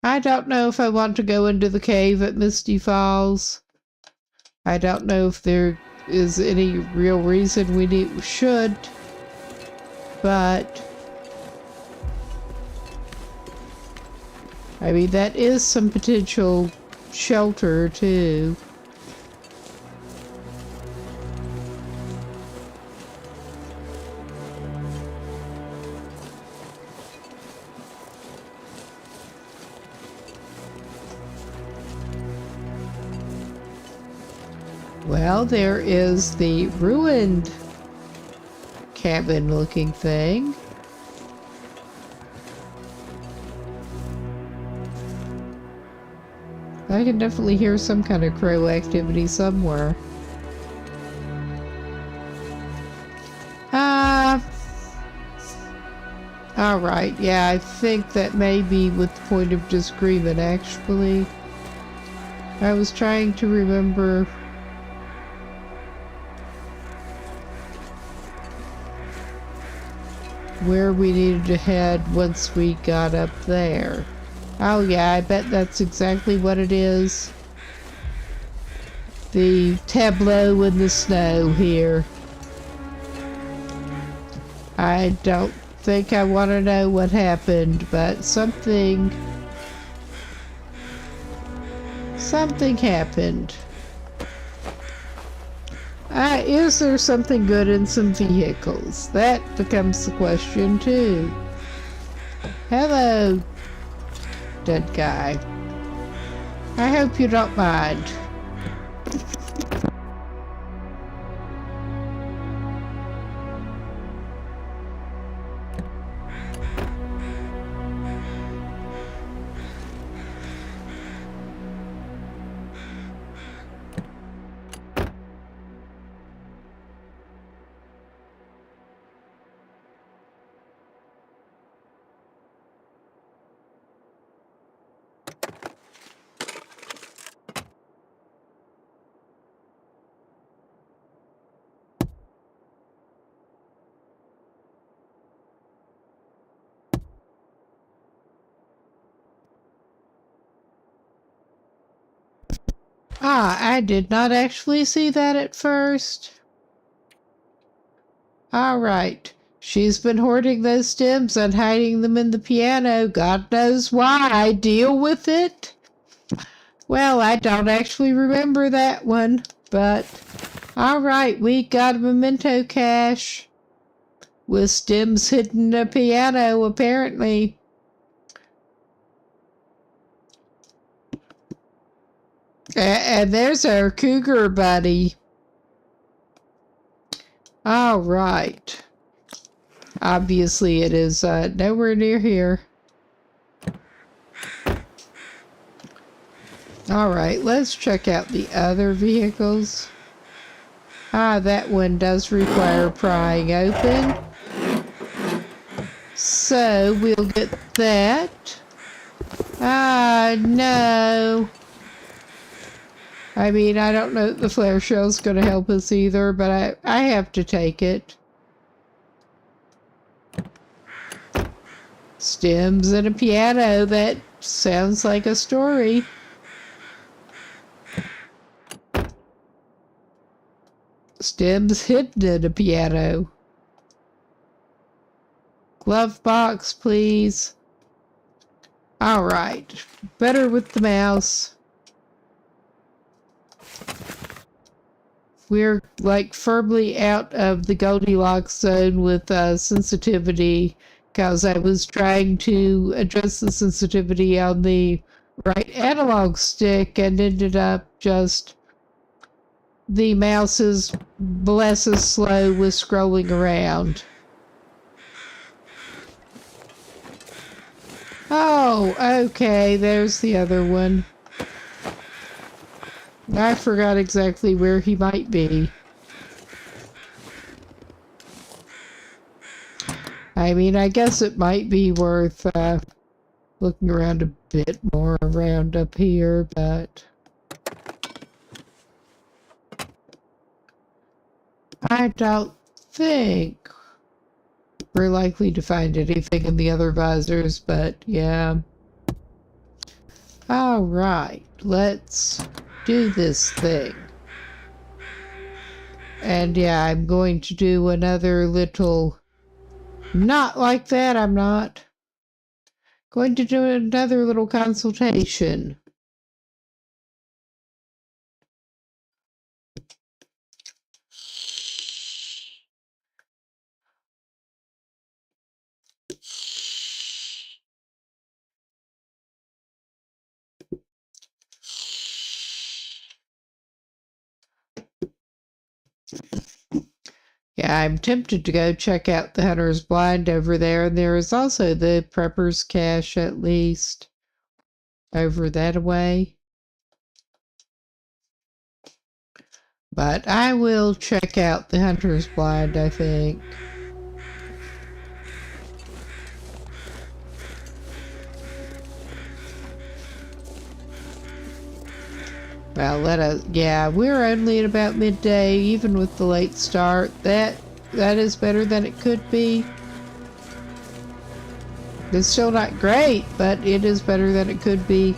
I don't know if I want to go into the cave at Misty Falls. I don't know if there is any real reason we should, but I mean, that is some potential shelter too. Well, there is the ruined cabin looking thing. I can definitely hear some kind of crow activity somewhere. Alright, yeah, I think that may be with the point of disagreement, actually. I was trying to remember where we needed to head once we got up there. Oh yeah, I bet that's exactly what it is. The tableau in the snow here. I don't think I want to know what happened, but something happened. Is there something good in some vehicles? That becomes the question too. Hello, dead guy. I hope you don't mind. I did not actually see that at first. Alright. She's been hoarding those stems and hiding them in the piano. God knows why. Deal with it. Well, I don't actually remember that one, but alright, we got a memento cache with stems hidden in a piano, apparently. And there's our cougar buddy. All right. Obviously, it is nowhere near here. All right, let's check out the other vehicles. That one does require prying open. So we'll get that. No. I mean, I don't know that the flare shell's going to help us either, but I have to take it. Stems and a piano, that sounds like a story. Stems hidden in a piano. Glove box, please. All right. Better with the mouse. We're like firmly out of the Goldilocks zone with sensitivity, because I was trying to address the sensitivity on the right analog stick and ended up just the mouse is bless as slow with scrolling around. Oh, okay, there's the other one. I forgot exactly where he might be. I mean, I guess it might be worth looking around a bit more around up here, but I don't think we're likely to find anything in the other visors, but yeah. All right, let's do this thing. And yeah, I'm going to do another little, not like that, I'm not. Going to do another little consultation. Yeah, I'm tempted to go check out the Hunter's Blind over there, and there is also the Prepper's Cache, at least, over that way. But I will check out the hunter's blind, I think. Well, yeah, we're only at about midday, even with the late start. That is better than it could be. It's still not great, but it is better than it could be.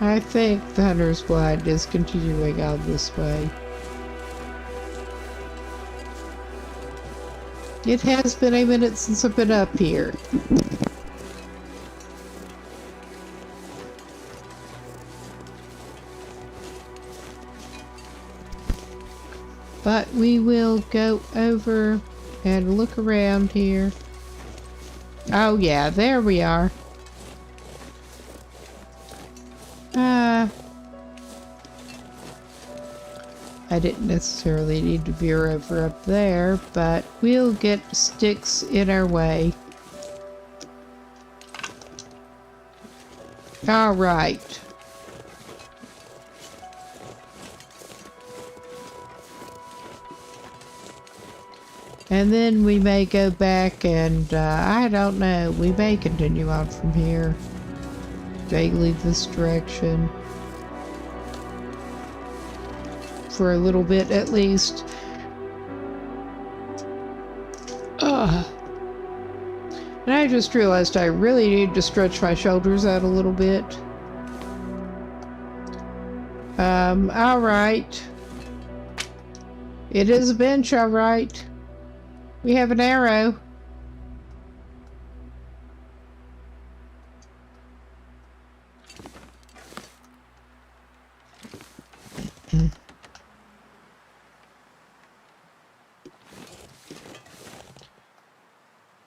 I think the hunter's blind is continuing on this way. It has been a minute since I've been up here. But we will go over and look around here. Oh yeah, there we are. I didn't necessarily need to veer over up there, but we'll get sticks in our way. All right. And then we may go back and, I don't know, we may continue on from here. Vaguely this direction. For a little bit at least. And I just realized I really need to stretch my shoulders out a little bit. Alright. It is a bench, alright. We have an arrow.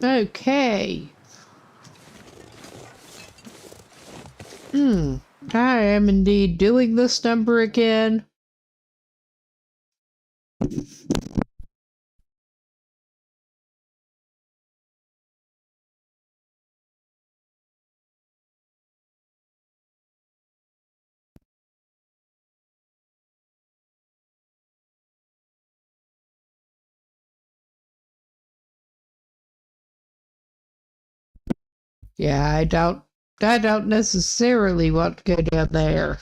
Okay. I am indeed doing this number again. Yeah, I don't necessarily want to go down there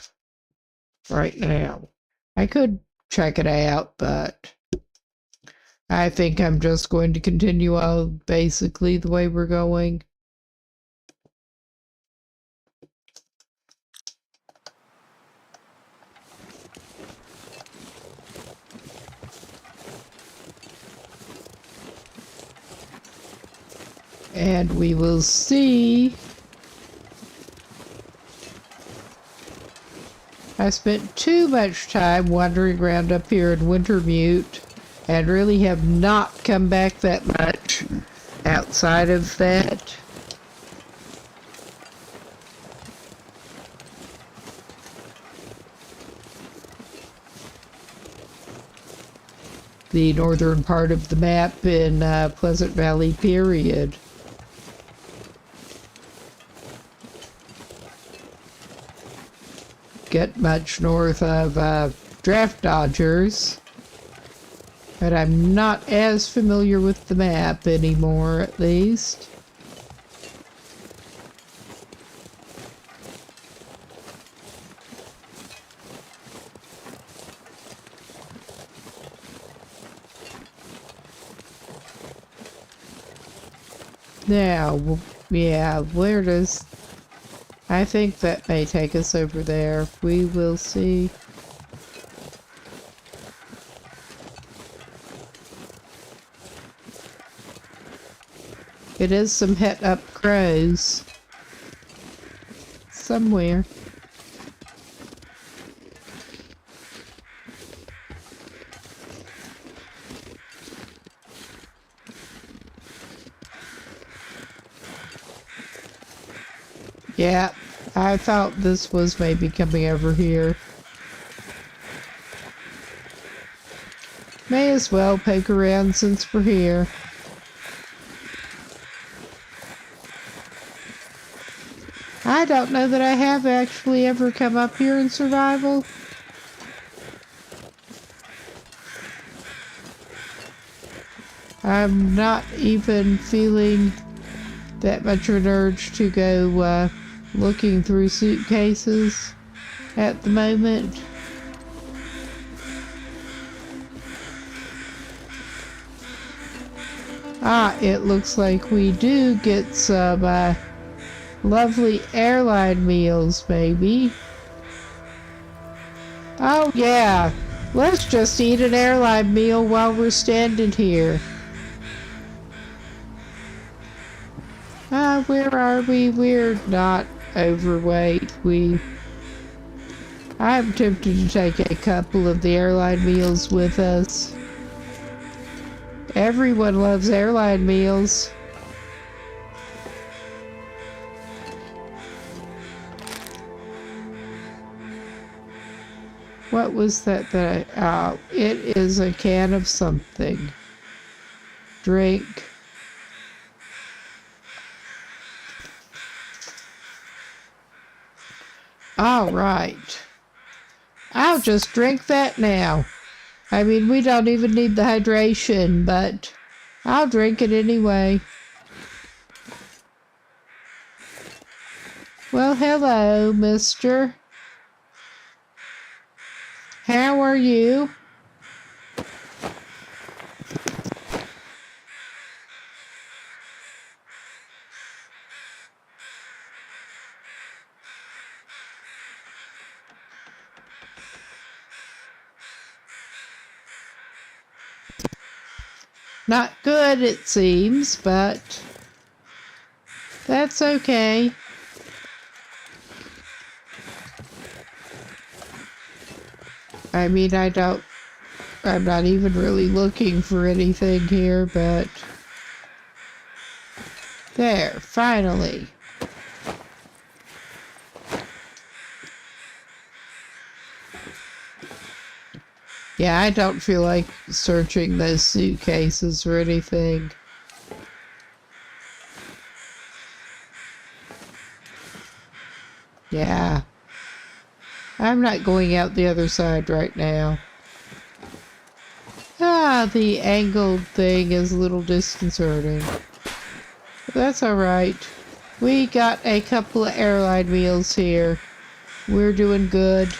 right now. I could check it out, but I think I'm just going to continue on basically the way we're going. And we will see. I spent too much time wandering around up here in Wintermute and really have not come back that much outside of that. The northern part of the map in Pleasant Valley, period. Get much north of Draft Dodgers, but I'm not as familiar with the map anymore, at least. Now, yeah, where does... I think that may take us over there. We will see. It is some het up crows. Somewhere. Yeah, I thought this was maybe coming over here. May as well poke around since we're here. I I don't know that I have actually ever come up here in survival. I'm not even feeling that much of an urge to go looking through suitcases at the moment. Ah, it looks like we do get some lovely airline meals, maybe. Oh yeah, let's just eat an airline meal while we're standing here. Where are we? We're not overweight. I'm tempted to take a couple of the airline meals with us. Everyone loves airline meals. What was that it is a can of something. Drink. All right. I'll just drink that now. I mean, we don't even need the hydration, but I'll drink it anyway. Well, hello, mister. How are you? Not good, it seems, but that's okay. I mean, I'm not even really looking for anything here, but there, finally. Yeah, I don't feel like searching those suitcases or anything. Yeah. I'm not going out the other side right now. Ah, the angled thing is a little disconcerting. But that's alright. We got a couple of airline meals here. We're doing good.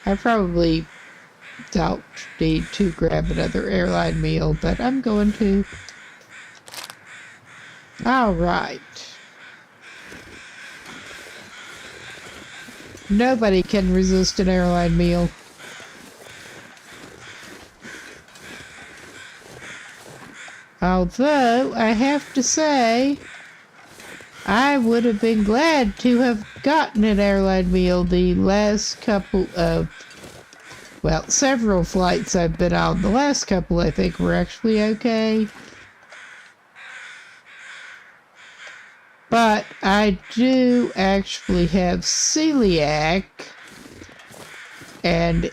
I probably don't need to grab another airline meal, but I'm going to. Alright. Nobody can resist an airline meal. Although, I have to say, I would have been glad to have gotten an airline meal the last couple of, well, several flights I've been on. The last couple I think were actually okay. But I do actually have celiac, and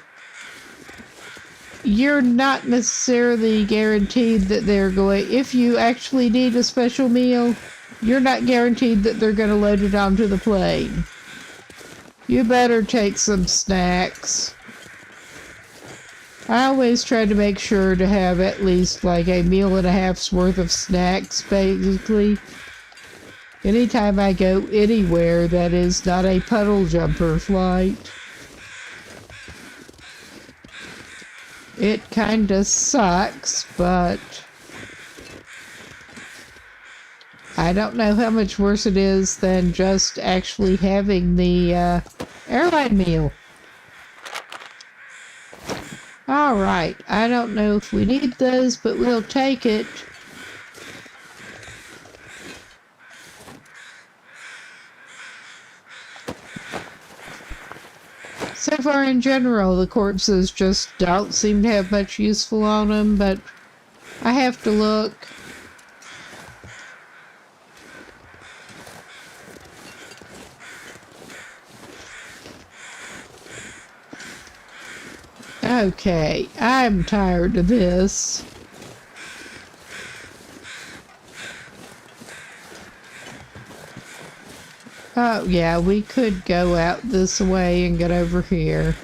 you're not necessarily guaranteed that they're going, if you actually need a special meal, you're not guaranteed that they're going to load it onto the plane. You better take some snacks. I always try to make sure to have at least like a meal and a half's worth of snacks, basically. Anytime I go anywhere that is not a puddle jumper flight. It kinda sucks, but I don't know how much worse it is than just actually having the airline meal. Alright, I don't know if we need those, but we'll take it. So far in general, the corpses just don't seem to have much useful on them, but I have to look. Okay, I'm tired of this. Oh, yeah, we could go out this way and get over here.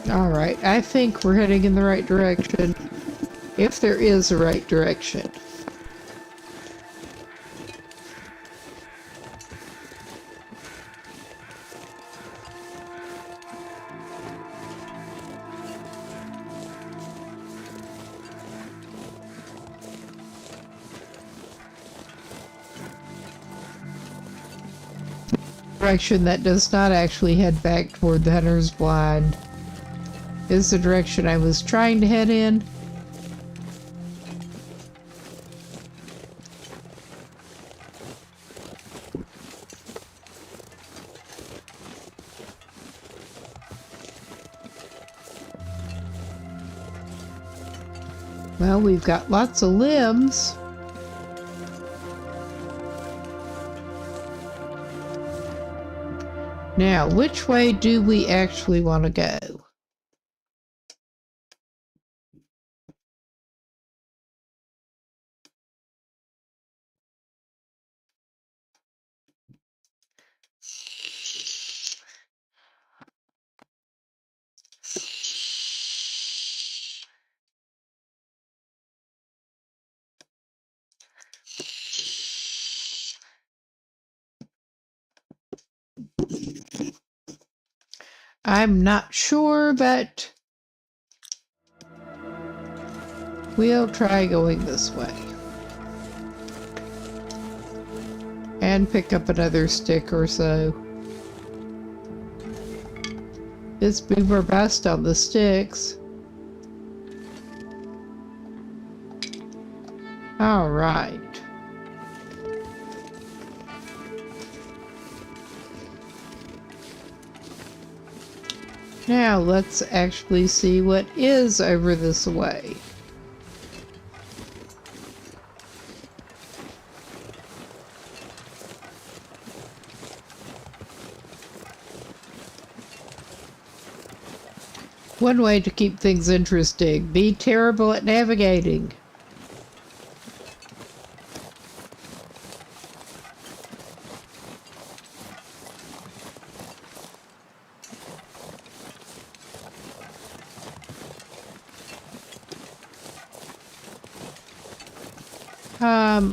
Alright, I think we're heading in the right direction. If there is a right direction. Direction that does not actually head back toward the Hunter's Blind is the direction I was trying to head in. Well, we've got lots of limbs. Now, which way do we actually want to go? I'm not sure, but we'll try going this way. And pick up another stick or so. Let's move our best on the sticks. All right. Now let's actually see what is over this way. One way to keep things interesting, be terrible at navigating.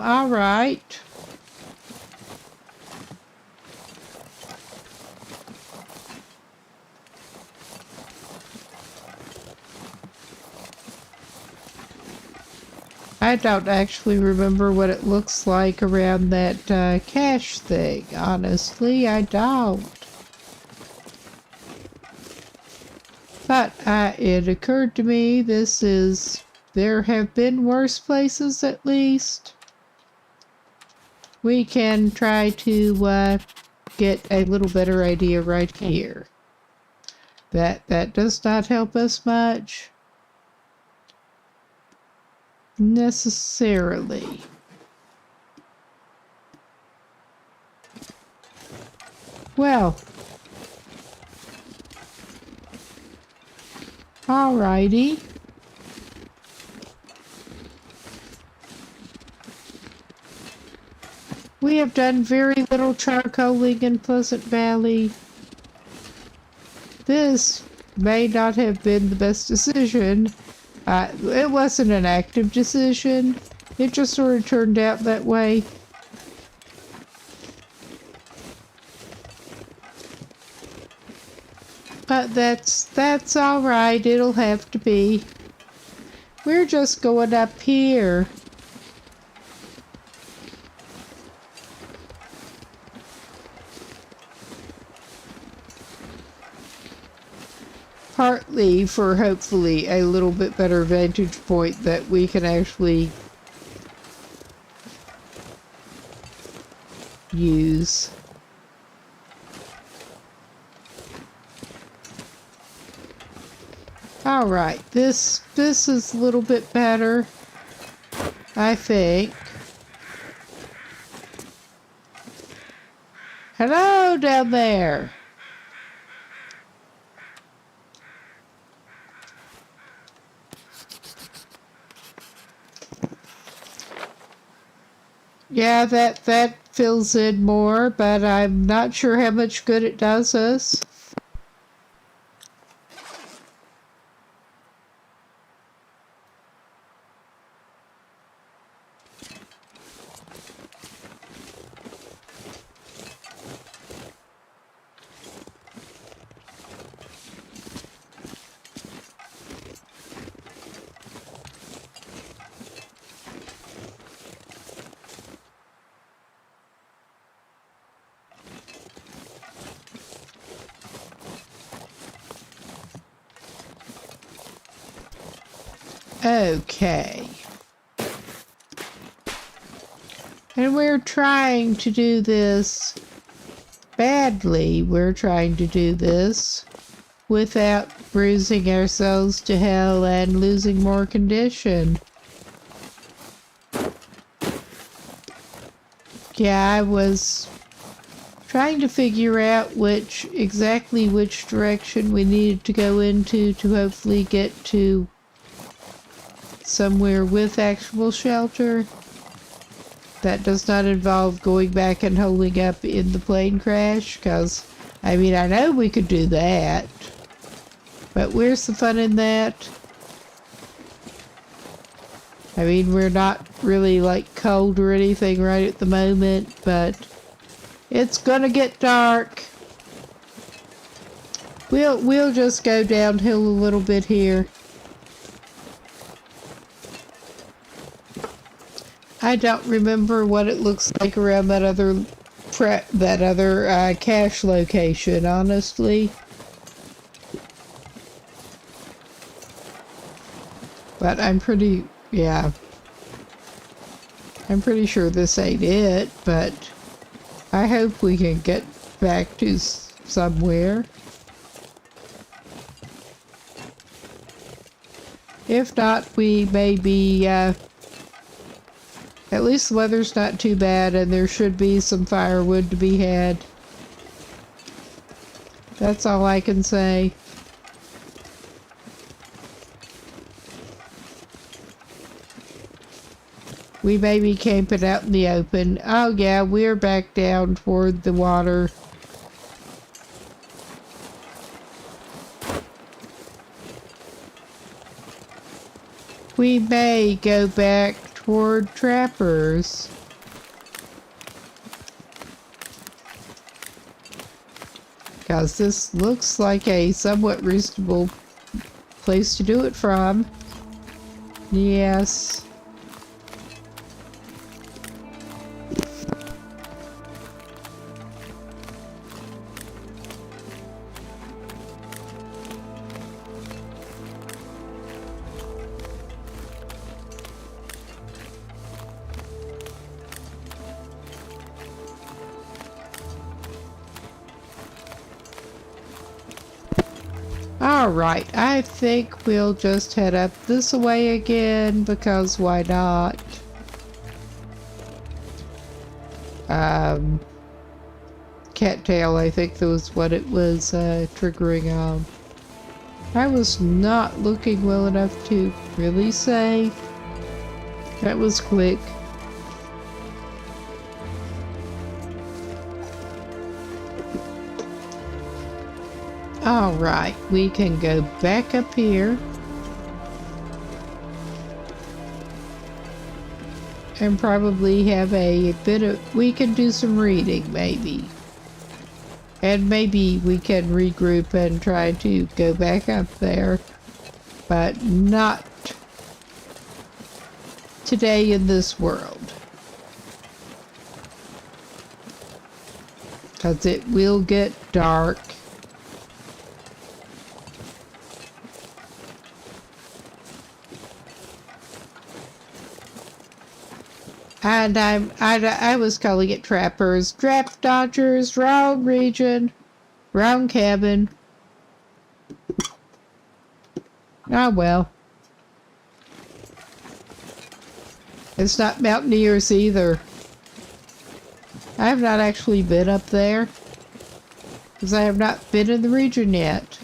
All right. I don't actually remember what it looks like around that cache thing. Honestly, I don't. But it occurred to me there have been worse places at least. We can try to get a little better idea right here. That does not help us much. Necessarily. Well. Alrighty. We have done very little charcoaling in Pleasant Valley. This may not have been the best decision. It wasn't an active decision. It just sort of turned out that way. But that's all right. It'll have to be. We're just going up here. Partly for hopefully a little bit better vantage point that we can actually use. All right, this is a little bit better, I think. Hello down there. Yeah, that fills in more, but I'm not sure how much good it does us. Okay. And we're trying to do this badly. We're trying to do this without bruising ourselves to hell and losing more condition. Yeah, I was trying to figure out exactly which direction we needed to go into to hopefully get to somewhere with actual shelter. That does not involve going back and holding up in the plane crash, because, I mean, I know we could do that, but where's the fun in that? I mean, we're not really, like, cold or anything right at the moment, but it's gonna get dark. We'll just go downhill a little bit here. I don't remember what it looks like around that other cache location, honestly. But I'm pretty sure this ain't it, but I hope we can get back to somewhere. If not, we may be, at least the weather's not too bad, and there should be some firewood to be had. That's all I can say. We may be camping out in the open. Oh yeah, we're back down toward the water. We may go back toward trappers. Because this looks like a somewhat reasonable place to do it from. Yes. Alright, I think we'll just head up this way again, because why not? Cattail, I think that was what it was triggering on. I was not looking well enough to really say. That was quick. Alright, we can go back up here. And probably have a bit of... we can do some reading, maybe. And maybe we can regroup and try to go back up there. But not today in this world. Because it will get dark. And I was calling it trappers. Trap dodgers, wrong region, wrong cabin. Ah, well. It's not mountaineers either. I have not actually been up there, because I have not been in the region yet.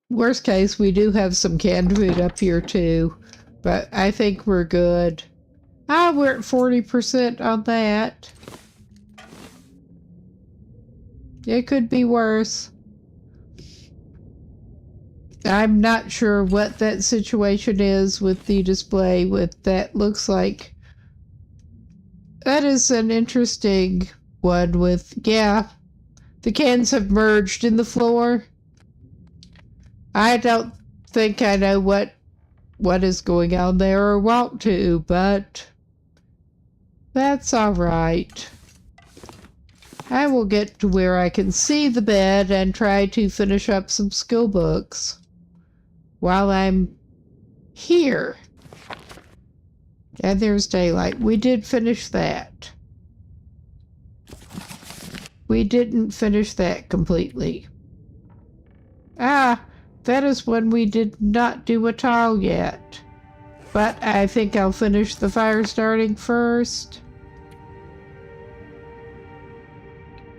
Worst case, we do have some canned food up here too, but I think we're good. Ah, we're at 40% on that. It could be worse. I'm not sure what that situation is with the display with that looks like. That is an interesting one with, yeah, the cans have merged in the floor. I don't think I know what is going on there or want to, but that's all right. I will get to where I can see the bed and try to finish up some skill books while I'm here. And there's daylight. We did finish that. We didn't finish that completely. Ah, that is when we did not do a tile yet. But I think I'll finish the fire starting first.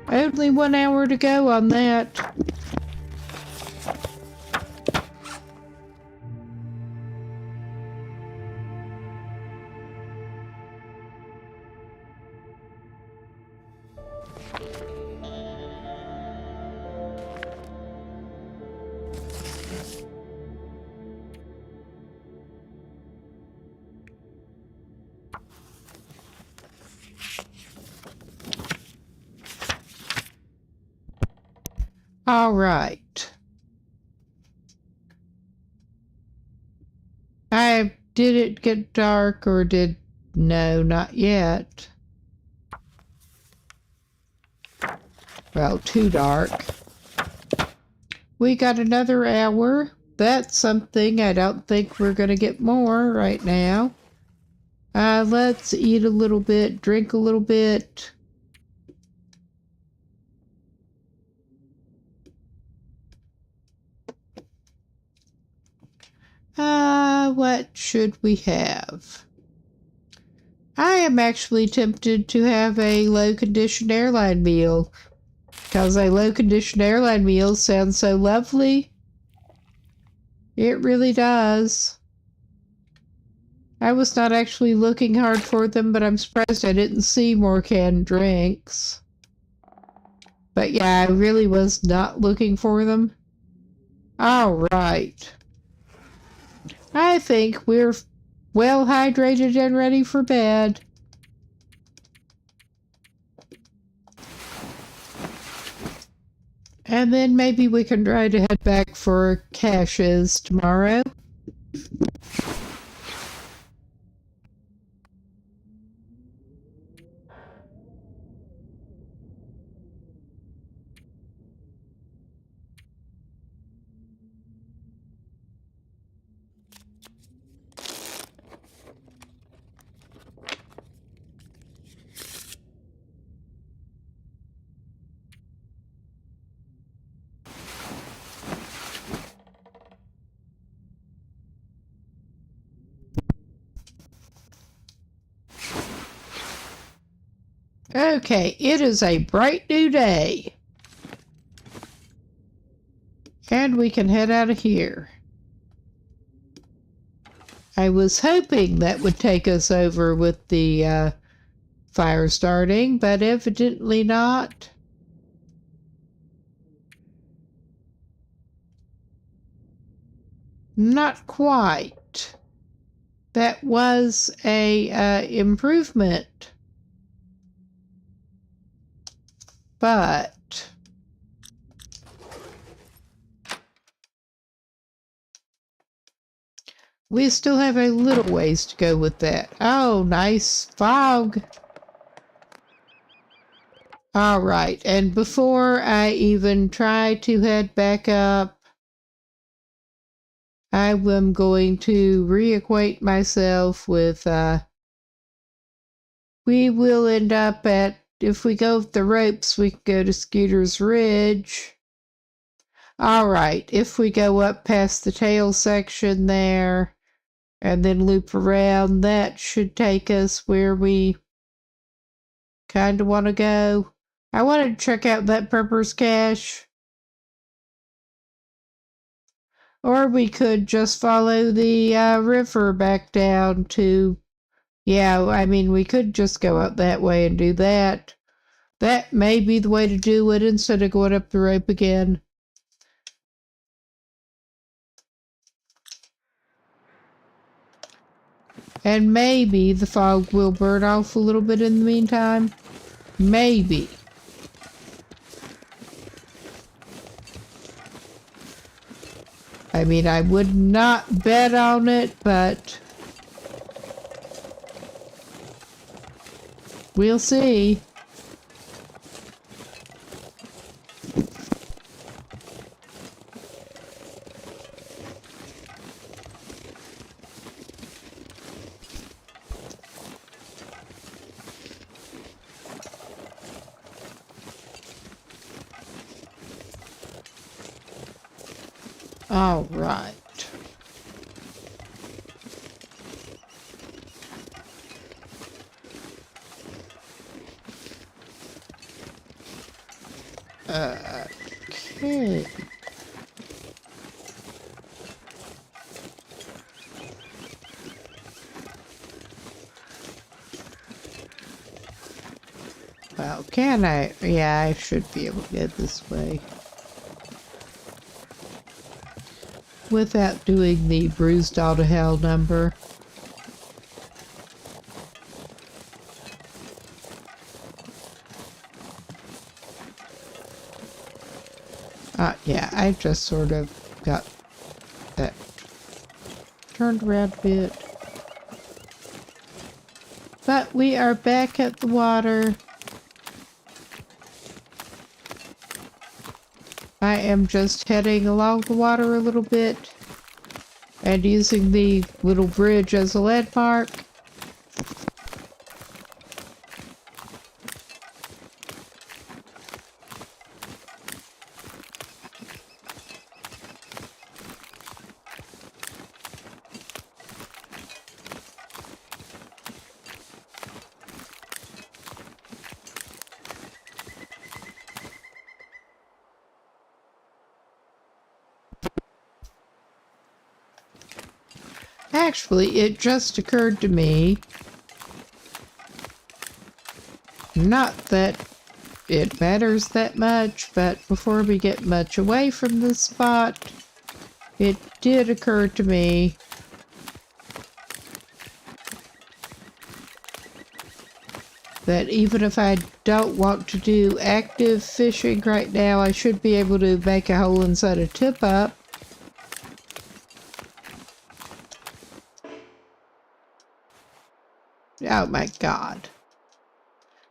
Only 1 hour to go on that. All right. Did it get dark or did... No, not yet. Well, too dark. We got another hour. That's something. I don't think we're going to get more right now. Let's eat a little bit, drink a little bit. What should we have? I am actually tempted to have a low-conditioned airline meal, because a low-conditioned airline meal sounds so lovely. It really does. I was not actually looking hard for them, but I'm surprised I didn't see more canned drinks. But yeah, I really was not looking for them. All right. I think we're well hydrated and ready for bed. And then maybe we can try to head back for caches tomorrow. Okay, it is a bright new day. And we can head out of here. I was hoping that would take us over with the fire starting, but evidently not. Not quite. That was a improvement. But we still have a little ways to go with that. Oh, nice fog. All right, and before I even try to head back up, I am going to reacquaint myself with, we will end up at, if we go with the ropes, we can go to Scooter's Ridge. All right, if we go up past the tail section there and then loop around, that should take us where we kind of want to go. I want to check out that Pepper's Cache. Or we could just follow the river back down to, yeah, I mean, we could just go up that way and do that. That may be the way to do it instead of going up the rope again. And maybe the fog will burn off a little bit in the meantime. Maybe. I mean, I would not bet on it, but we'll see. All right. Okay. Well, can I? Yeah, I should be able to get this way. Without doing the bruised all to hell number. Yeah, I just sort of got that turned around a bit. But we are back at the water. I am just heading along the water a little bit and using the little bridge as a landmark. Actually, it just occurred to me, not that it matters that much, but before we get much away from this spot, it did occur to me that even if I don't want to do active fishing right now, I should be able to make a hole inside a tip up. Oh my god.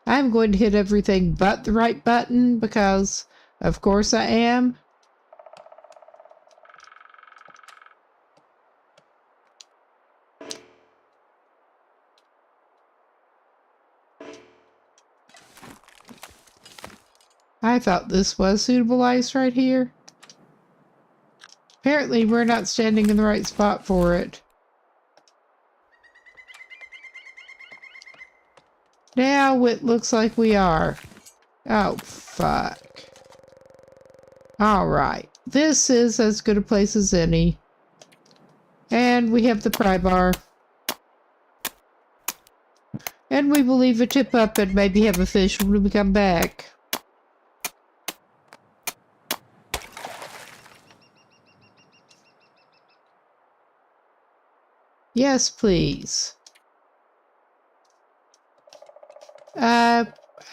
I'm going to hit everything but the right button because, of course, I am. I thought this was suitable ice right here. Apparently, we're not standing in the right spot for it. Now it looks like we are. Oh, fuck. Alright. This is as good a place as any. And we have the pry bar. And we will leave a tip up and maybe have a fish when we come back. Yes, please.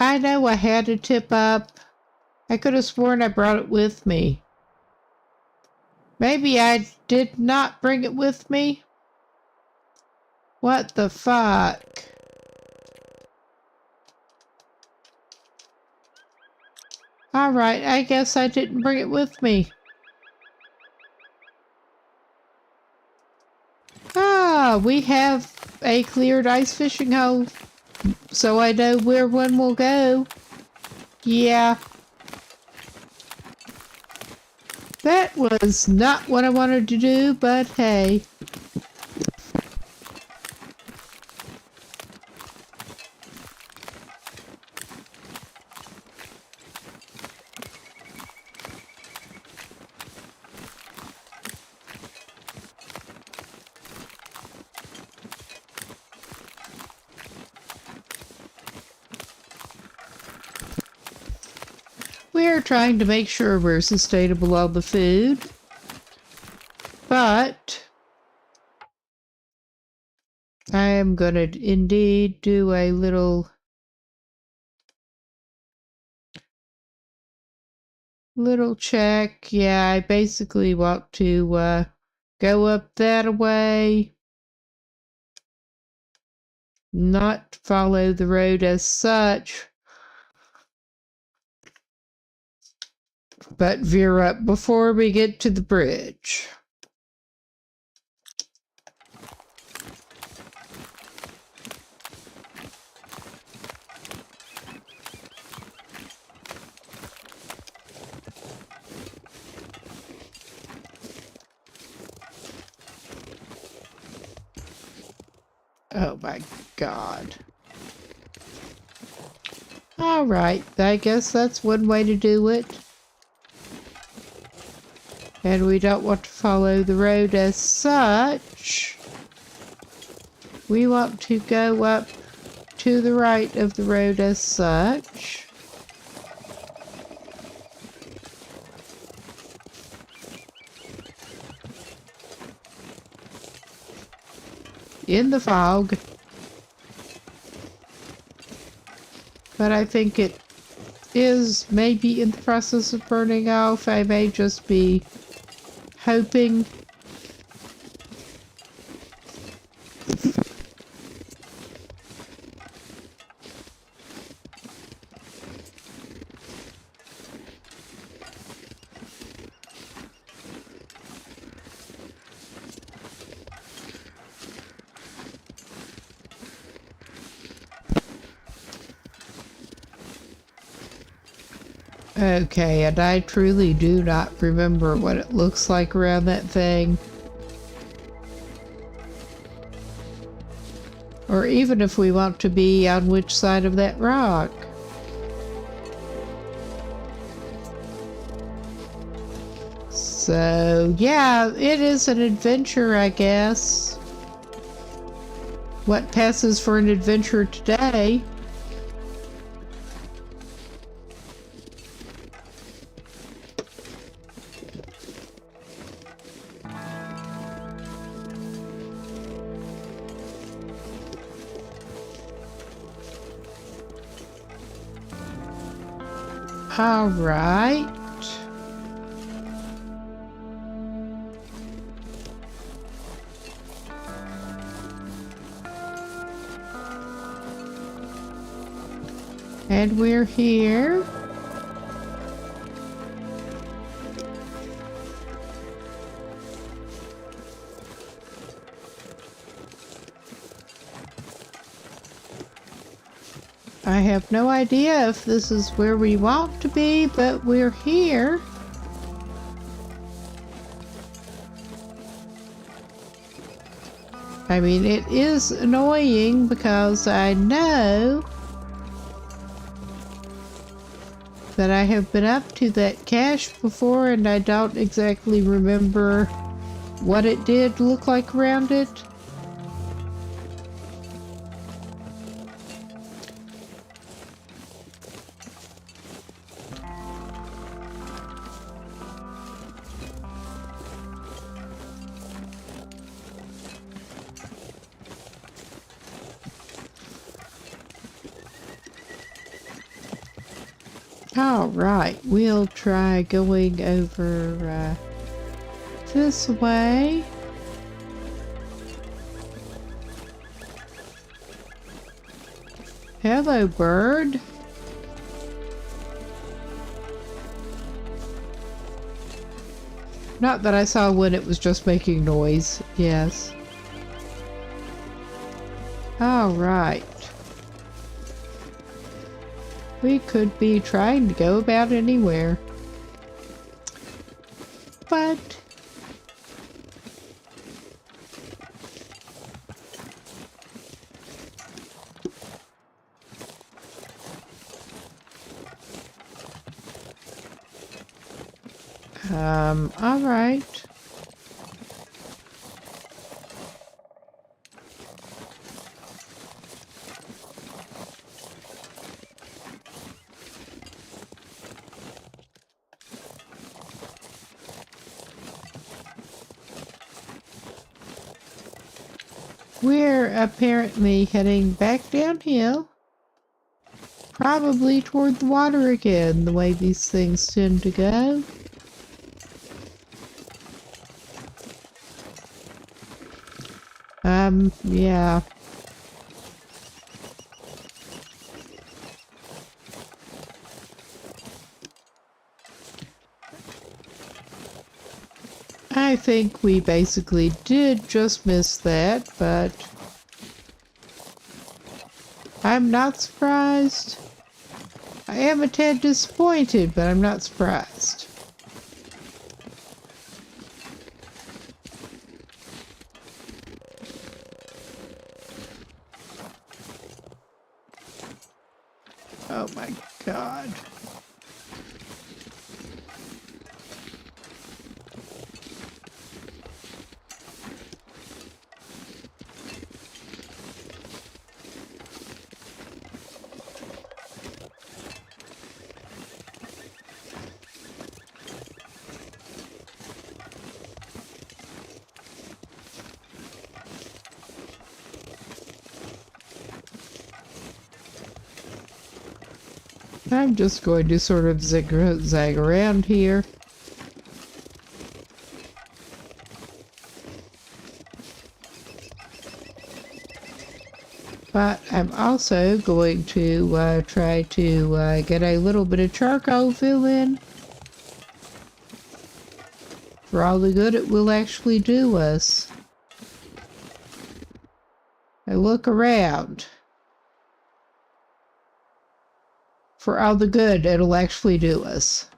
I know I had a tip up. I could have sworn I brought it with me. Maybe I did not bring it with me? What the fuck? Alright, I guess I didn't bring it with me. Ah, we have a cleared ice fishing hole, so I know where one will go. Yeah. That was not what I wanted to do, but hey. We're trying to make sure we're sustainable on the food, but I am going to indeed do a little check. Yeah, I basically want to go up that way, not follow the road as such, but veer up before we get to the bridge. Oh my God. All right, I guess that's one way to do it. And we don't want to follow the road as such. We want to go up to the right of the road as such. In the fog. But I think it is maybe in the process of burning off. I may just be hoping. Okay, and I truly do not remember what it looks like around that thing. Or even if we want to be on which side of that rock. So, yeah, it is an adventure, I guess. What passes for an adventure today? All right. And we're here. I have no idea if this is where we want to be, but we're here. I mean, it is annoying because I know that I have been up to that cache before and I don't exactly remember what it did look like around it. All right, we'll try going over this way. Hello, bird. Not that I saw when it was just making noise. Yes. All right. We could be trying to go about anywhere. but all right. We're apparently heading back downhill, probably toward the water again, the way these things tend to go. Yeah. I think we basically did just miss that, but I'm not surprised. I am a tad disappointed, but I'm not surprised. Oh my God. I'm just going to sort of zigzag around here. But I'm also going to try to get a little bit of charcoal fill in for all the good it will actually do us. I look around for all the good it'll actually do us.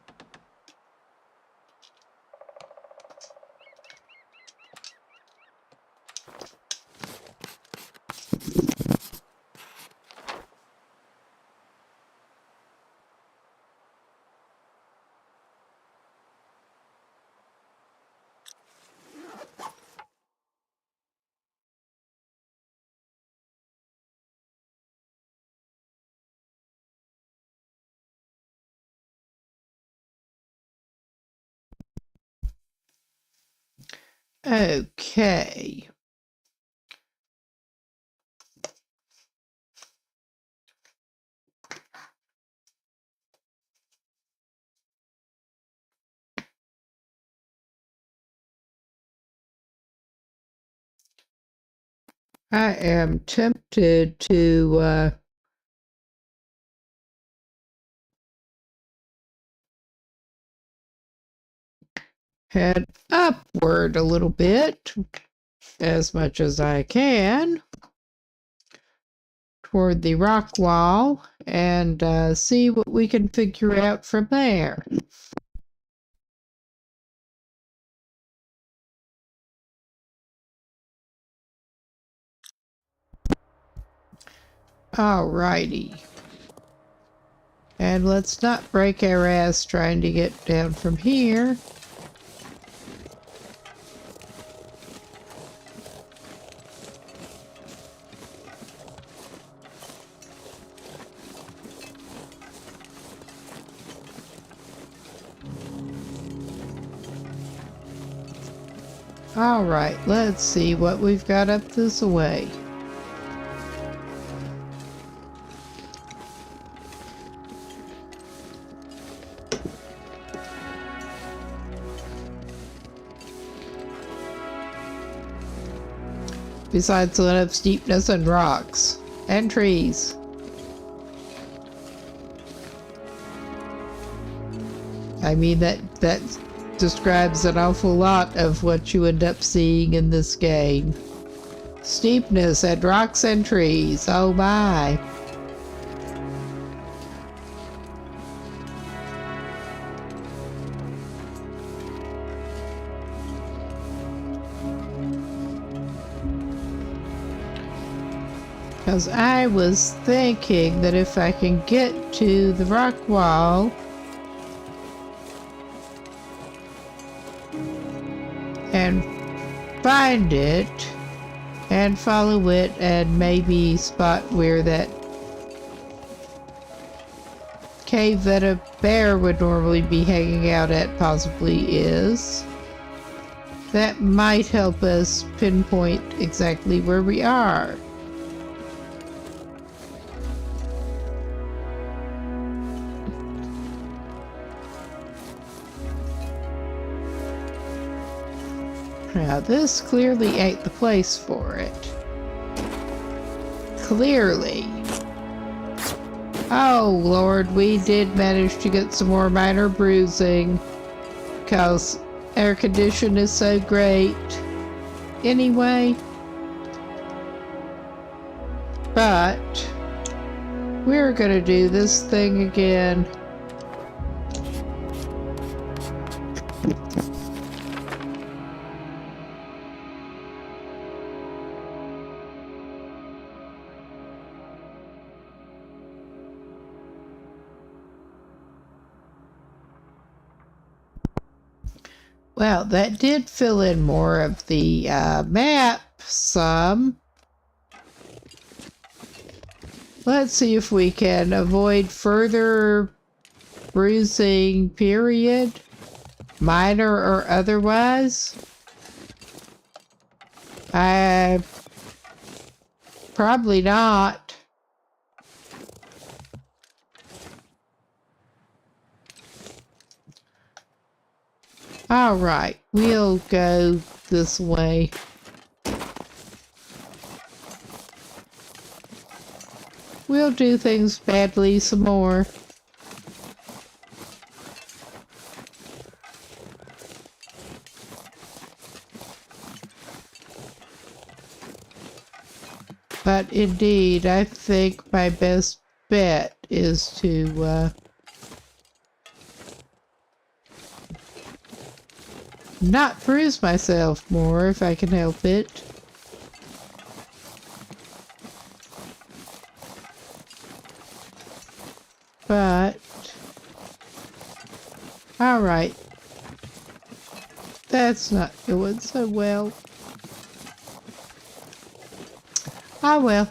Okay. I am tempted to head upward a little bit, as much as I can, toward the rock wall and see what we can figure out from there. Alrighty. And let's not break our ass trying to get down from here. Alright, let's see what we've got up this way. Besides a lot of steepness and rocks and trees. I mean, that describes an awful lot of what you end up seeing in this game. Steepness and rocks and trees, oh my. Because I was thinking that if I can get to the rock wall and find it and follow it and maybe spot where that cave that a bear would normally be hanging out at possibly is, that might help us pinpoint exactly where we are. Now this clearly ain't the place for it. Clearly. Oh Lord, we did manage to get some more minor bruising because air condition is so great anyway. But we're gonna do this thing again. Well, that did fill in more of the map some. Let's see if we can avoid further bruising, period, minor or otherwise. Probably not. All right, we'll go this way. We'll do things badly some more. But indeed, I think my best bet is to not bruise myself more if I can help it. But, alright. That's not going so well. Oh well.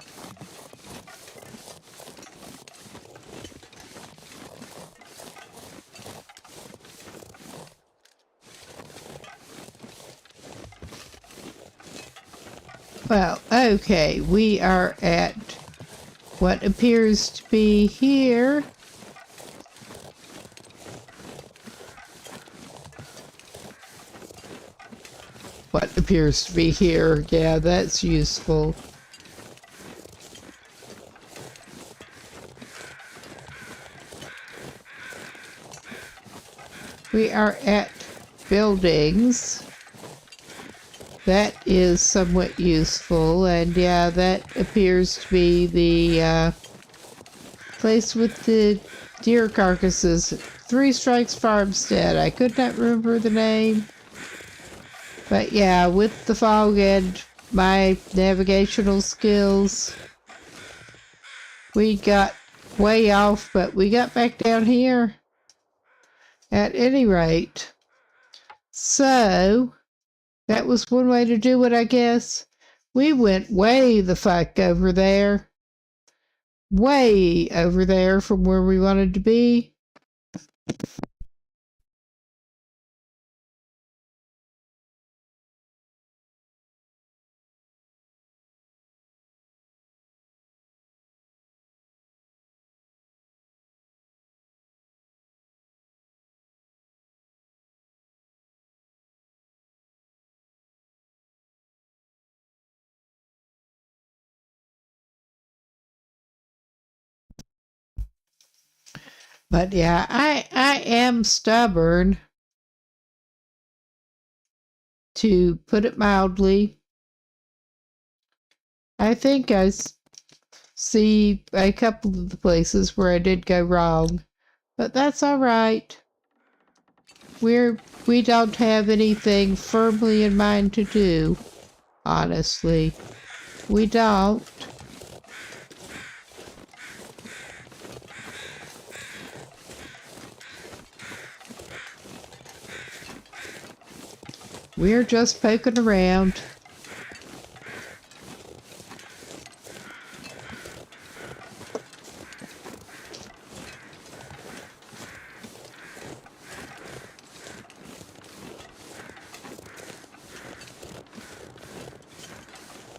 Well, okay, we are at what appears to be here. What appears to be here, yeah, that's useful. We are at buildings. That is somewhat useful, and yeah, that appears to be the place with the deer carcasses. Three Strikes Farmstead. I could not remember the name. But yeah, with the fog and my navigational skills, we got way off, but we got back down here at any rate. So that was one way to do it, I guess. We went way the fuck over there. Way over there from where we wanted to be. But yeah, I am stubborn, to put it mildly. I think I see a couple of the places where I did go wrong, but that's all right. We don't have anything firmly in mind to do, honestly. We don't. We're just poking around.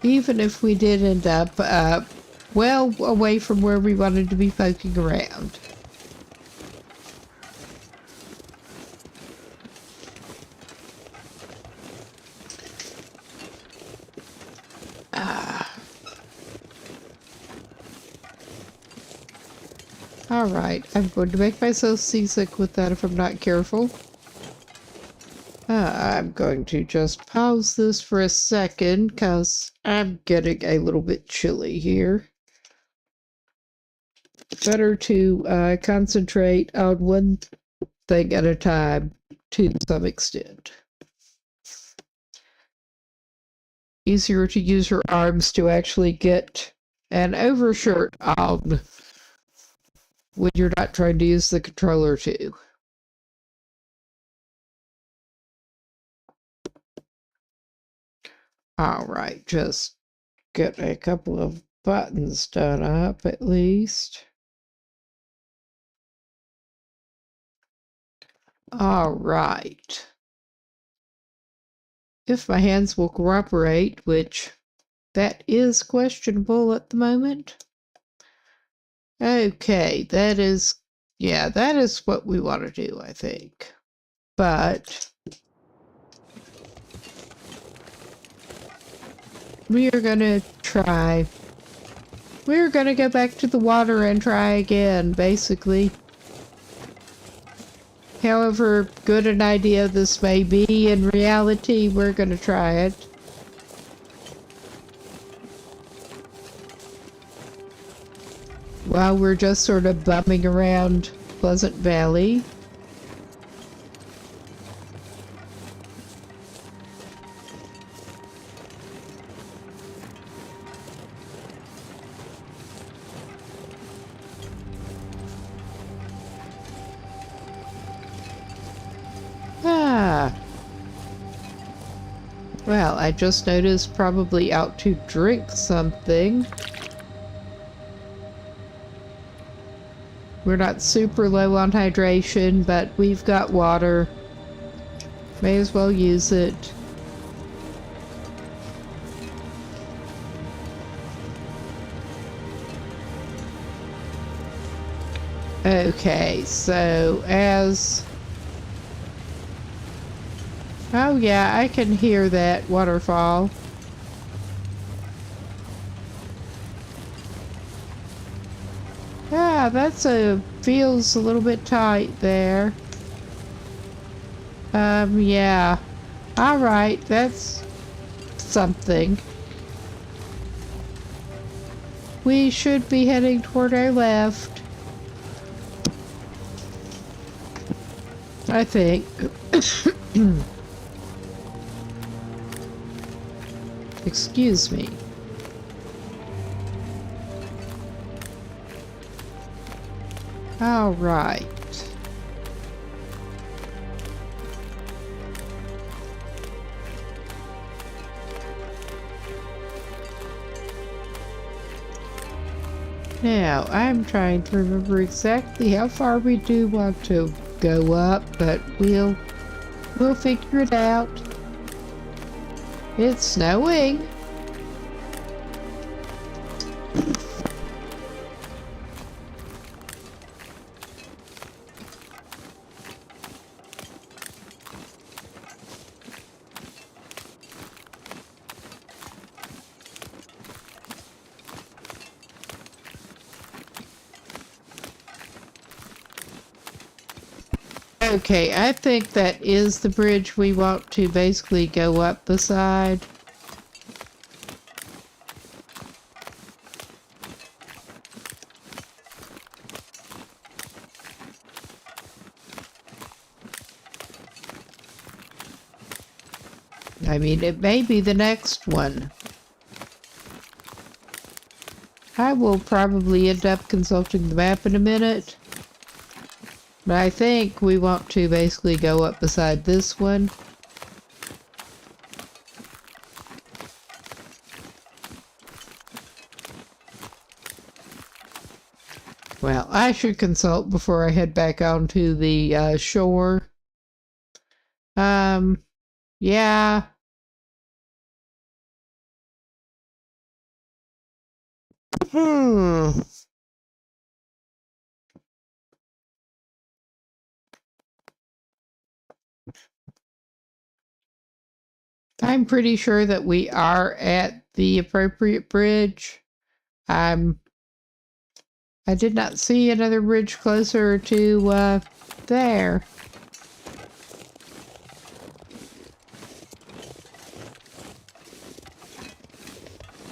Even if we did end up well away from where we wanted to be poking around. Alright, I'm going to make myself seasick with that if I'm not careful. I'm going to just pause this for a second because I'm getting a little bit chilly here. Better to concentrate on one thing at a time to some extent. Easier to use your arms to actually get an overshirt on when you're not trying to use the controller too. Alright, just get a couple of buttons done up at least. Alright. If my hands will cooperate, which that is questionable at the moment. Okay, that is what we want to do, I think. But we are going to try. We're going to go back to the water and try again, basically. However good an idea this may be, in reality, we're going to try it. While we're just sort of bumming around Pleasant Valley. Well, I just noticed probably out to drink something. We're not super low on hydration, but we've got water. May as well use it. Okay, so as... Oh yeah, I can hear that waterfall. Yeah, feels a little bit tight there. Yeah. Alright, that's something. We should be heading toward our left. I think. Excuse me. All right. Now, I'm trying to remember exactly how far we do want to go up, but we'll figure it out. It's snowing. Okay, I think that is the bridge we want to basically go up the side. I mean, it may be the next one. I will probably end up consulting the map in a minute. But I think we want to basically go up beside this one. Well, I should consult before I head back onto the shore. Yeah. Hmm. I'm pretty sure that we are at the appropriate bridge. I did not see another bridge closer to there.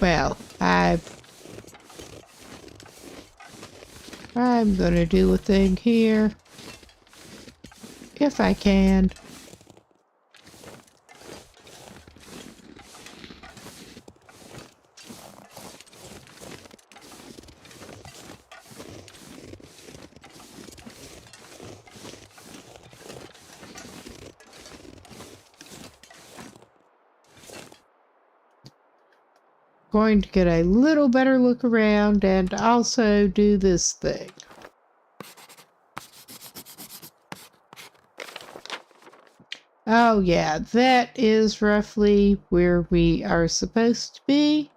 Well, I'm gonna do a thing here. If I can. Going to get a little better look around and also do this thing. Oh yeah, that is roughly where we are supposed to be.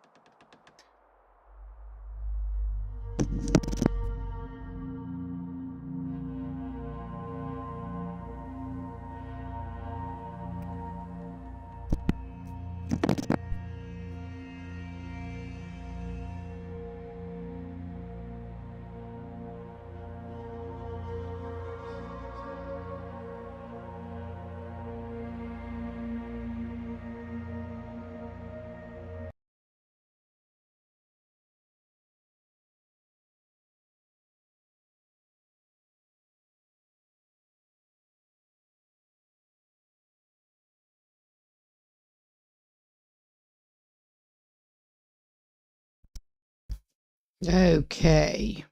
Okay.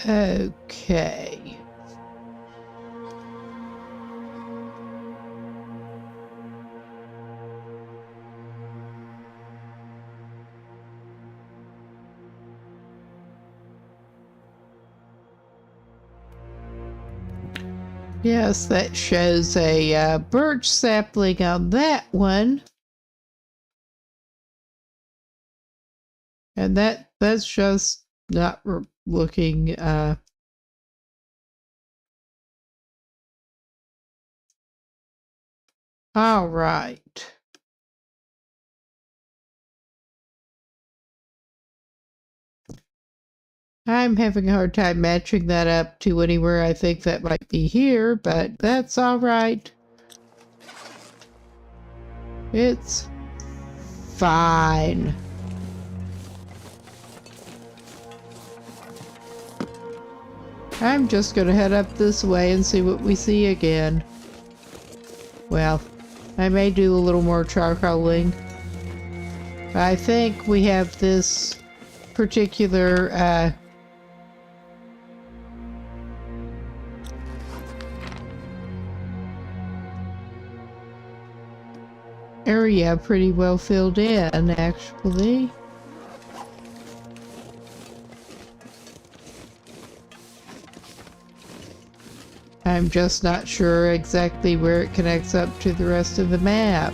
Okay. Yes, that shows a birch sapling on that one. And that's just not looking all right. I'm having a hard time matching that up to anywhere I think that might be here, but that's all right. It's fine. I'm just gonna head up this way and see what we see again. Well, I may do a little more charcoaling. I think we have this particular area pretty well filled in, actually. I'm just not sure exactly where it connects up to the rest of the map.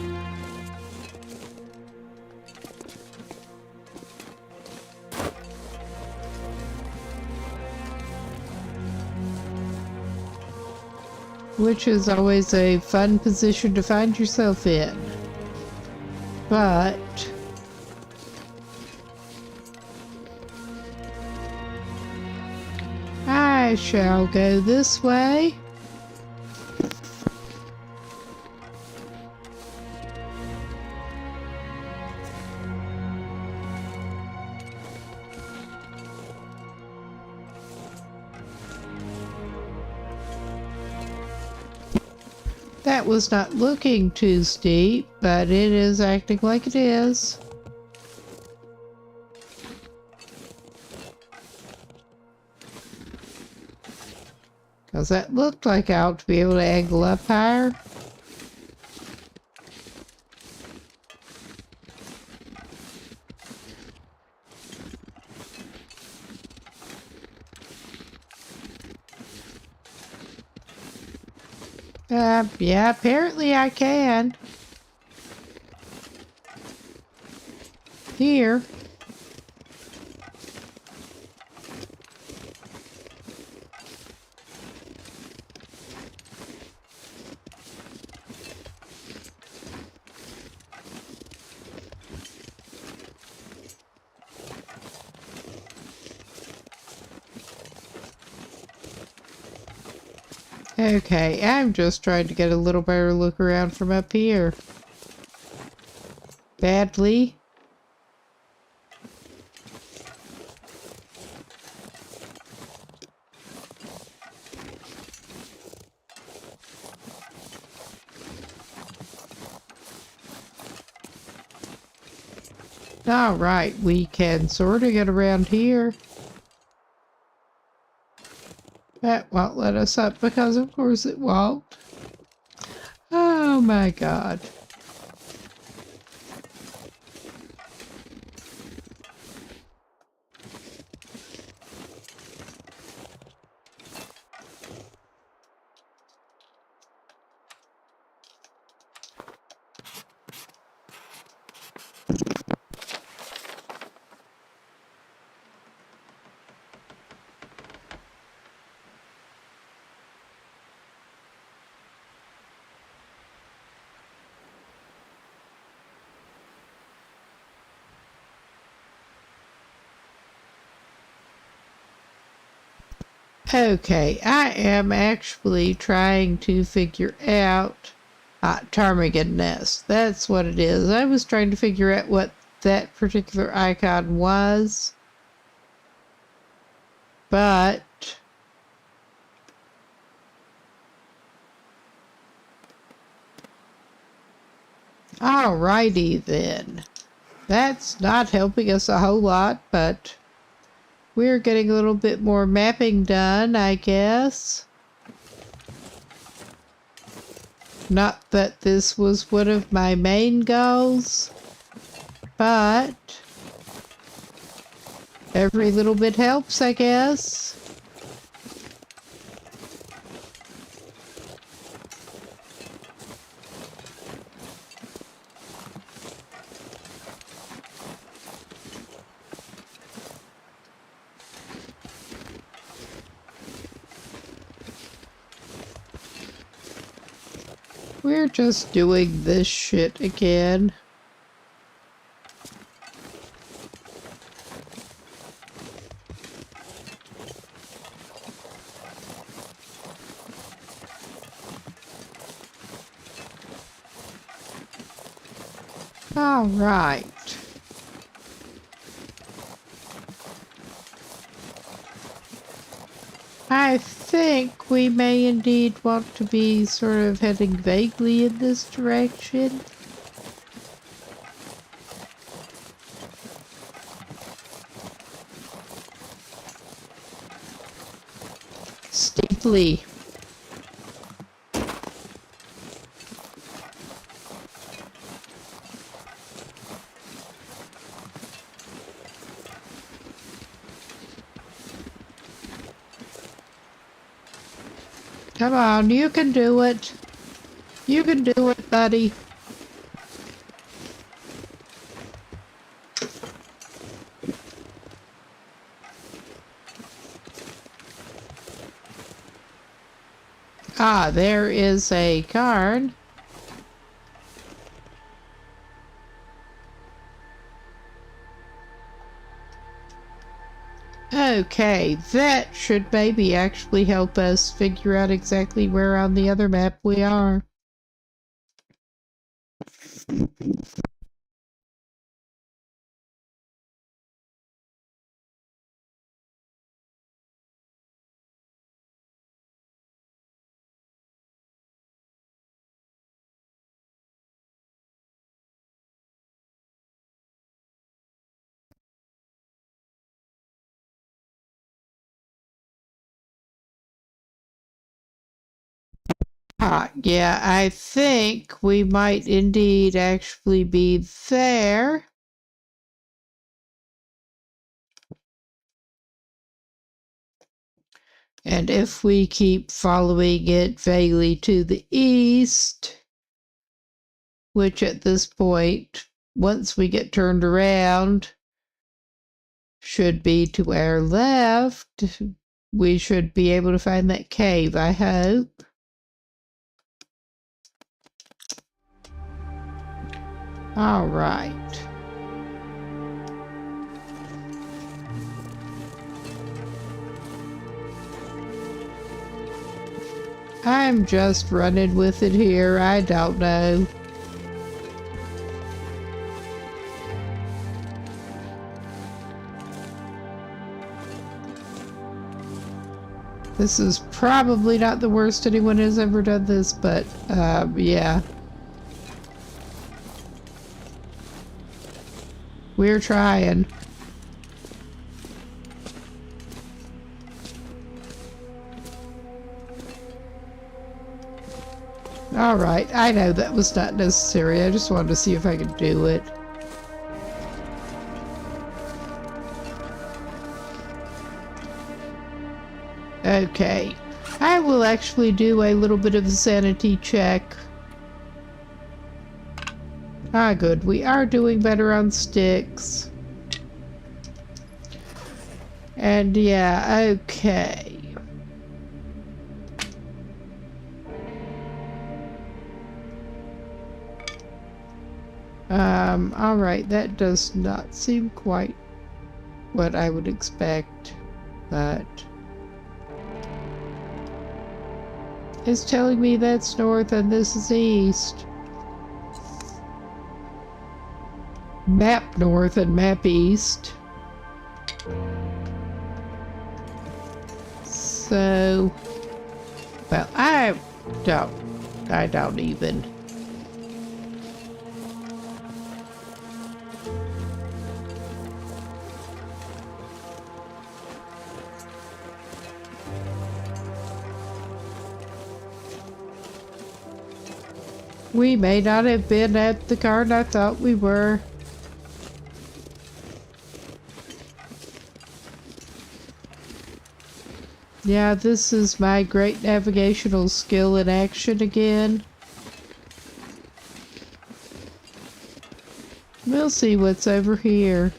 Which is always a fun position to find yourself in. But I shall go this way. That was not looking too steep, but it is acting like it is. Because that looked like I ought to be able to angle up higher. Yeah, apparently I can. Here. Okay, I'm just trying to get a little better look around from up here. Badly. Alright, we can sort of get around here. That won't let us up because of course it won't. Oh my god. Okay, I am actually trying to figure out ptarmigan nest. That's what it is. I was trying to figure out what that particular icon was, but alrighty then. That's not helping us a whole lot, but we're getting a little bit more mapping done, I guess. Not that this was one of my main goals, but every little bit helps, I guess. We're just doing this shit again. All right. I think we may indeed want to be sort of heading vaguely in this direction. Steeply. Come on, you can do it. You can do it, buddy. Ah, there is a card. Okay, that should maybe actually help us figure out exactly where on the other map we are. Yeah, I think we might indeed actually be there. And if we keep following it vaguely to the east, which at this point, once we get turned around, should be to our left, we should be able to find that cave, I hope. All right. I'm just running with it here. I don't know. This is probably not the worst anyone has ever done this, but yeah. We're trying. Alright, I know that was not necessary. I just wanted to see if I could do it. Okay. I will actually do a little bit of a sanity check. Ah, good. We are doing better on sticks. And yeah, okay. Alright, that does not seem quite what I would expect, but it's telling me that's north and this is east. Map north and map east. So, well, I don't even. We may not have been at the garden I thought we were. Yeah, this is my great navigational skill in action again. We'll see what's over here.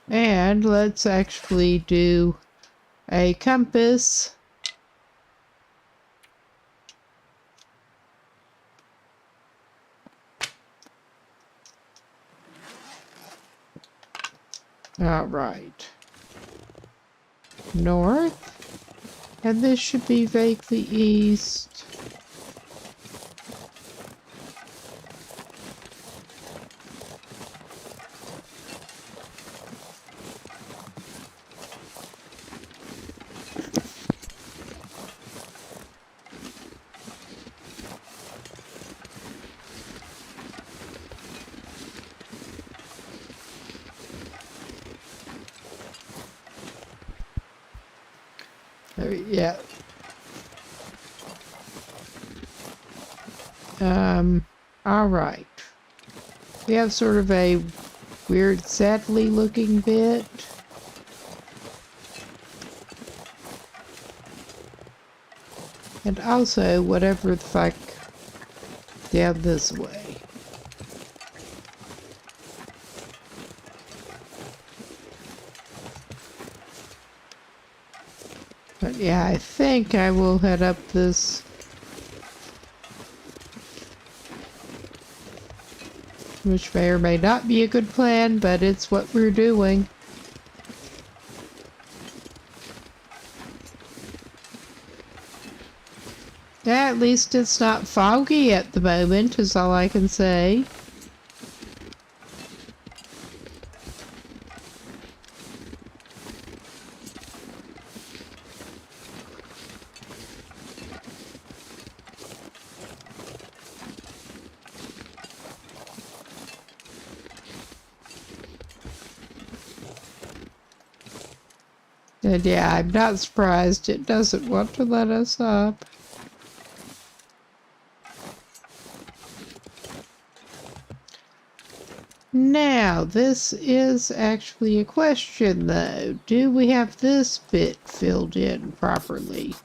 And let's actually do a compass. All right. North. And this should be vaguely east. Yeah. All right. We have sort of a weird, sadly looking bit. And also, whatever the fuck, down this way. But yeah, I think I will head up this. Which may or may not be a good plan, but it's what we're doing. Yeah, at least it's not foggy at the moment, is all I can say. And yeah, I'm not surprised it doesn't want to let us up. Now, this is actually a question, though. Do we have this bit filled in properly?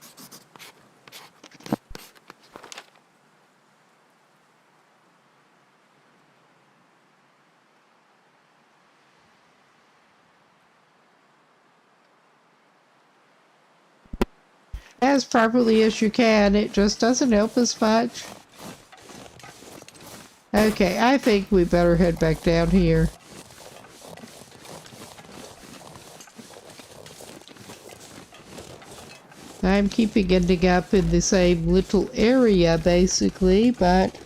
As properly as you can, it just doesn't help us much. Okay, I think we better head back down here. I'm keeping ending up in the same little area, basically, but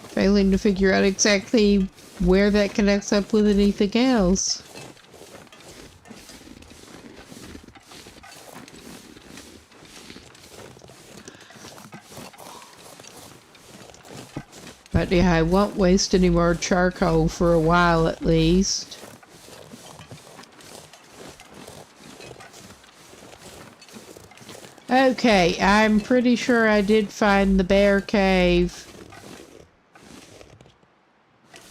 failing to figure out exactly where that connects up with anything else. But yeah, I won't waste any more charcoal for a while at least. Okay, I'm pretty sure I did find the bear cave.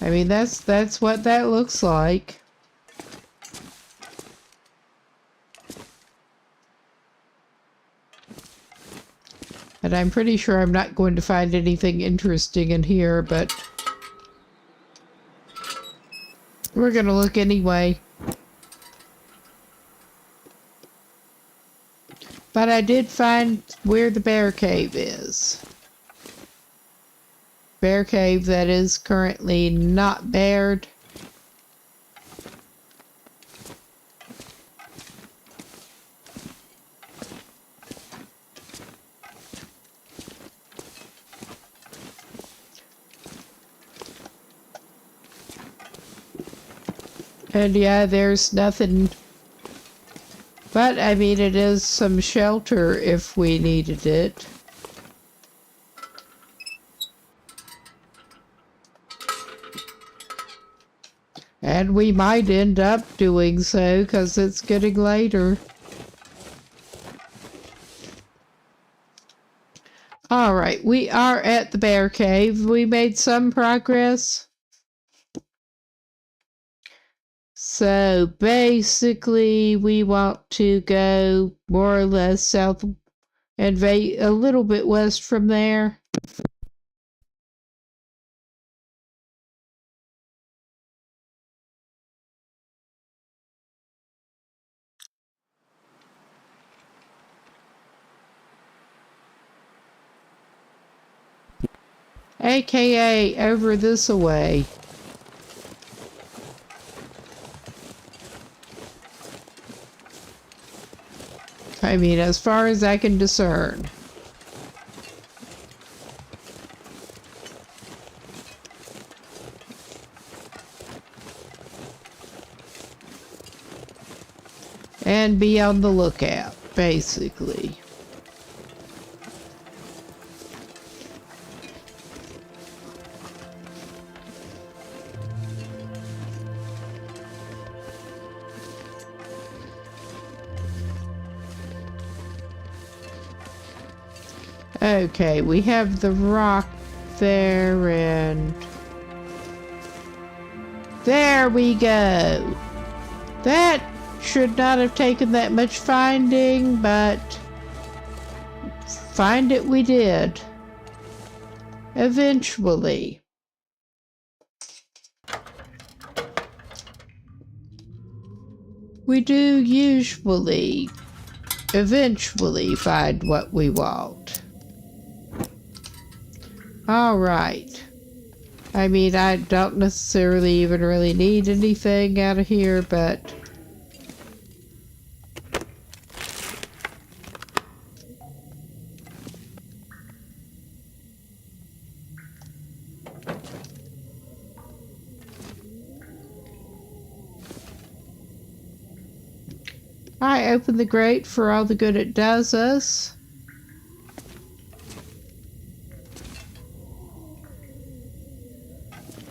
I mean, that's what that looks like. And I'm pretty sure I'm not going to find anything interesting in here, but we're gonna look anyway. But I did find where the bear cave is. Bear cave that is currently not bared. And yeah, there's nothing. But, I mean, it is some shelter if we needed it. And we might end up doing so, because it's getting later. Alright, we are at the bear cave. We made some progress. So basically, we want to go more or less south and a little bit west from there. AKA over this away. I mean, as far as I can discern. And be on the lookout, basically. Okay, we have the rock there, and there we go. That should not have taken that much finding, but find it we did. Eventually. We do usually, eventually find what we want. Alright. I mean, I don't necessarily even really need anything out of here, but I open the grate for all the good it does us.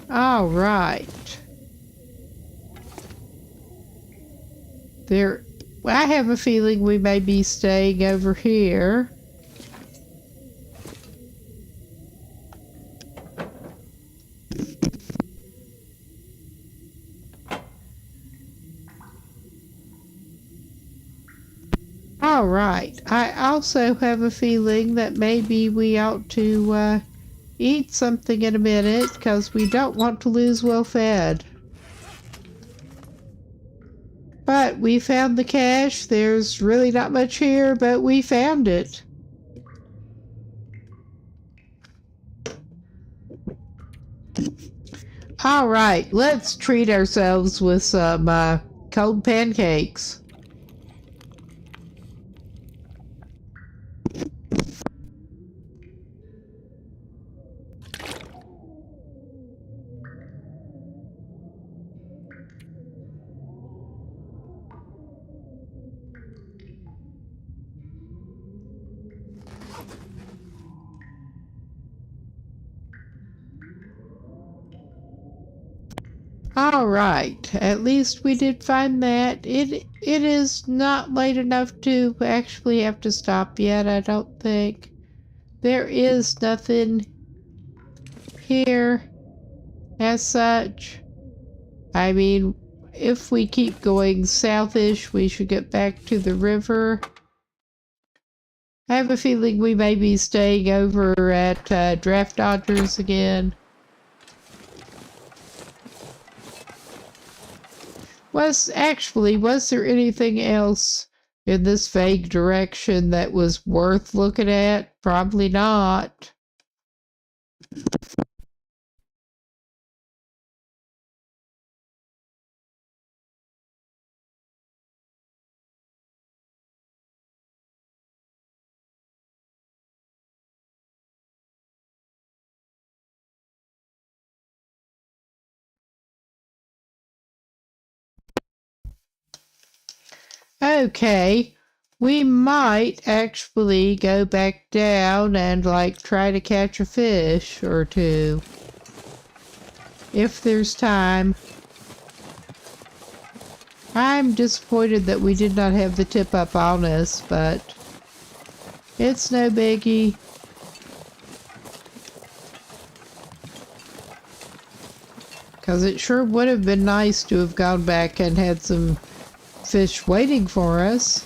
All right. There, I have a feeling we may be staying over here. All right. I also have a feeling that maybe we ought to eat something in a minute because we don't want to lose well fed. But we found the cache. There's really not much here, but we found it. All right, let's treat ourselves with some cold pancakes. All right, at least we did find that. It is not late enough to actually have to stop yet, I don't think. There is nothing here as such. I mean, if we keep going southish, we should get back to the river. I have a feeling we may be staying over at Draft Dodgers again. Was there anything else in this vague direction that was worth looking at? Probably not. Okay, we might actually go back down and like try to catch a fish or two. If there's time. I'm disappointed that we did not have the tip up on us, but it's no biggie. Because it sure would have been nice to have gone back and had some fish waiting for us.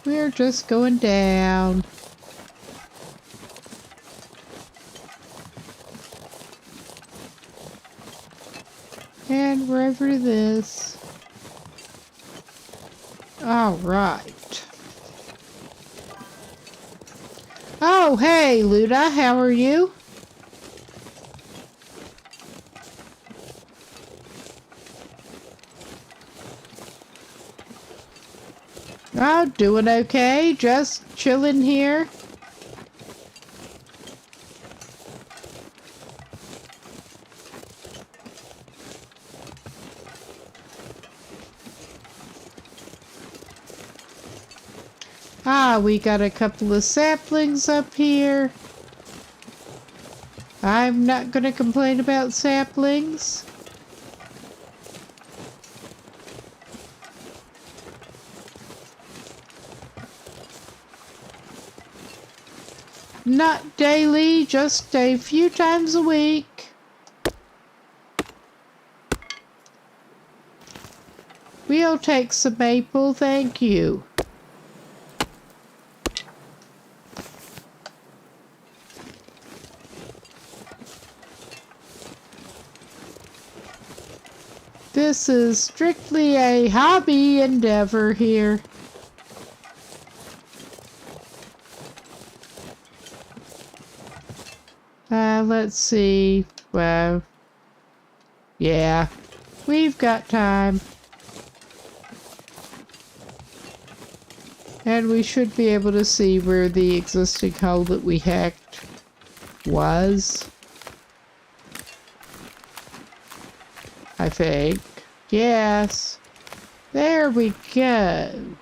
We're just going down. And we're over to this. All right. Oh, hey, Luda, how are you? Oh, doing okay. Just chilling here. Ah, we got a couple of saplings up here. I'm not gonna complain about saplings. Not daily, just a few times a week. We'll take some maple, thank you. This is strictly a hobby endeavor here. Let's see. Well, yeah, we've got time. And we should be able to see where the existing hole that we hacked was. I think. Yes. There we go.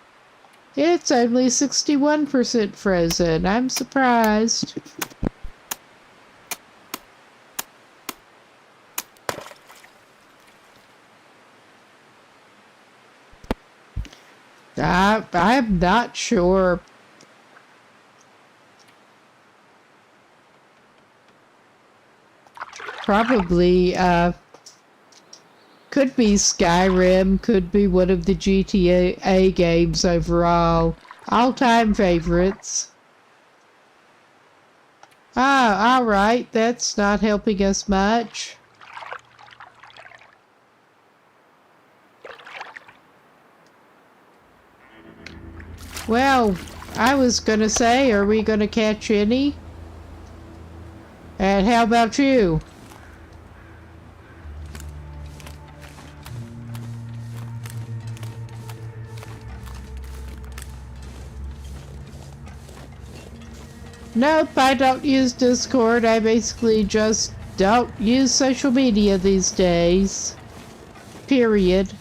It's only 61% frozen. I'm surprised. I'm not sure. Probably, could be Skyrim, could be one of the GTA games overall. All-time favorites. Ah, alright, that's not helping us much. Well, I was gonna say, are we gonna catch any? And how about you? Nope, I don't use Discord. I basically just don't use social media these days. Period.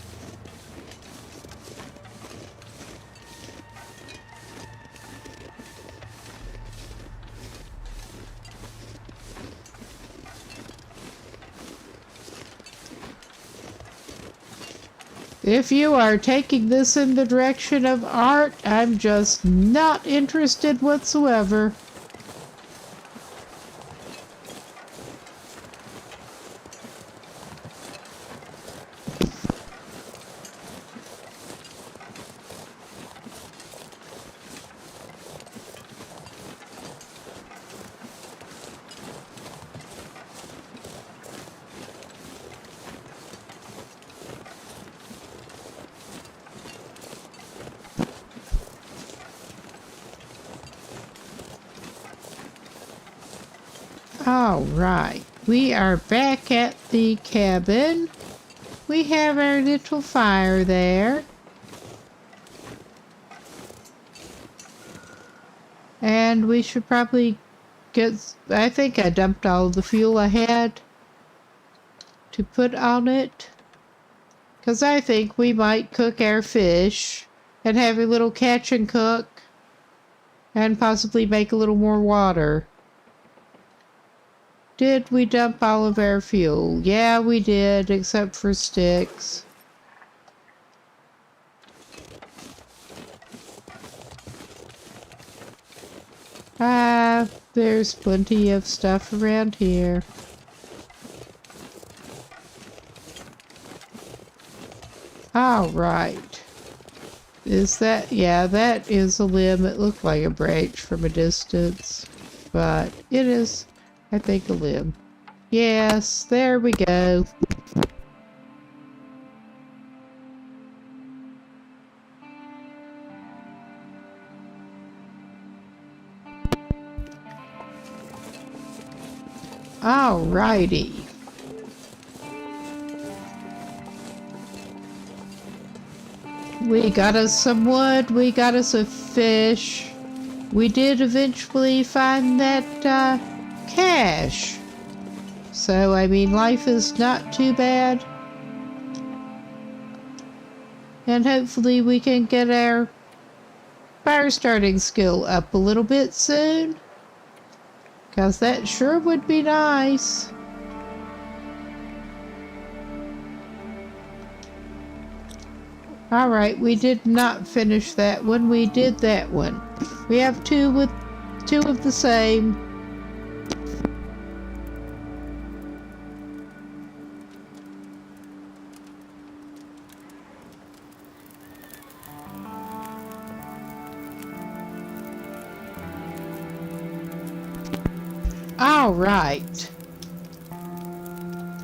If you are taking this in the direction of art, I'm just not interested whatsoever. All right, we are back at the cabin. We have our little fire there. And we should probably get, I think I dumped all the fuel I had to put on it. Because I think we might cook our fish and have a little catch and cook and possibly make a little more water. Did we dump all of our fuel? Yeah, we did, except for sticks. There's plenty of stuff around here. All right. Is that, yeah, that is a limb. It looked like a branch from a distance, but it is, I think, a limb. Yes, there we go. Alrighty. We got us some wood, we got us a fish. We did eventually find that cache. So, I mean, life is not too bad. And hopefully we can get our fire starting skill up a little bit soon. Because that sure would be nice. Alright, we did not finish that one. We did that one. We have two of the same. Alright.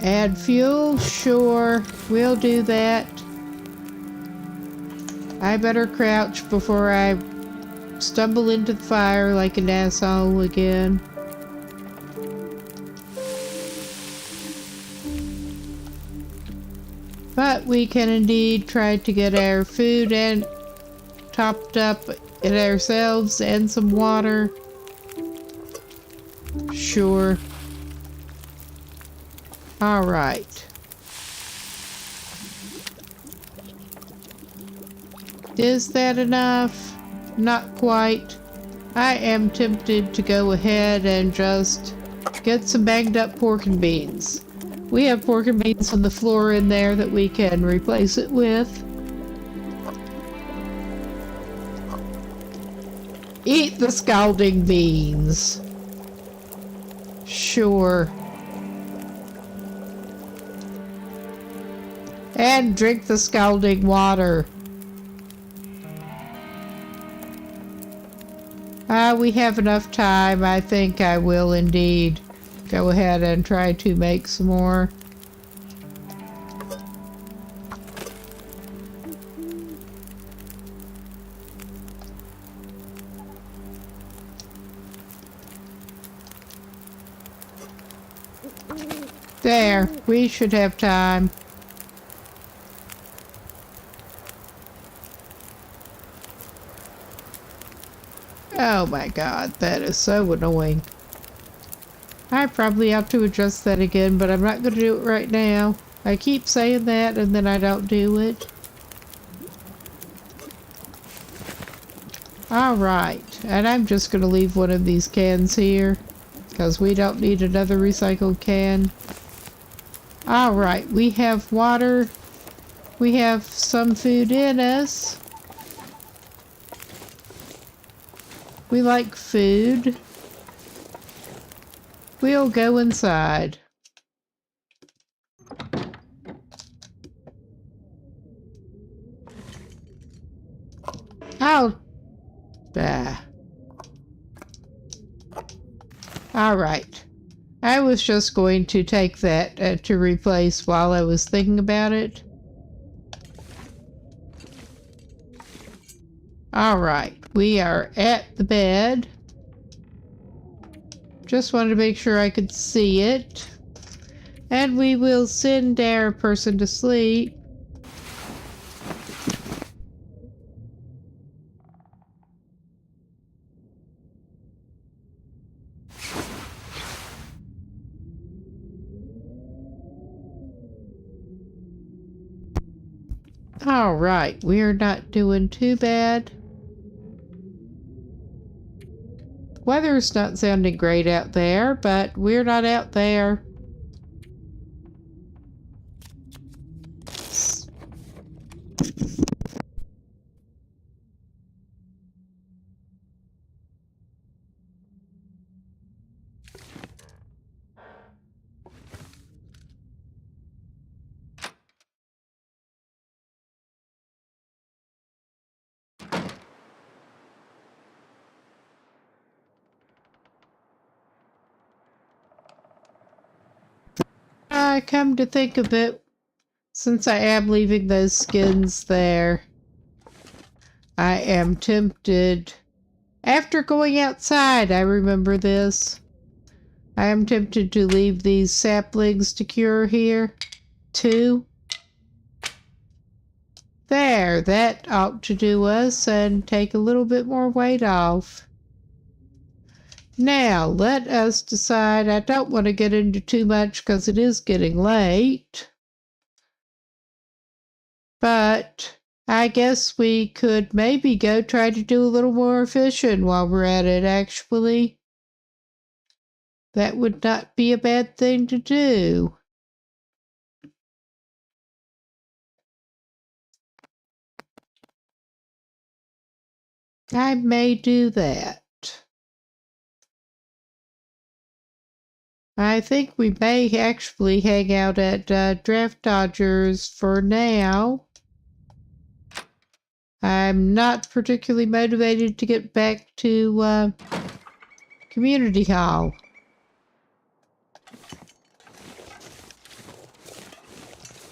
Add fuel? Sure. We'll do that. I better crouch before I stumble into the fire like an asshole again. But we can indeed try to get our food and topped up in ourselves and some water. Sure. Alright. Is that enough? not quite. I am tempted to go ahead and just get some banged up pork and beans. We have pork and beans on the floor in there that we can replace it with. Eat the scalding beans. Sure. And drink the scalding water. We have enough time. I think I will indeed go ahead and try to make some more. There, we should have time. Oh my god, that is so annoying. I probably ought to adjust that again, but I'm not going to do it right now. I keep saying that and then I don't do it. Alright, and I'm just going to leave one of these cans here, because we don't need another recycled can. Alright, we have water. We have some food in us. We like food. We'll go inside. Oh. Alright. I was just going to take that to replace while I was thinking about it. Alright, we are at the bed. Just wanted to make sure I could see it. And we will send our person to sleep. Alright, we're not doing too bad. Weather's not sounding great out there, but we're not out there. Come to think of it, since I am leaving those skins there, I am tempted. After going outside, I remember this. I am tempted to leave these saplings to cure here, too. There, that ought to do us and take a little bit more weight off. Now, let us decide. I don't want to get into too much because it is getting late. But I guess we could maybe go try to do a little more fishing while we're at it, actually. That would not be a bad thing to do. I may do that. I think we may actually hang out at Draft Dodgers for now. I'm not particularly motivated to get back to Community Hall.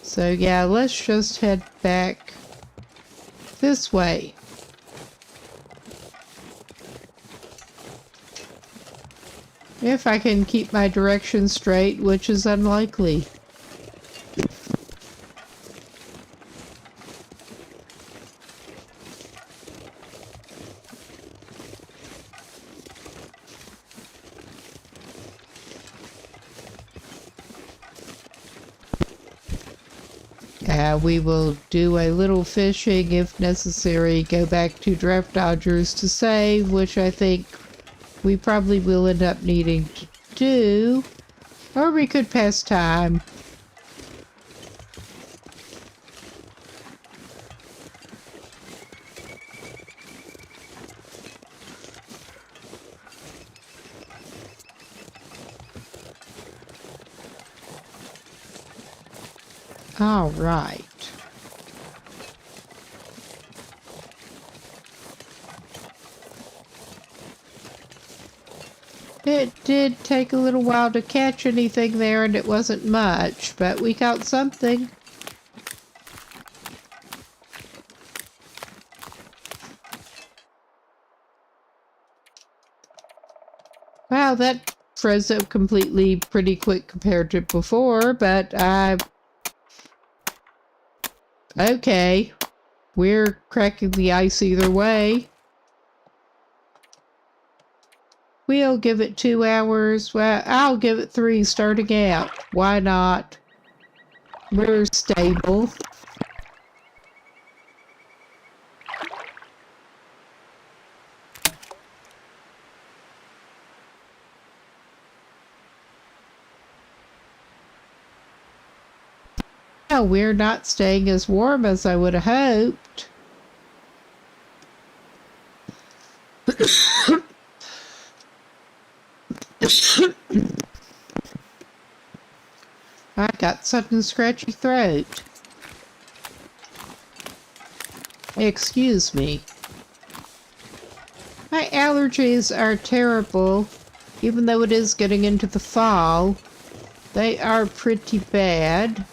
So yeah, let's just head back this way. If I can keep my direction straight, which is unlikely. We will do a little fishing if necessary, go back to Draft Dodgers to save, which I think we probably will end up needing to do. Or we could pass time. All right. It did take a little while to catch anything there, and it wasn't much, but we caught something. Wow, that froze up completely pretty quick compared to before, but okay. We're cracking the ice either way. We'll give it 2 hours. Well, I'll give it 3 starting out. Why not? We're stable. Well, we're not staying as warm as I would have hoped. I got sudden scratchy throat. Excuse me. My allergies are terrible, even though it is getting into the fall. They are pretty bad.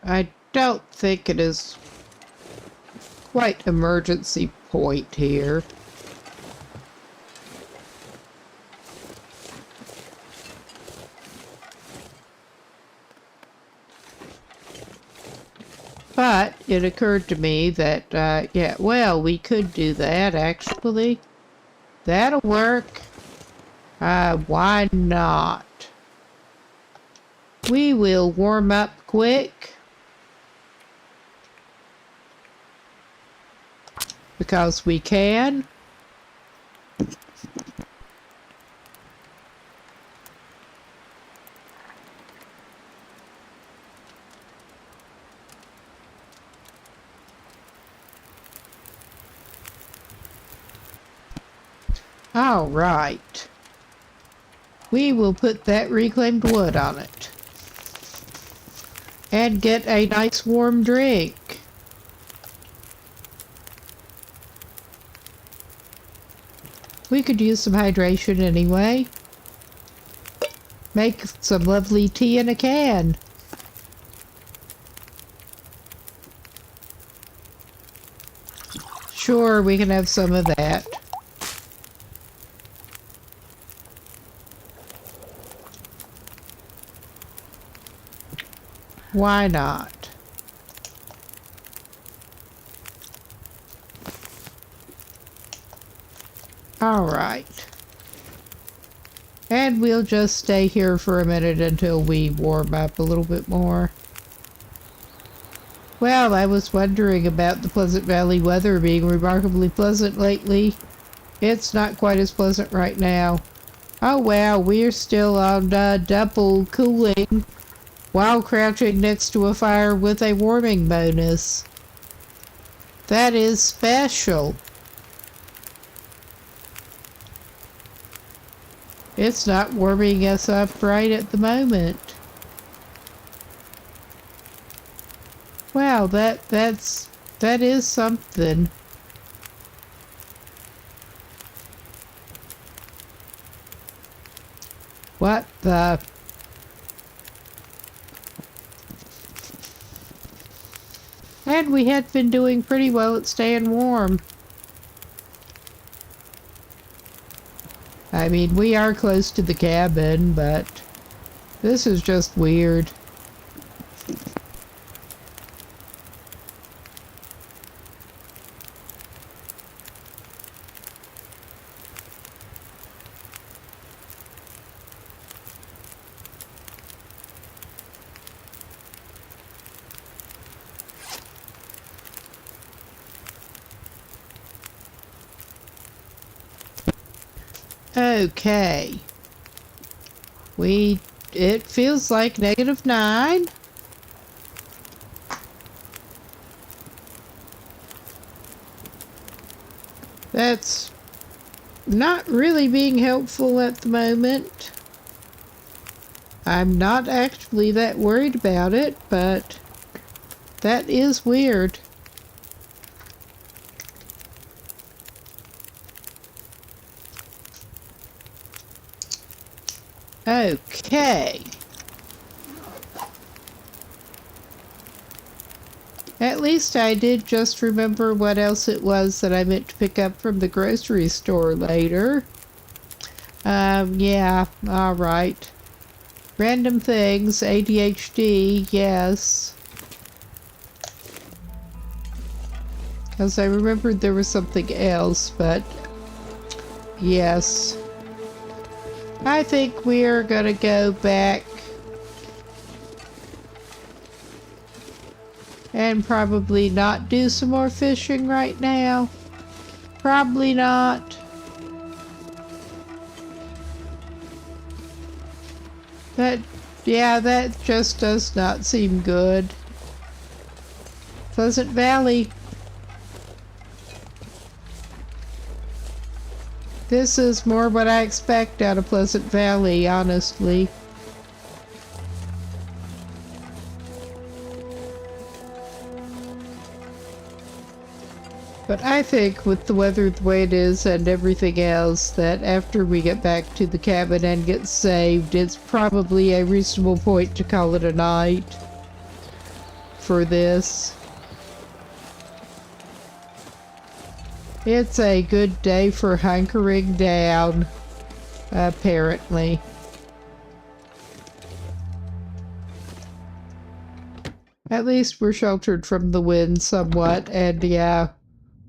I don't think it is quite emergency point here. But it occurred to me that, yeah, well, we could do that, actually. That'll work. Why not? We will warm up quick. Because we can. All right. We will put that reclaimed wood on it. And get a nice warm drink. We could use some hydration anyway. Make some lovely tea in a can. Sure, we can have some of that. Why not? All right. And we'll just stay here for a minute until we warm up a little bit more. Well, I was wondering about the Pleasant Valley weather being remarkably pleasant lately. It's not quite as pleasant right now. Oh wow, we're still on double cooling while crouching next to a fire with a warming bonus. That is special. It's not warming us up right at the moment. Wow, that is something. What the? And we had been doing pretty well at staying warm. I mean, we are close to the cabin, but this is just weird. Okay. It feels like -9. That's not really being helpful at the moment. I'm not actually that worried about it, but that is weird. Okay. At least I did just remember what else it was that I meant to pick up from the grocery store later. Yeah, alright. Random things, ADHD, yes. Because I remembered there was something else, but yes. I think we're gonna go back and probably not do some more fishing right now. Probably not. That just does not seem good. Pleasant Valley. This is more what I expect out of Pleasant Valley, honestly. But I think with the weather the way it is and everything else, that after we get back to the cabin and get saved, it's probably a reasonable point to call it a night for this. It's a good day for hunkering down, apparently. At least we're sheltered from the wind somewhat, and yeah,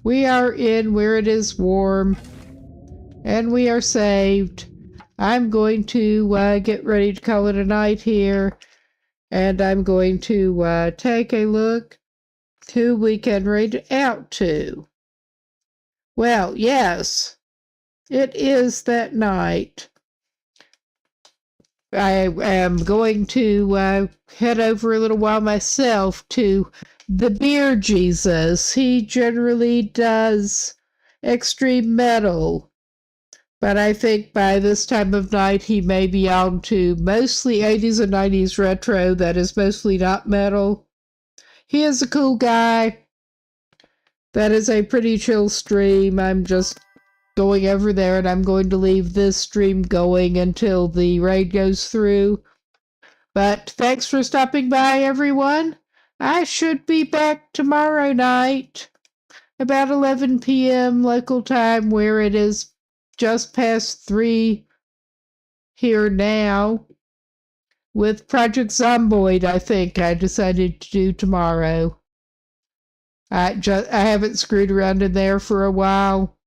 we are in where it is warm, and we are saved. I'm going to get ready to call it a night here, and I'm going to take a look who we can rate it out to. Well, yes, it is that night. I am going to head over a little while myself to the Beer Jesus. He generally does extreme metal, but I think by this time of night he may be on to mostly 80s and 90s retro that is mostly not metal. He is a cool guy. That is a pretty chill stream. I'm just going over there and I'm going to leave this stream going until the raid goes through. But thanks for stopping by, everyone. I should be back tomorrow night, about 11 p.m. local time, where it is just past 3 here now, with Project Zomboid, I think I decided to do tomorrow. I haven't screwed around in there for a while,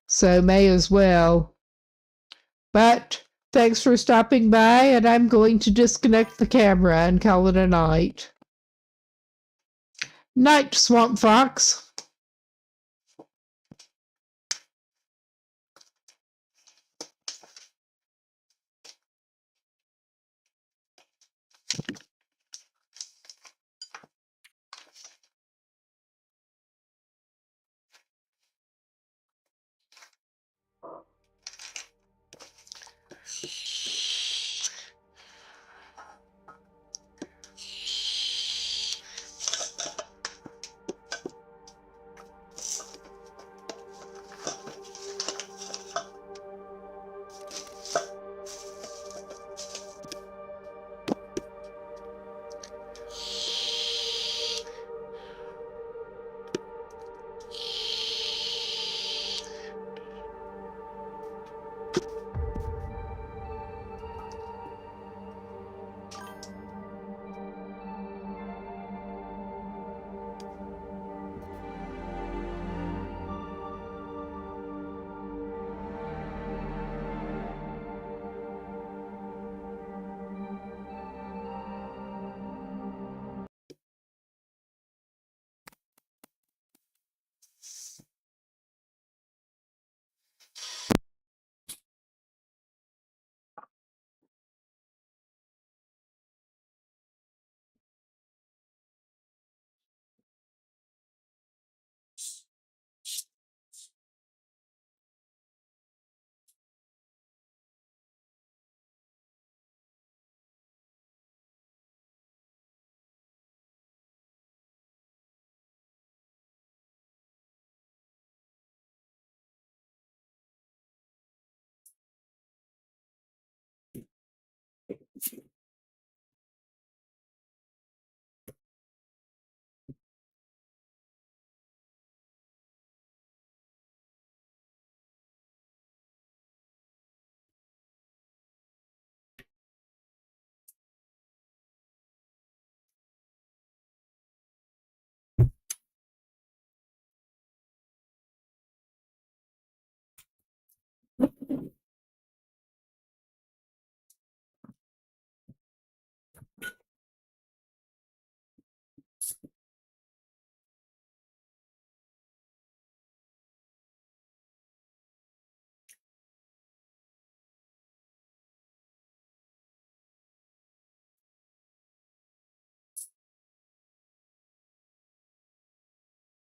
so may as well. But thanks for stopping by, and I'm going to disconnect the camera and call it a night. Night, Swamp Fox.